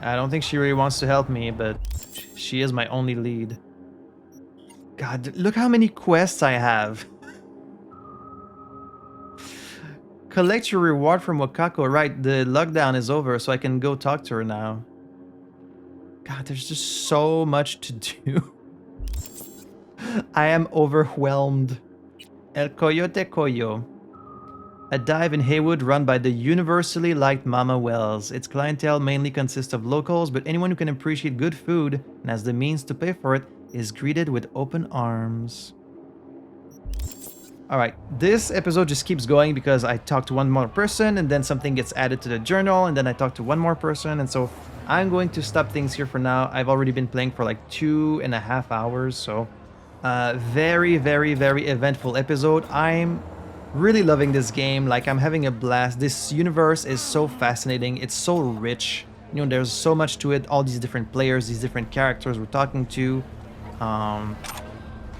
I don't think she really wants to help me, but she is my only lead. God, look how many quests I have. Collect your reward from Wakako. Right, the lockdown is over, so I can go talk to her now. God, there's just so much to do. I am overwhelmed. El Coyote Coyo. A dive in Haywood run by the universally liked Mama Wells. Its clientele mainly consists of locals, but anyone who can appreciate good food and has the means to pay for it is greeted with open arms. Alright, this episode just keeps going because I talk to one more person and then something gets added to the journal and then I talk to one more person, and so I'm going to stop things here for now. I've already been playing for like 2.5 hours, so very, very, very eventful episode. I'm really loving this game. Like, I'm having a blast. This universe is so fascinating. It's so rich. You know, there's so much to it. All these different players, these different characters we're talking to.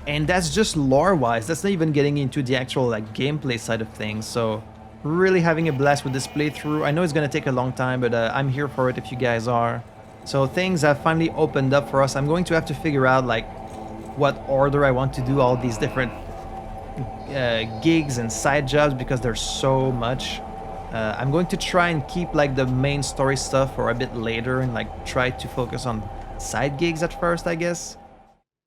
And that's just lore-wise. That's not even getting into the actual like gameplay side of things. So really having a blast with this playthrough. I know it's gonna take a long time, but I'm here for it if you guys are. So things have finally opened up for us. I'm going to have to figure out like what order I want to do all these different gigs and side jobs because there's so much. I'm going to try and keep like the main story stuff for a bit later and like try to focus on side gigs at first, I guess.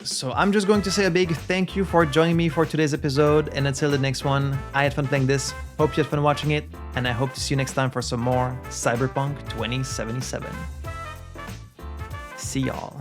So I'm just going to say a big thank you for joining me for today's episode, and until the next one, I had fun playing this, hope you had fun watching it, and I hope to see you next time for some more Cyberpunk 2077. See y'all.